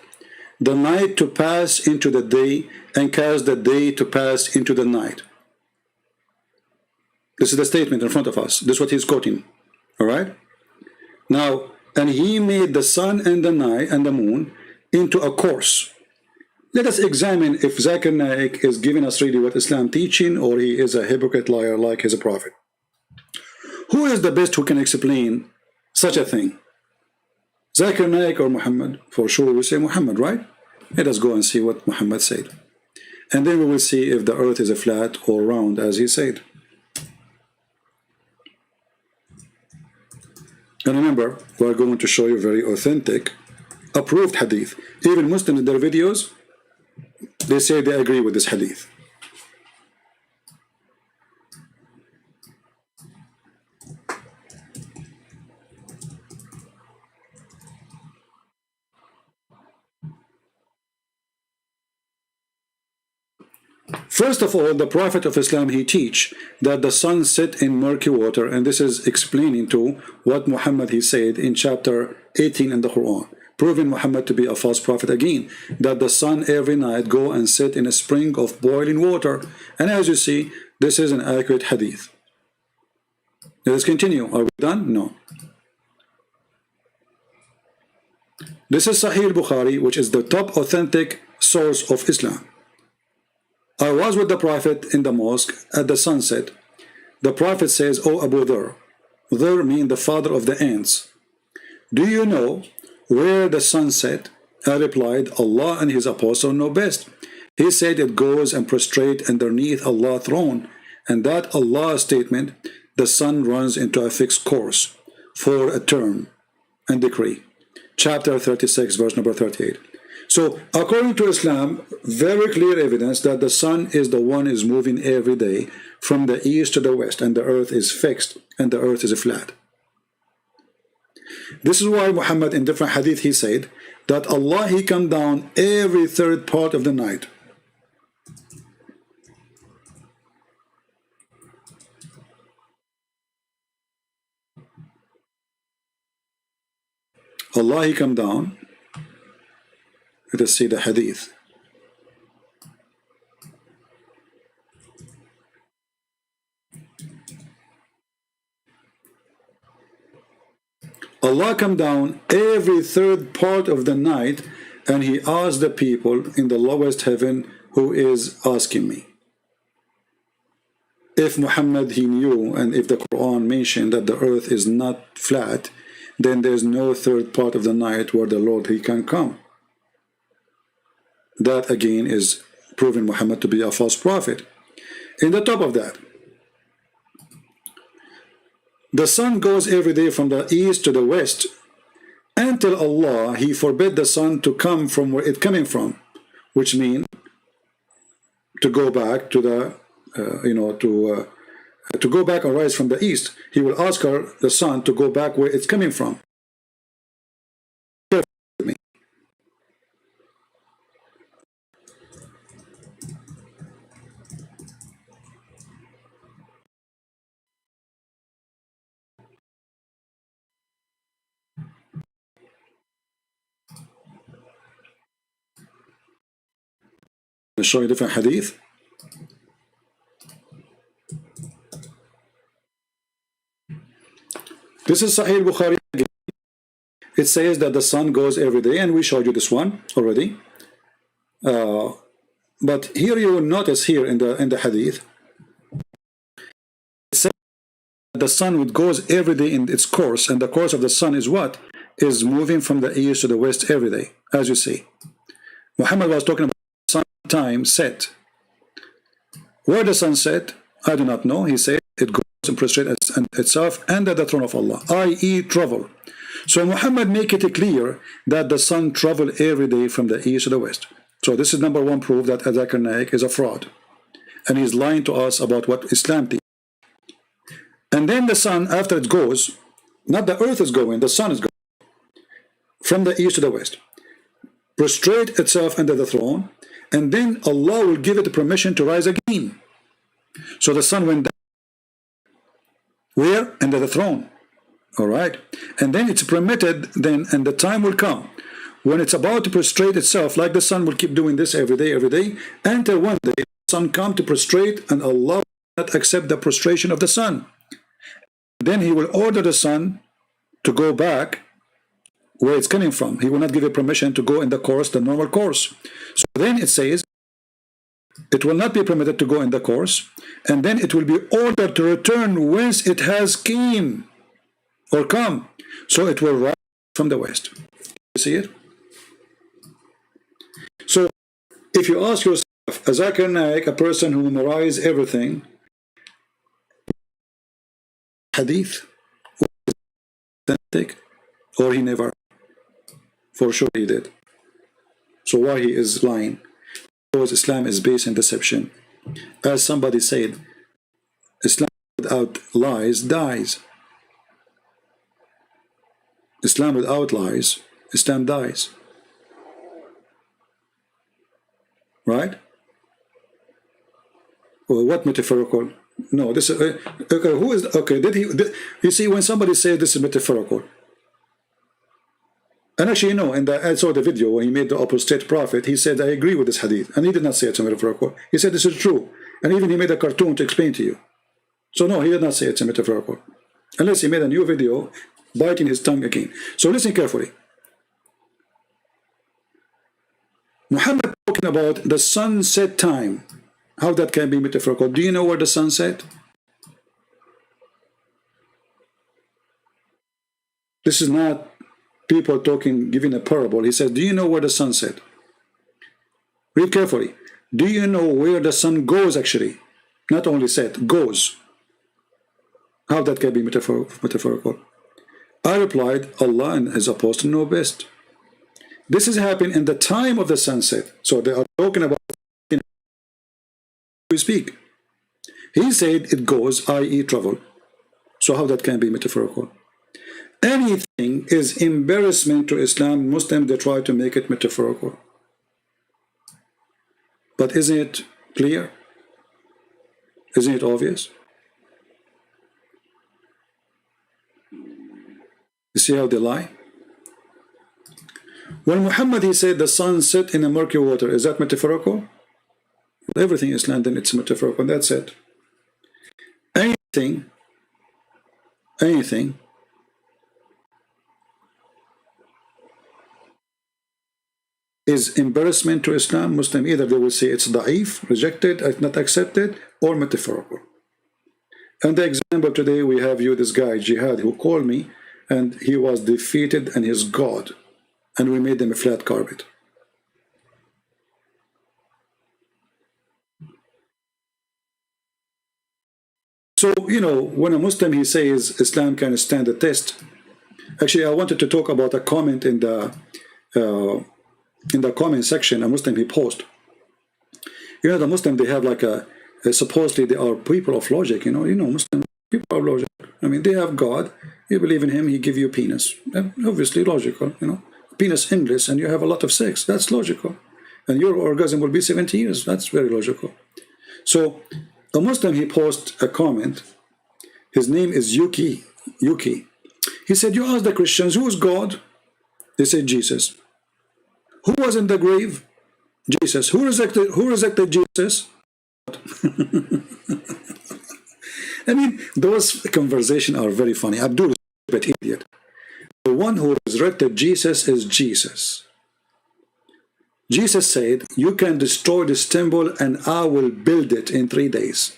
the night to pass into the day and caused the day to pass into the night? This is the statement in front of us. This is what he's quoting. All right. Now, and he made the sun and the night and the moon into a course. Let us examine if Zakir Naik is giving us really what Islam teaching, or he is a hypocrite liar like he's a prophet. Who is the best who can explain such a thing? Zakir Naik or Muhammad? For sure we say Muhammad, right? Let us go and see what Muhammad said. And then we will see if the earth is a flat or round as he said. And remember, we are going to show you very authentic, approved hadith. Even Muslims in their videos, they say they agree with this hadith. First of all, the Prophet of Islam, he teach that the sun set in murky water, and this is explaining to what Muhammad he said in chapter 18 in the Quran, proving Muhammad to be a false prophet again, that the sun every night go and sit in a spring of boiling water. And as you see, this is an accurate hadith. Let's continue. Are we done? No. This is Sahih Bukhari, which is the top authentic source of Islam. I was with the Prophet in the mosque at the sunset. The Prophet says, "O Abu Dhar," Dhar means the father of the ants, "do you know where the sun set?" I replied, "Allah and his apostle know best." He said, "It goes and prostrate underneath Allah's throne." And that Allah statement, the sun runs into a fixed course for a term and decree. Chapter 36, verse number 38. So, according to Islam, very clear evidence that the sun is the one is moving every day from the east to the west, and the earth is fixed, and the earth is flat. This is why Muhammad in different hadith he said that Allah he come down every third part of the night. Allah he come down. Let us see the hadith. Allah come down every third part of the night, and he asked the people in the lowest heaven, "Who is asking me?" If Muhammad he knew, and if the Quran mentioned that the earth is not flat, then there's no third part of the night where the Lord he can come. That again is proving Muhammad to be a false prophet. In the top of that, the sun goes every day from the east to the west until Allah he forbid the sun to come from where it's coming from, which means to go back to the to go back and rise from the east. He will ask the sun to go back where it's coming from. I'll show you different hadith. This is Sahih Bukhari again. It says that the sun goes every day, and we showed you this one already. But here you will notice here in the hadith, it says that the sun goes every day in its course, and the course of the sun is what? Is moving from the east to the west every day, as you see. Muhammad was talking about sun time set. Where the sun set, I do not know. He said it goes and prostrates itself under the throne of Allah, i.e. travel. So Muhammad make it clear that the sun travel every day from the east to the west. So this is number one proof that Zakir Naik is a fraud. And he's lying to us about what Islam teaches. And then the sun, after it goes, not the earth is going, the sun is going from the east to the west, prostrate itself under the throne, and then Allah will give it permission to rise again. So the sun went down. Where? Under the throne. All right. And then it's permitted then, and the time will come when it's about to prostrate itself, like the sun will keep doing this every day, until one day the sun come to prostrate, and Allah will not accept the prostration of the sun. Then he will order the sun to go back where it's coming from. He will not give it permission to go in the course, the normal course. So then it says it will not be permitted to go in the course, and then it will be ordered to return whence it has came or come. So it will rise from the west. You see it? So if you ask yourself, Zakir Naik, a person who memorized everything, hadith, authentic, or he never? For sure he did. So why he is lying? Because Islam is based in deception. As somebody said, Islam without lies dies. Islam without lies, Islam dies. Right? Well, what metaphorical? No, this is okay. Who is okay? You see, when somebody says this is metaphorical, and actually, you know, and I saw the video when he made the apostate prophet. He said, "I agree with this hadith," and he did not say it's a metaphorical. He said this is true, and even he made a cartoon to explain to you. So no, he did not say it's a metaphorical, unless he made a new video biting his tongue again. So listen carefully. Muhammad talking about the sunset time. How that can be metaphorical? Do you know where the sun set? This is not people talking, giving a parable. He says, do you know where the sun set? Read carefully. Do you know where the sun goes actually? Not only set, goes. How that can be metaphorical? I replied, Allah and His Apostle know best. This is happening in the time of the sunset. So they are talking about we speak. He said it goes, i.e. travel. So how that can be metaphorical? Anything is embarrassment to Islam. Muslims, they try to make it metaphorical. But isn't it clear? Isn't it obvious? You see how they lie? When Muhammad, he said the sun set in a murky water, is that metaphorical? Everything Islam, then it's metaphorical. That's it. Anything is embarrassment to Islam. Muslim, either they will say it's da'if, rejected, not accepted, or metaphorical. And the example today, we have you, this guy, Jihad, who called me, and he was defeated and his God. And we made them a flat carpet. So, you know, when a Muslim, he says Islam can stand the test. Actually, I wanted to talk about a comment in the comment section, a Muslim he posted. You know, the Muslim, they have like supposedly they are people of logic, you know, Muslim people are logic. I mean, they have God, you believe in him, he give you penis. Obviously logical, you know. Penis endless, and you have a lot of sex. That's logical. And your orgasm will be 70 years. That's very logical. So a Muslim, he posted a comment. His name is Yuki. He said, you ask the Christians, who is God? They said Jesus. Who was in the grave? Jesus. Who resurrected Jesus? I mean, those conversations are very funny. Abdul is a bit idiot. The one who resurrected Jesus is Jesus. Jesus said, you can destroy this temple and I will build it in 3 days.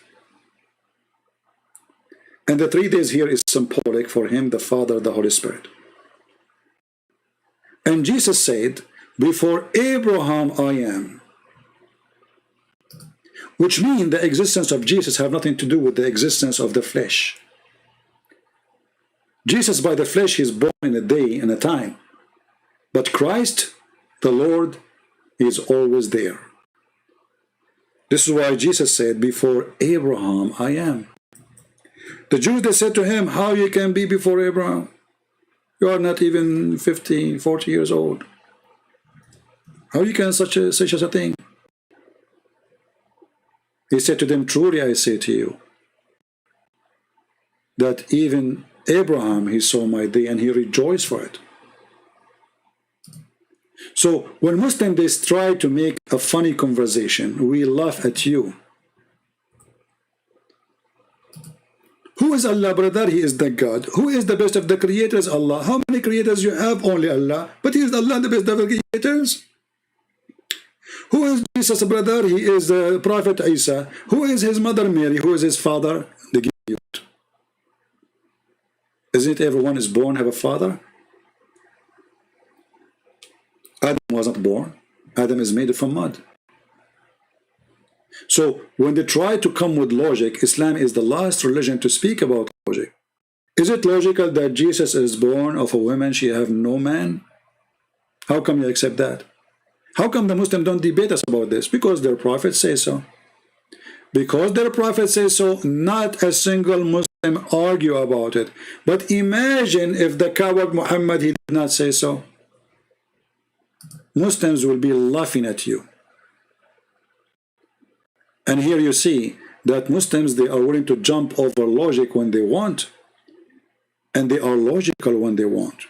And the 3 days here is symbolic for him, the Father, the Holy Spirit. And Jesus said, before Abraham I am. Which means the existence of Jesus have nothing to do with the existence of the flesh. Jesus by the flesh, he's born in a day and a time. But Christ, the Lord, is always there. This is why Jesus said, before Abraham, I am. The Jews, they said to him, how you can be before Abraham? You are not even 50, 40 years old. How you can say such a thing? He said to them, truly I say to you, that even Abraham, he saw my day and he rejoiced for it. So when Muslims, they try to make a funny conversation, we laugh at you. Who is Allah, brother? He is the God. Who is the best of the creators? Allah. How many creators you have? Only Allah. But He is Allah, the best of the creators. Who is Jesus, brother? He is the Prophet Isa. Who is his mother Mary? Who is his father? The gift. Isn't it everyone is born have a father? Adam was not born. Adam is made from mud. So when they try to come with logic, Islam is the last religion to speak about logic. Is it logical that Jesus is born of a woman, she have no man? How come you accept that? How come the Muslims don't debate us about this? Because their prophet says so. Because their prophet says so, not a single Muslim argue about it. But imagine if the coward Muhammad, he did not say so. Muslims will be laughing at you. And here you see that Muslims, they are willing to jump over logic when they want, and they are logical when they want.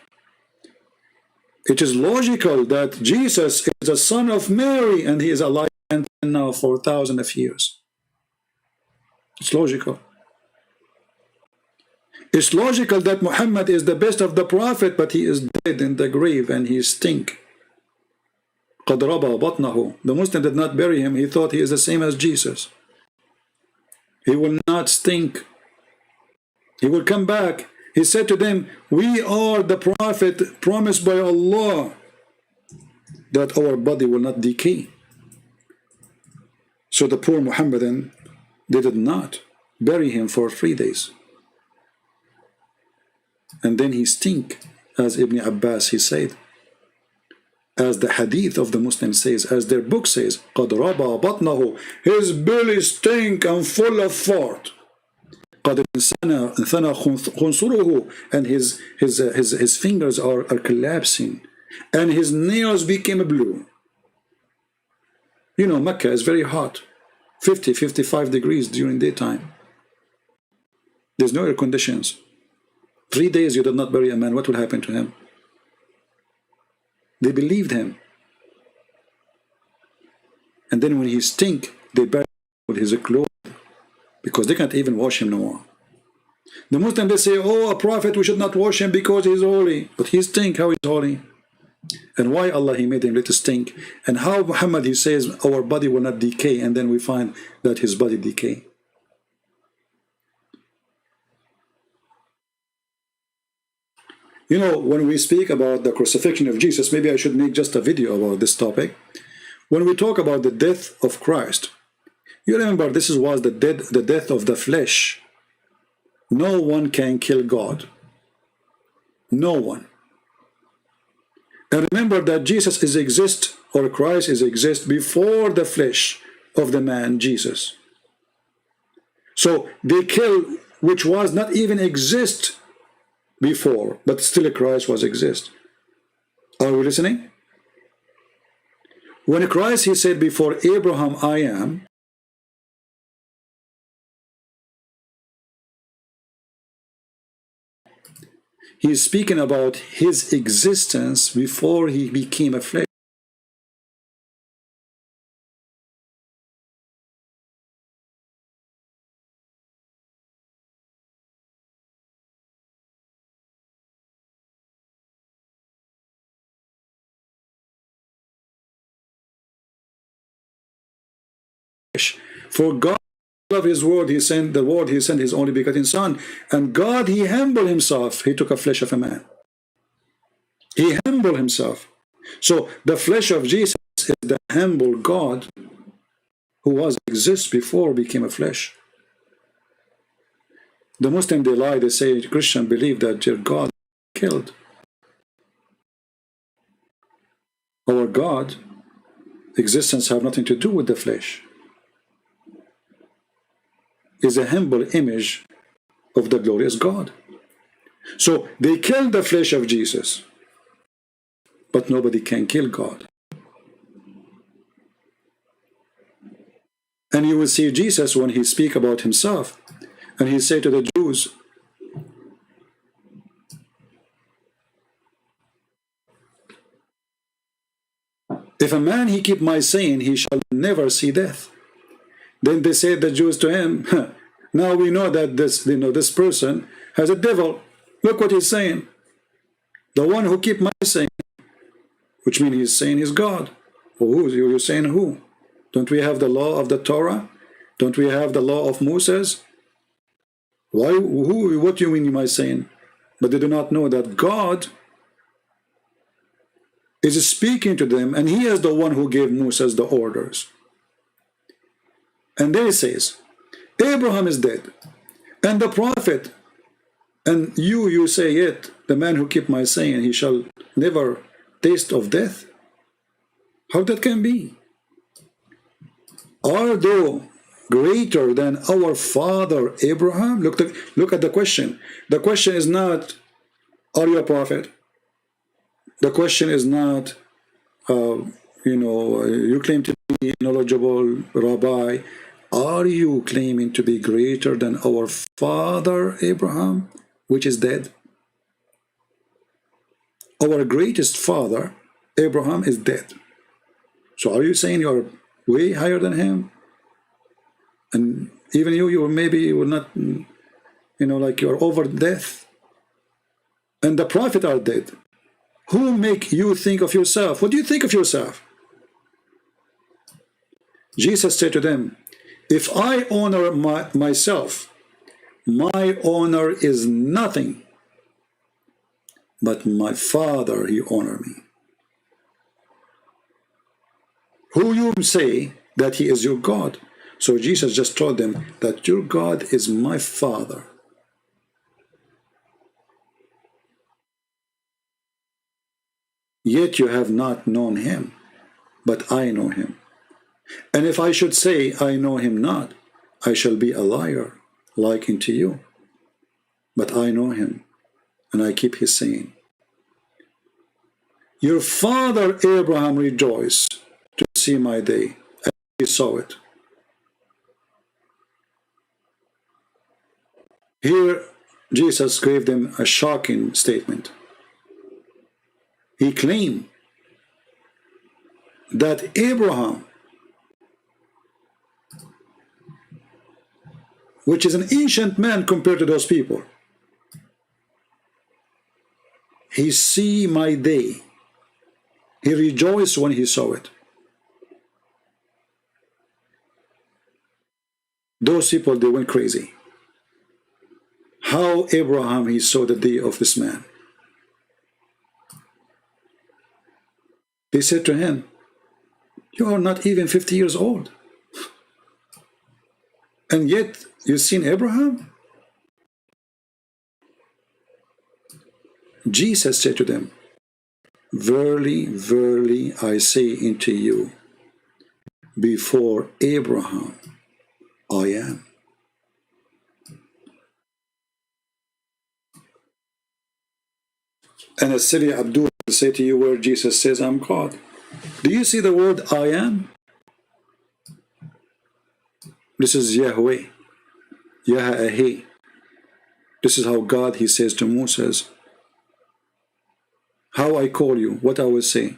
It is logical that Jesus is a son of Mary and he is alive now for thousands of years. It's logical. It's logical that Muhammad is the best of the prophet, but he is dead in the grave and he stink. قَدْ رَبَى بَطْنَهُ. The Muslim did not bury him. He thought he is the same as Jesus. He will not stink. He will come back. He said to them, we are the prophet promised by Allah that our body will not decay. So the poor Muhammadan, they did not bury him for 3 days. And then he stink, as Ibn Abbas, he said. As the hadith of the Muslim says, as their book says, قَدْ رَبَى بَطْنَهُ. His belly stink and full of fart. قَدْ انثنى خُنْصُرُهُ. And his fingers are collapsing. And his nails became blue. You know, Mecca is very hot. 50, 55 degrees during daytime. There's no air conditions. 3 days you did not bury a man. What will happen to him? They believed him. And then when he stink, they buried him with his clothes, because they can't even wash him no more. The Muslims, they say, oh, a prophet, we should not wash him because he's holy. But he stink, how he's holy? And why Allah, he made him little stink? And how Muhammad, he says, our body will not decay, and then we find that his body decay. You know, when we speak about the crucifixion of Jesus, maybe I should make just a video about this topic. When we talk about the death of Christ, you remember this was the death of the flesh. No one can kill God. No one. And remember that Jesus is exist, or Christ is exist before the flesh of the man Jesus. So they kill which was not even exist before, but still Christ was exist. Are we listening? When Christ, he said, before Abraham I am, he is speaking about his existence before he became a flesh. For God loved his word, he sent the word, he sent his only begotten son. And God, he humbled himself. He took a flesh of a man. He humbled himself. So the flesh of Jesus is the humble God who was exist before became a flesh. The Muslim, they lie, they say Christian believe that your God killed. Our God existence have nothing to do with the flesh. Is a humble image of the glorious God. So they killed the flesh of Jesus, but nobody can kill God. And you will see Jesus when he speak about himself, and he say to the Jews, if a man he keep my saying, he shall never see death. Then they said, the Jews to him, now we know that this person has a devil. Look what he's saying. The one who keep my saying, which means he's saying he's God. Well, who? You're saying who? Don't we have the law of the Torah? Don't we have the law of Moses? Why? Who? What do you mean by saying? But they do not know that God is speaking to them, and he is the one who gave Moses the orders. And then he says, Abraham is dead, and the prophet, and you say it, the man who keep my saying, he shall never taste of death. How that can be? Are thou greater than our father Abraham? Look at the question. The question is not, are you a prophet? The question is not, you claim to be knowledgeable rabbi. Are you claiming to be greater than our father Abraham, which is dead? Our greatest father Abraham is dead. So are you saying you're way higher than him? And even you maybe will not, like you're over death. And the prophet are dead. Who make you think of yourself? What do you think of yourself? Jesus said to them, if I honor myself, my honor is nothing, but my Father, he honor me. Who you say that he is your God? So Jesus just told them that your God is my Father. Yet you have not known him, but I know him. And if I should say I know him not, I shall be a liar, like unto you. But I know him, and I keep his saying. Your father Abraham rejoiced to see my day, and he saw it. Here, Jesus gave them a shocking statement. He claimed that Abraham, which is an ancient man compared to those people, he see my day. He rejoiced when he saw it. Those people, they went crazy. How Abraham, he saw the day of this man. They said to him, you are not even 50 years old. And yet, you've seen Abraham? Jesus said to them, verily, verily, I say unto you, before Abraham, I am. And a silly Abdul will say to you where Jesus says, I'm God. Do you see the word I am? This is Yahweh, Yahweh. This is how God, he says to Moses, how I call you, what I will say.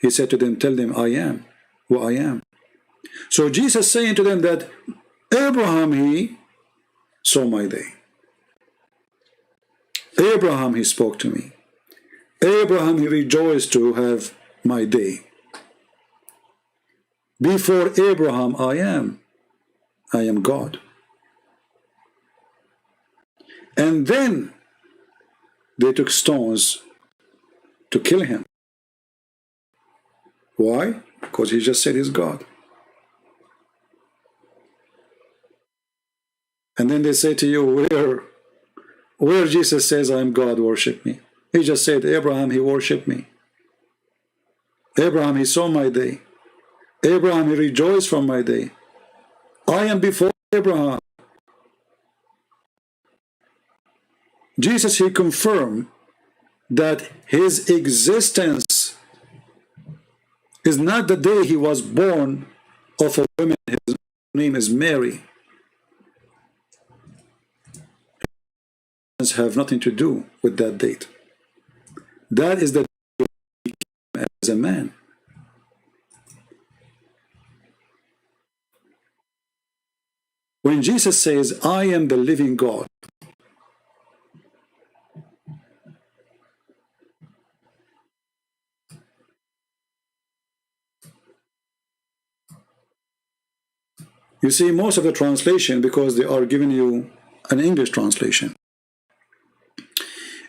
He said to them, tell them I am who I am. So Jesus saying to them that Abraham, he saw my day. Abraham, he spoke to me. Abraham, he rejoiced to have my day. Before Abraham, I am God. And then they took stones to kill him. Why? Because he just said he's God. And then they say to you, where Jesus says, I am God, worship me. He just said, Abraham, he worshipped me. Abraham, he saw my day. Abraham, he rejoiced from my day. I am before Abraham. Jesus, he confirmed that his existence is not the day he was born of a woman. His name is Mary. Have nothing to do with that date. That is the day he came as a man. When Jesus says, I am the living God, you see, most of the translation, because they are giving you an English translation.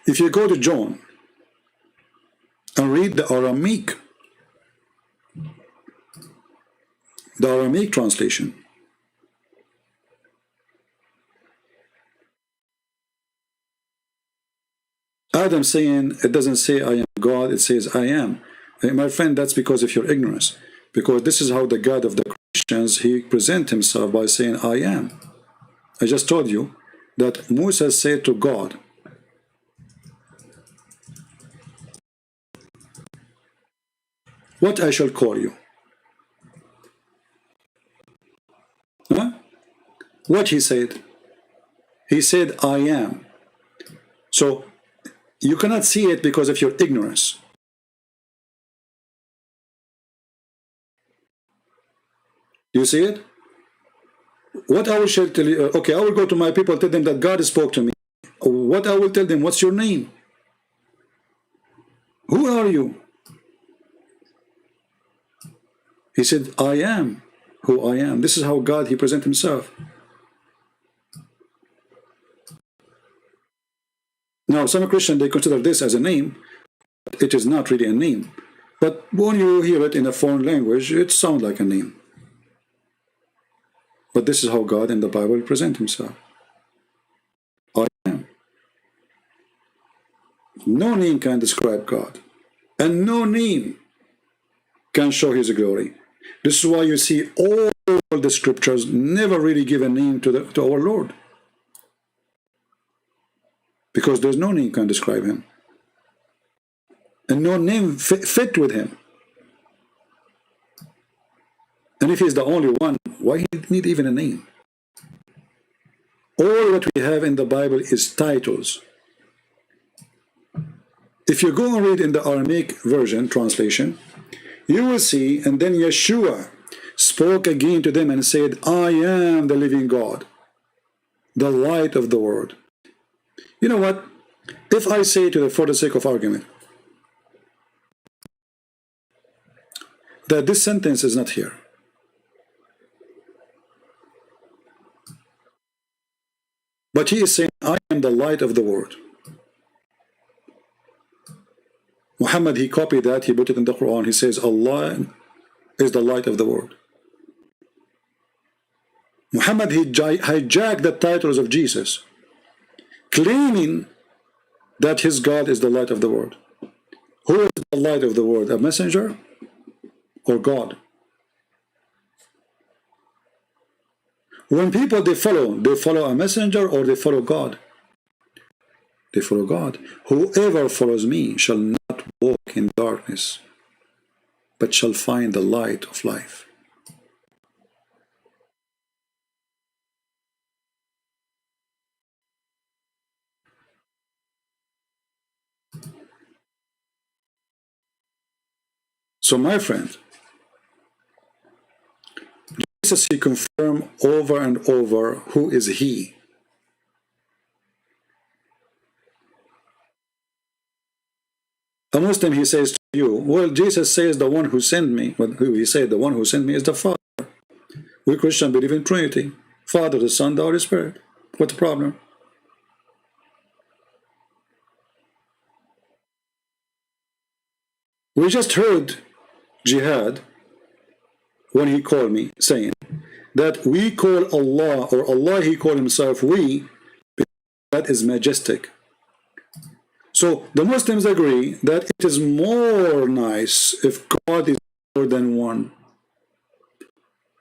If you go to John and read the Aramaic translation, Adam saying, it doesn't say I am God, it says I am. And my friend, that's because of your ignorance. Because this is how the God of the Christians, he presents himself by saying I am. I just told you that Musa said to God, what I shall call you? Huh? What he said? He said, I am. So you cannot see it because of your ignorance. You see it? What I will shall tell you, okay, I will go to my people, tell them that God spoke to me. What I will tell them, what's your name? Who are you? He said, I am who I am. This is how God, he presents himself. Now, some Christians, they consider this as a name. It is not really a name. But when you hear it in a foreign language, it sounds like a name. But this is how God in the Bible presents himself. I am. No name can describe God. And no name can show his glory. This is why you see all the scriptures never really give a name to our Lord. Because there's no name can describe him. And no name fit with him. And if he's the only one, why he need even a name? All what we have in the Bible is titles. If you go and read in the Aramaic version, translation, you will see, and then Yeshua spoke again to them and said, I am the living God, the light of the world. You know what? If I say to the, for the sake of argument, that this sentence is not here, but he is saying, I am the light of the world. Muhammad, he copied that, he put it in the Quran. He says, Allah is the light of the world. Muhammad, he hijacked the titles of Jesus, claiming that his God is the light of the world. Who is the light of the world? A messenger or God? When people, they follow a messenger or they follow God? They follow God. Whoever follows me shall not walk in darkness, but shall find the light of life. So my friend, Jesus, he confirmed over and over who is he. A Muslim, he says to you, well, Jesus says the one who sent me, well, who he said the one who sent me is the Father. We Christians believe in Trinity, Father, the Son, the Holy Spirit. What's the problem? We just heard Jihad when he called me saying that we call Allah, or Allah he called himself we, that is majestic. So the Muslims agree that it is more nice if God is more than one.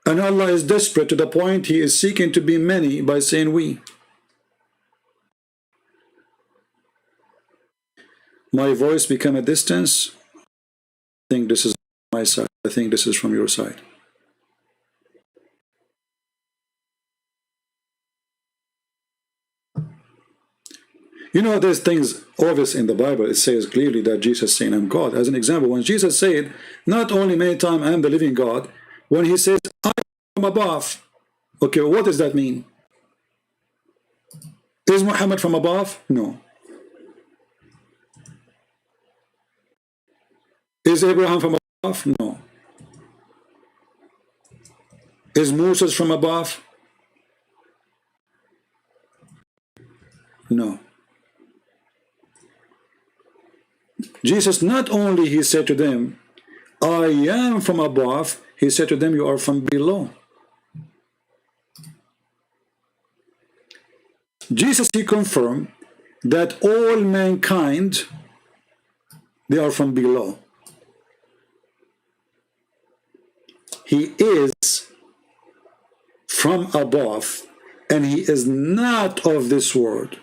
And Allah is desperate to the point he is seeking to be many by saying we. My voice become a distance. I think this is my side. I think this is from your side. You know, there's things obvious in the Bible. It says clearly that Jesus saying, I'm God. As an example, when Jesus said, not only many times I am the living God, when he says, I am from above. Okay, what does that mean? Is Muhammad from above? No. Is Abraham from above? No. Is Moses from above? No. Jesus, not only he said to them, I am from above, he said to them, you are from below. Jesus, he confirmed that all mankind, they are from below. He is from above, and he is not of this world.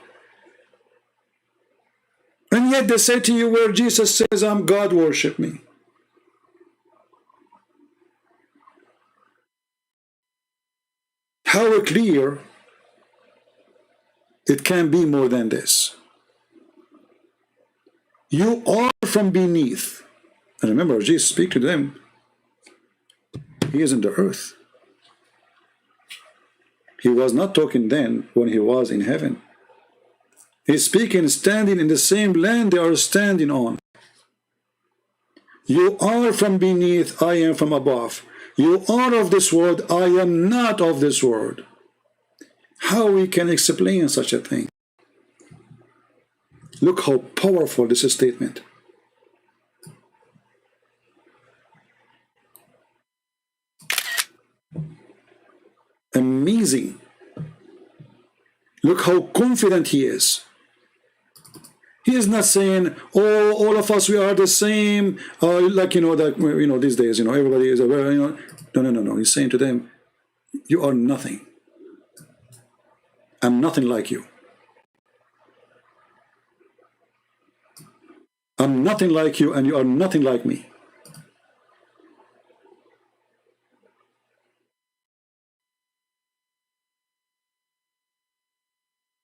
And yet they say to you, where Jesus says, I'm God, worship me. How clear it can be more than this. You are from beneath. And remember, Jesus speak to them. He is in the earth. He was not talking then when he was in heaven. He's speaking standing in the same land they are standing on. You are from beneath, I am from above. You are of this world, I am not of this world. How we can explain such a thing? Look how powerful this statement. Amazing. Look how confident he is. He is not saying, oh, all of us, we are the same, like, that, these days, everybody is aware, No. He's saying to them, you are nothing. I'm nothing like you. I'm nothing like you, and you are nothing like me.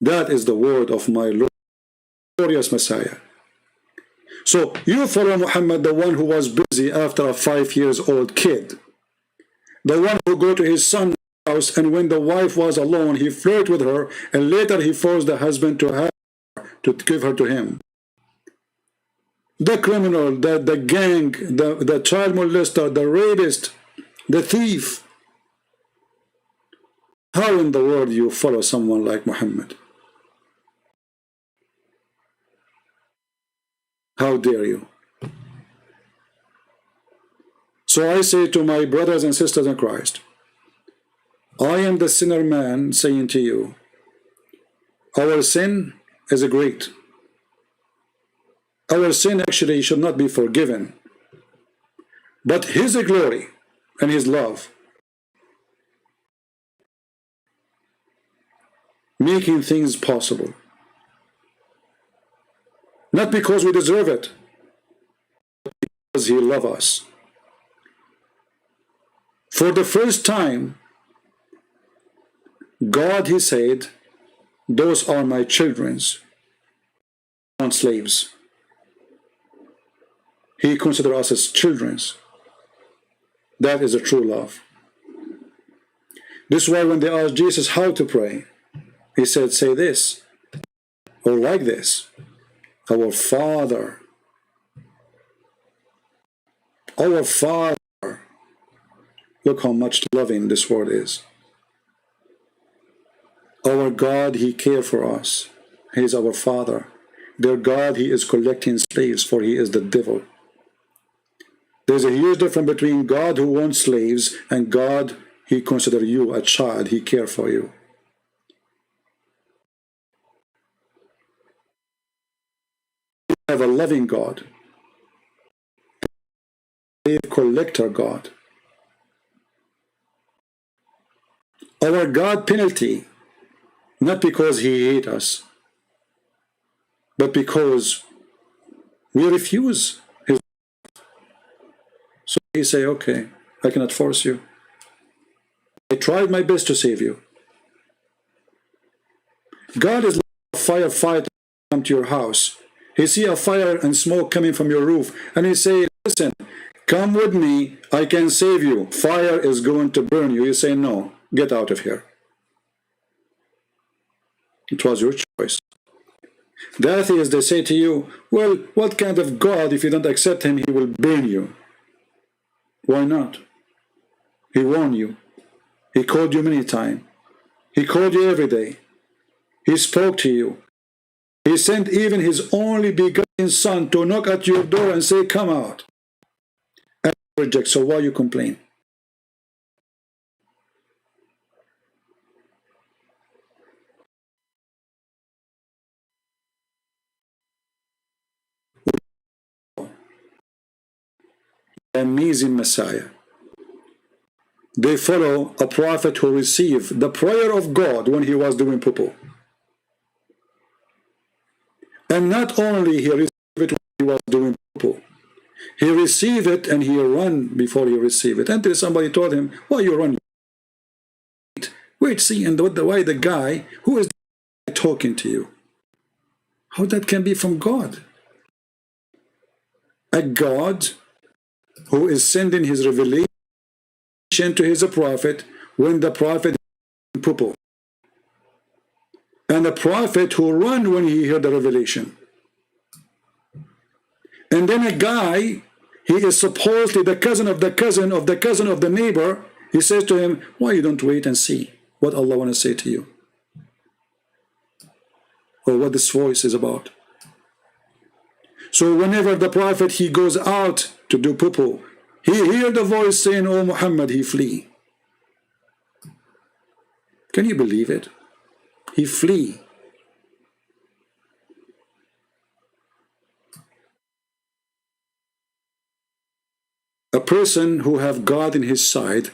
That is the word of my Lord, glorious Messiah. So you follow Muhammad, the one who was busy after a 5-year-old kid, the one who go to his son's house, and when the wife was alone, he flirted with her, and later he forced the husband to have her, to give her to him. The criminal, the gang, the child molester, the rapist, the thief. How in the world you follow someone like Muhammad? How dare you? So I say to my brothers and sisters in Christ, I am the sinner man saying to you, our sin is great. Our sin actually should not be forgiven. But his glory and his love, making things possible. Not because we deserve it, but because he loves us. For the first time, God, he said, those are my children's, not slaves. He considers us as children's. That is a true love. This is why when they asked Jesus how to pray, he said, say this, or like this. Our Father. Our Father. Look how much loving this word is. Our God, he cares for us. He is our Father. Their God, he is collecting slaves, for he is the devil. There's a huge difference between God who wants slaves and God, he consider you a child, he care for you. We have a loving God, a collector God. Our God penalty, not because he hates us, but because we refuse his. So he say, okay, I cannot force you. I tried my best to save you. God is like a firefighter come to your house. He see a fire and smoke coming from your roof, and he say, listen, come with me, I can save you. Fire is going to burn you. You say, no, get out of here. It was your choice. The atheists, they say to you, well, what kind of God, if you don't accept him, he will burn you? Why not? He warned you. He called you many times. He called you every day. He spoke to you. He sent even his only begotten son to knock at your door and say, come out. And you reject, so why you complain? Amazing Messiah. They follow a prophet who received the prayer of God when he was doing poo-poo. And not only he received it when he was doing poo-poo, he received it and he ran before he received it. Until somebody told him, why you run? Wait, see, and why the guy, who is talking to you? How that can be from God? A God who is sending his revelation to his prophet when the prophet is poo-poo. And the prophet who ran when he heard the revelation. And then a guy, he is supposedly the cousin of the cousin of the cousin of the neighbor. He says to him, why you don't wait and see what Allah want to say to you? Or what this voice is about. So whenever the prophet, he goes out to do poo-poo, he hear the voice saying, oh Muhammad, he flee. Can you believe it? He flee. A person who have God in his side,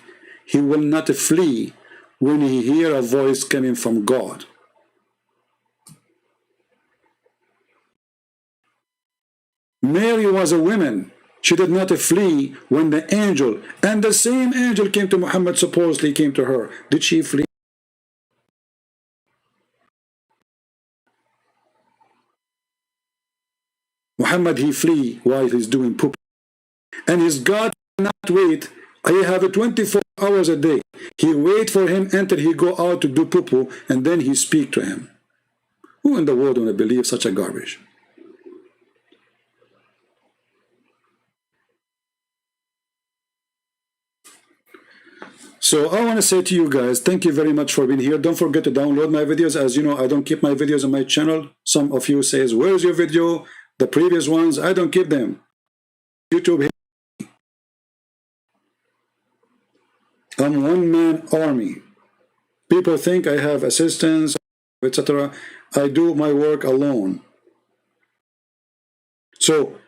he will not flee when he hear a voice coming from God. Mary was a woman. She did not flee when the angel, and the same angel came to Muhammad, supposedly came to her. Did she flee? Muhammad, he flee while he's doing poop. And his God cannot wait. I have 24 hours a day. He wait for him until he go out to do poo-poo, and then he speak to him. Who in the world want to believe such a garbage? So I want to say to you guys, thank you very much for being here. Don't forget to download my videos. As you know, I don't keep my videos on my channel. Some of you says, where's your video? The previous ones, I don't keep them. YouTube. I'm one-man army. People think I have assistants, etc. I do my work alone. So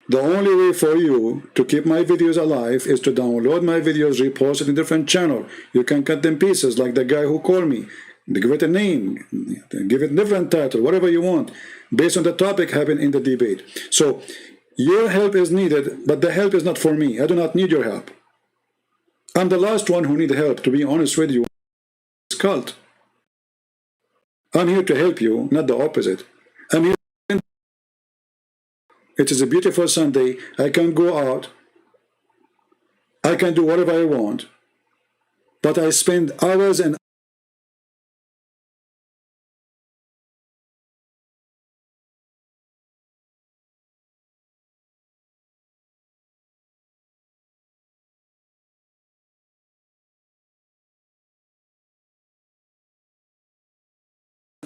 the only way for you to keep my videos alive is to download my videos, repost it in different channel. You can cut them pieces like the guy who called me. Give it a name, give it a different title, whatever you want, based on the topic happened in the debate. So your help is needed, but the help is not for me. I do not need your help. I'm the last one who need help, to be honest with you. It's cult. I'm here to help you, not the opposite. I'm here. It is a beautiful Sunday. I can go out. I can do whatever I want. But I spend hours and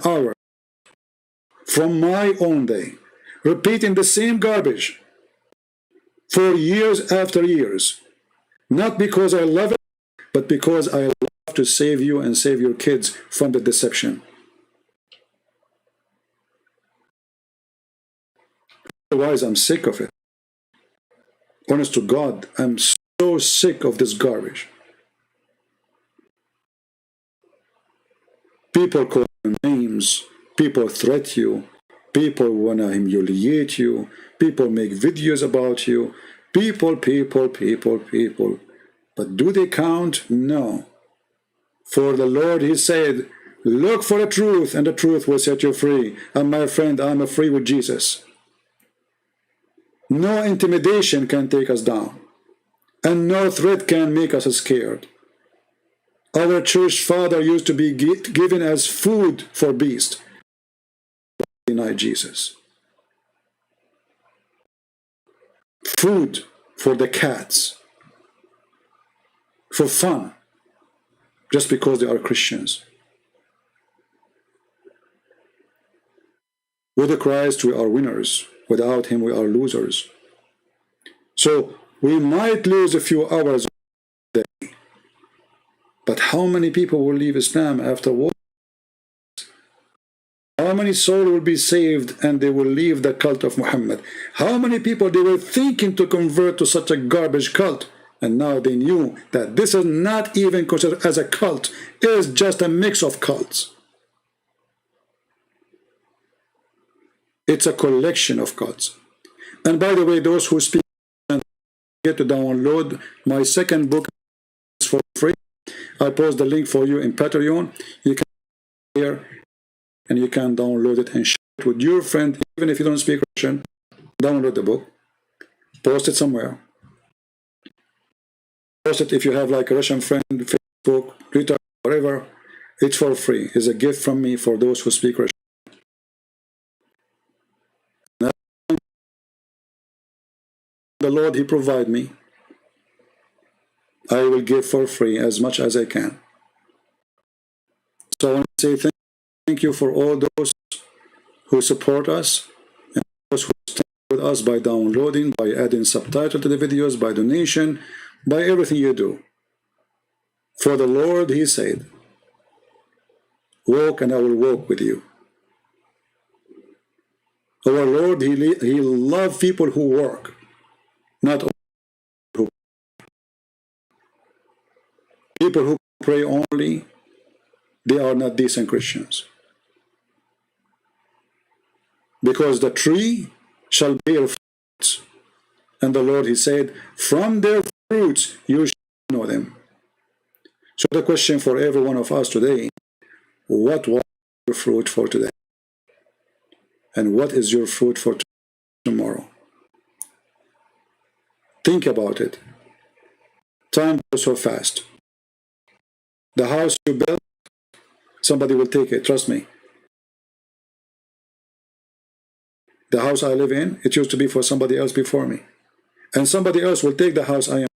hours from my own day, repeating the same garbage for years after years. Not because I love it, but because I love to save you and save your kids from the deception. Otherwise, I'm sick of it. Honest to God, I'm so sick of this garbage. People call you names, people threat you, people want to humiliate you, people make videos about you, people. But do they count? No. For the Lord, he said, look for the truth, and the truth will set you free. And my friend, I'm free with Jesus. No intimidation can take us down, and no threat can make us scared. Our church father used to be given as food for beasts. Deny Jesus. Food for the cats. For fun. Just because they are Christians. With Christ we are winners. Without him we are losers. So we might lose a few hours a day. But how many people will leave Islam afterwards? How many souls will be saved and they will leave the cult of Muhammad? How many people they were thinking to convert to such a garbage cult, and now they knew that this is not even considered as a cult, it is just a mix of cults. It's a collection of cults. And by the way, those who speak and get to download my second book for free. I post the link for you in Patreon. You can here and you can download it and share it with your friend, even if you don't speak Russian. Download the book, post it somewhere. Post it if you have like a Russian friend, Facebook, Twitter, whatever. It's for free. It's a gift from me for those who speak Russian. The Lord, he provide me. I will give for free as much as I can. So I want to say thank you for all those who support us, and those who stand with us by downloading, by adding subtitles to the videos, by donation, by everything you do. For the Lord, he said, walk and I will walk with you. Our Lord, he loves people who work, not who. People who pray only, they are not decent Christians. Because the tree shall bear fruits. And the Lord, he said, from their fruits you shall know them. So the question for every one of us today, what was your fruit for today? And what is your fruit for tomorrow? Think about it. Time goes so fast. The house you built, somebody will take it, trust me. The house I live in, it used to be for somebody else before me. And somebody else will take the house I am.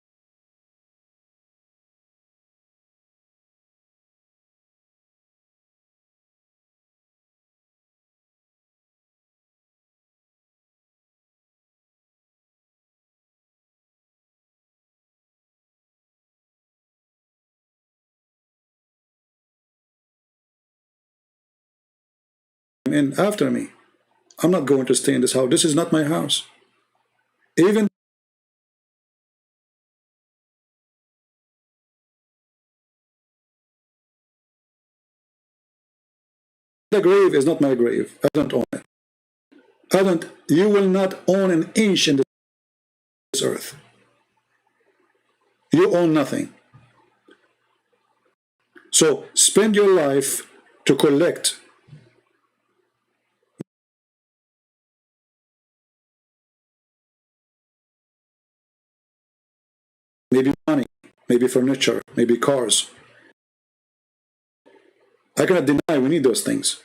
In after me. I'm not going to stay in this house. This is not my house. Even the grave is not my grave. I don't own it. You will not own an inch in this earth. You own nothing. So spend your life to collect. Maybe money, maybe furniture, maybe cars. I cannot deny we need those things.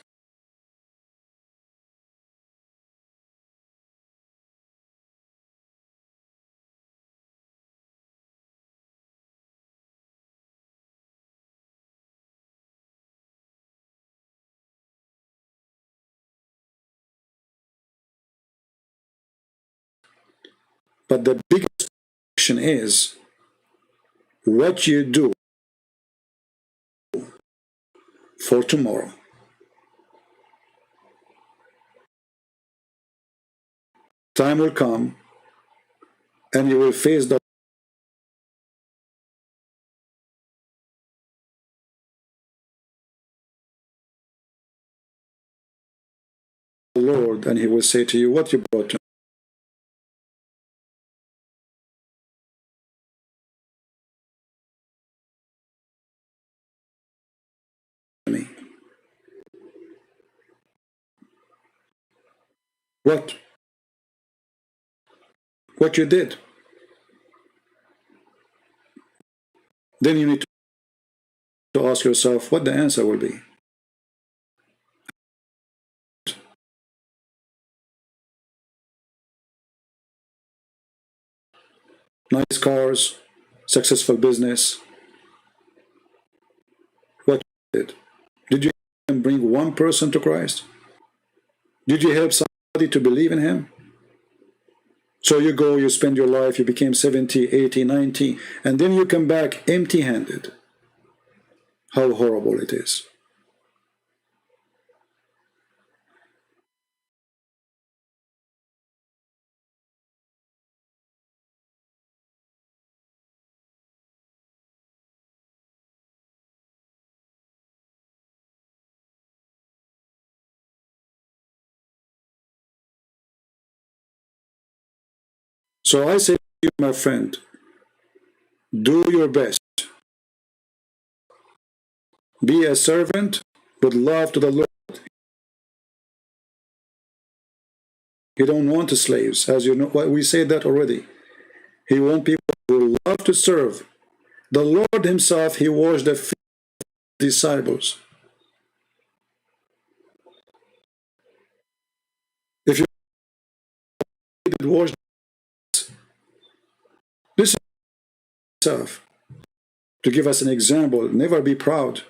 But the biggest question is what you do for tomorrow. Time will come and you will face the Lord, and he will say to you, what you brought to me? What you did? Then you need to ask yourself what the answer will be. Nice cars, successful business. What you did? Did you even bring one person to Christ? Did you help somebody to believe in him? So you go, you spend your life, you became 70, 80, 90, and then you come back empty-handed. How horrible it is. So I say to you, my friend, do your best. Be a servant with love to the Lord. He don't want slaves, as you know. We said that already. He wants people who love to serve. The Lord himself, he washed the feet of the disciples. If you did wash this himself, to give us an example, never be proud.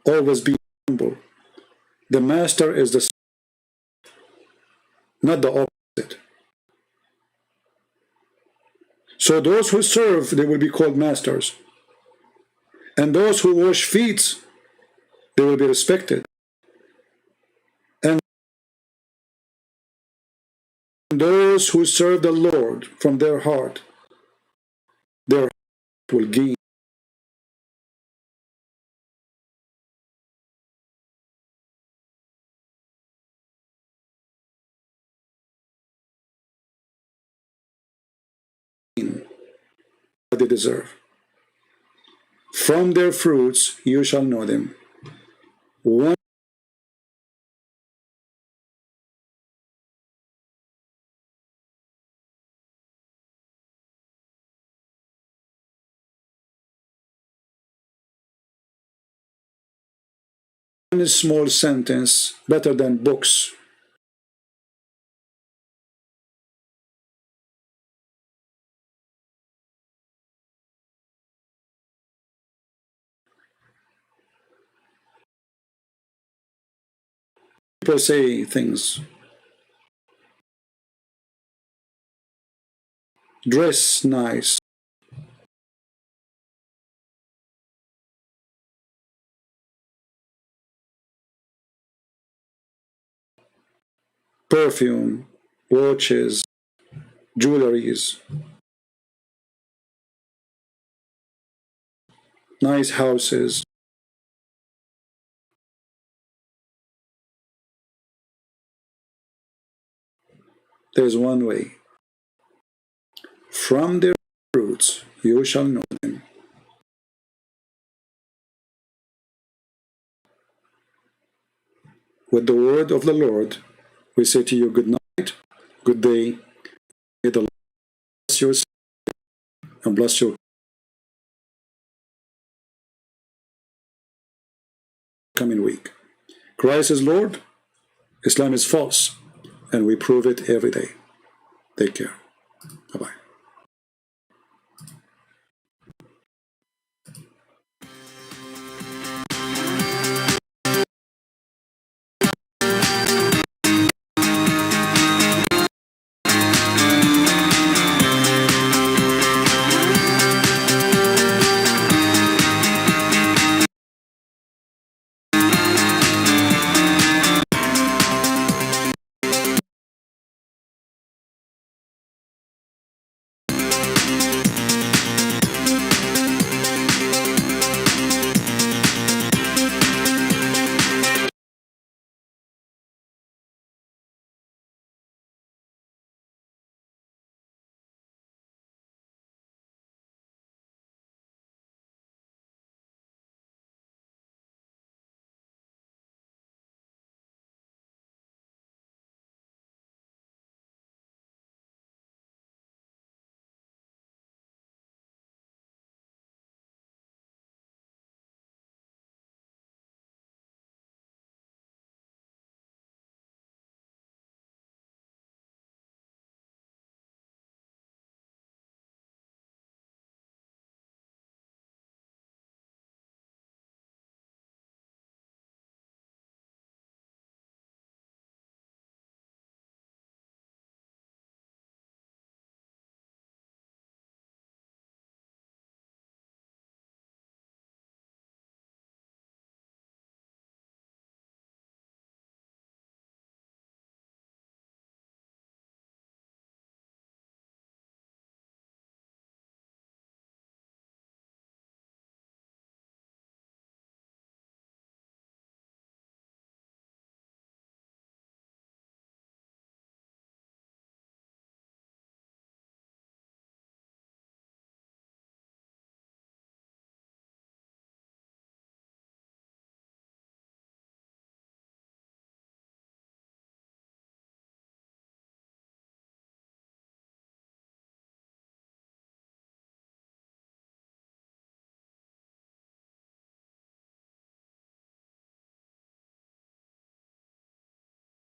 Always be humble. The master is the not the opposite. So those who serve, they will be called masters. And those who wash feet, they will be respected. And those who serve the Lord from their heart will gain. What they deserve. From their fruits you shall know them. One small sentence better than books. People say things. Dress nice. Perfume, watches, jewelries, nice houses. There's one way. From their fruits you shall know them. With the word of the Lord, we say to you good night, good day. May the Lord bless your and bless your coming week. Christ is Lord, Islam is false, and we prove it every day. Take care. Bye-bye.